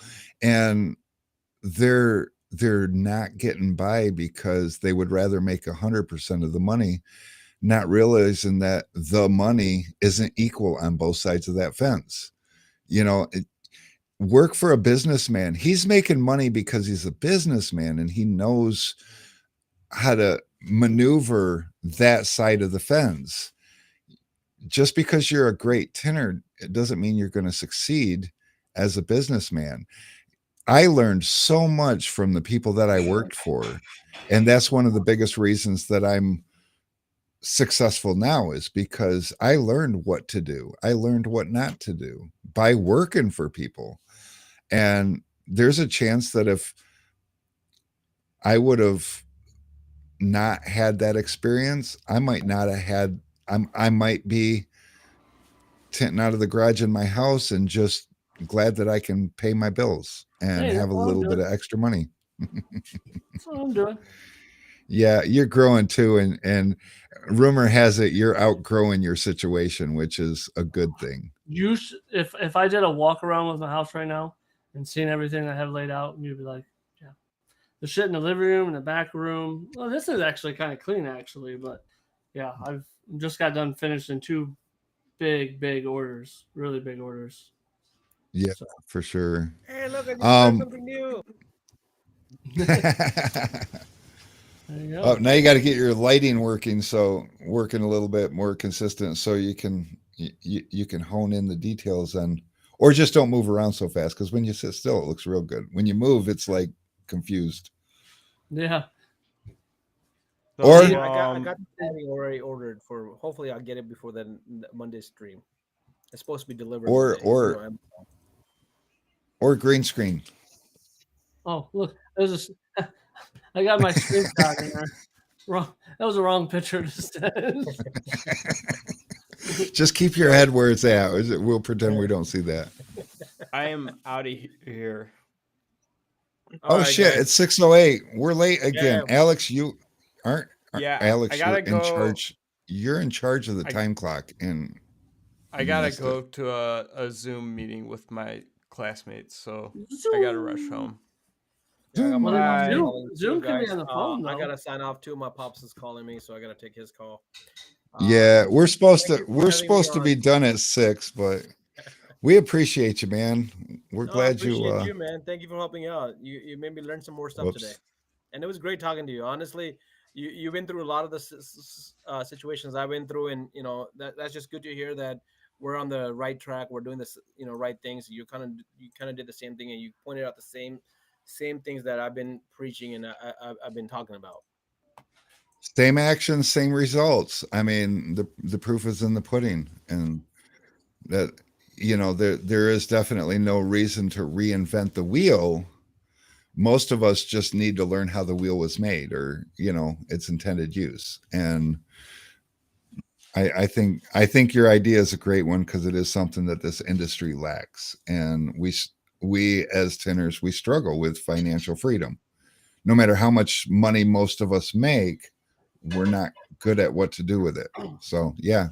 and they're not getting by because they would rather make 100% of the money, not realizing that the money isn't equal on both sides of that fence. Work for a businessman. He's making money because he's a businessman and he knows how to maneuver that side of the fence. Just because you're a great tinner, it doesn't mean you're going to succeed as a businessman. I learned so much from the people that I worked for. And that's one of the biggest reasons that I'm successful now, is because I learned what to do. I learned what not to do by working for people. And there's a chance that if I would have not had that experience, I might not have had, I might be tinting out of the garage in my house and just glad that I can pay my bills and have a little bit of extra money. That's what I'm doing. Yeah, you're growing too, and rumor has it you're outgrowing your situation, which is a good thing. If I did a walk around with my house right now and seen everything I have laid out, you'd be like, yeah, the shit in the living room and the back room. Well, this is actually kind of clean, actually, but yeah, I've just got done finishing 2 big orders, really big orders. Yeah, so, for sure. Hey, look, I just learned something new. There you go. Oh, now you got to get your lighting working a little bit more consistent, so you can hone in the details, and or just don't move around so fast, because when you sit still, it looks real good. When you move, it's like confused. Yeah. So, or I got the lighting already ordered for. Hopefully, I'll get it before the Monday stream. It's supposed to be delivered. Or green screen. Oh, look, there's a. I got my screenshot in there. Wrong. That was a wrong picture. Just keep your head where it's at. We'll pretend we don't see that. I am out of here. Oh shit! Guys. It's 6:08. We're late again. Yeah. Alex, you aren't. Yeah, Alex, I gotta you're in charge. You're in charge of the time clock, and I gotta go to a Zoom meeting with my classmates, so I gotta rush home. Zoom can be on the phone. Though. I gotta sign off too. My pops is calling me, so I gotta take his call. Yeah, we're supposed to be done at 6, but we appreciate you, man. We're glad you. Man. Thank you for helping out. You made me learn some more stuff today, and it was great talking to you. Honestly, you've been through a lot of the situations I've been through, and that's just good to hear that we're on the right track. We're doing this, right things. You kind of did the same thing, and you pointed out the same things that I've been preaching and I've been talking about. Same actions, same results. I mean, the proof is in the pudding, and that there is definitely no reason to reinvent the wheel. Most of us just need to learn how the wheel was made, or its intended use. And I think your idea is a great one, because it is something that this industry lacks, and we as tinners, we struggle with financial freedom. No matter how much money most of us make, we're not good at what to do with it. So yeah.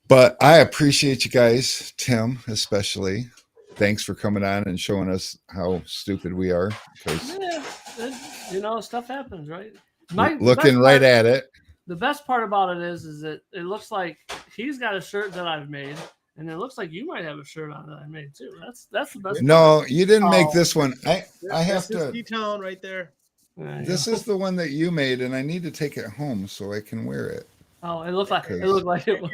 But I appreciate you guys, Tim especially. thanks for coming on and showing us how stupid we are. Because Yeah, stuff happens, right? The looking best right part- at it, The best part about it is that it looks like he's got a shirt that I've made, and it looks like you might have a shirt on that I made too. That's the best. no, you didn't make Oh. this one. I have This is to. T-Town right there. There you This go. is the one that you made, and I need to take it home so I can wear it. Oh, it looked like Because- it was.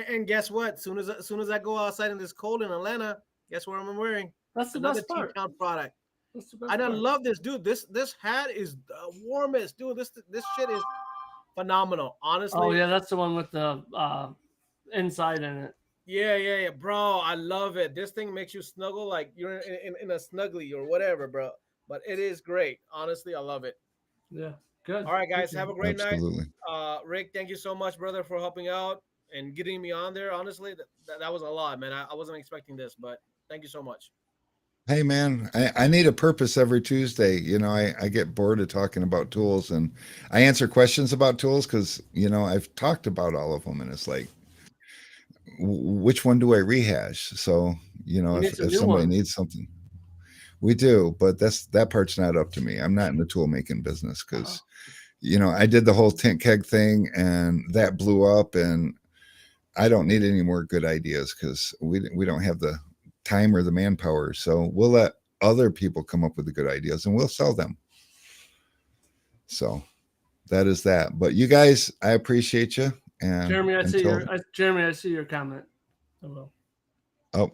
And guess what? Soon as I go outside in this cold in Atlanta, guess what I'm wearing? That's the Another best part. T-Town product. That's the best And I part. love this, dude. This hat is the warmest, dude. This shit is phenomenal. Honestly. Oh yeah, that's the one with the inside in it. Yeah, bro. I love it. This thing makes you snuggle like you're in a snuggly or whatever, bro. But it is great. Honestly, I love it. Yeah, good. All right, guys, Thank have you. a great night. Absolutely. Rick, thank you so much, brother, for helping out and getting me on there. Honestly, that was a lot, man. I wasn't expecting this, but thank you so much. Hey man, I need a purpose every Tuesday. I get bored of talking about tools, and I answer questions about tools because I've talked about all of them, and it's like, which one do I rehash? So need if some new somebody ones. needs something, we do, but that part's not up to me. I'm not in the tool making business because I did the whole tent keg thing, and that blew up, and I don't need any more good ideas because we don't have the time or the manpower. So we'll let other people come up with the good ideas and we'll sell them. So that is that. But you guys, I appreciate you. And Jeremy, I see your comment. I will. Oh,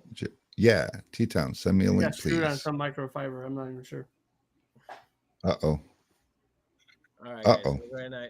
yeah, T-Town, send me a You link, got screwed on please. some microfiber. I'm not even sure. Uh-oh. All right, guys, Uh-oh. have a great night.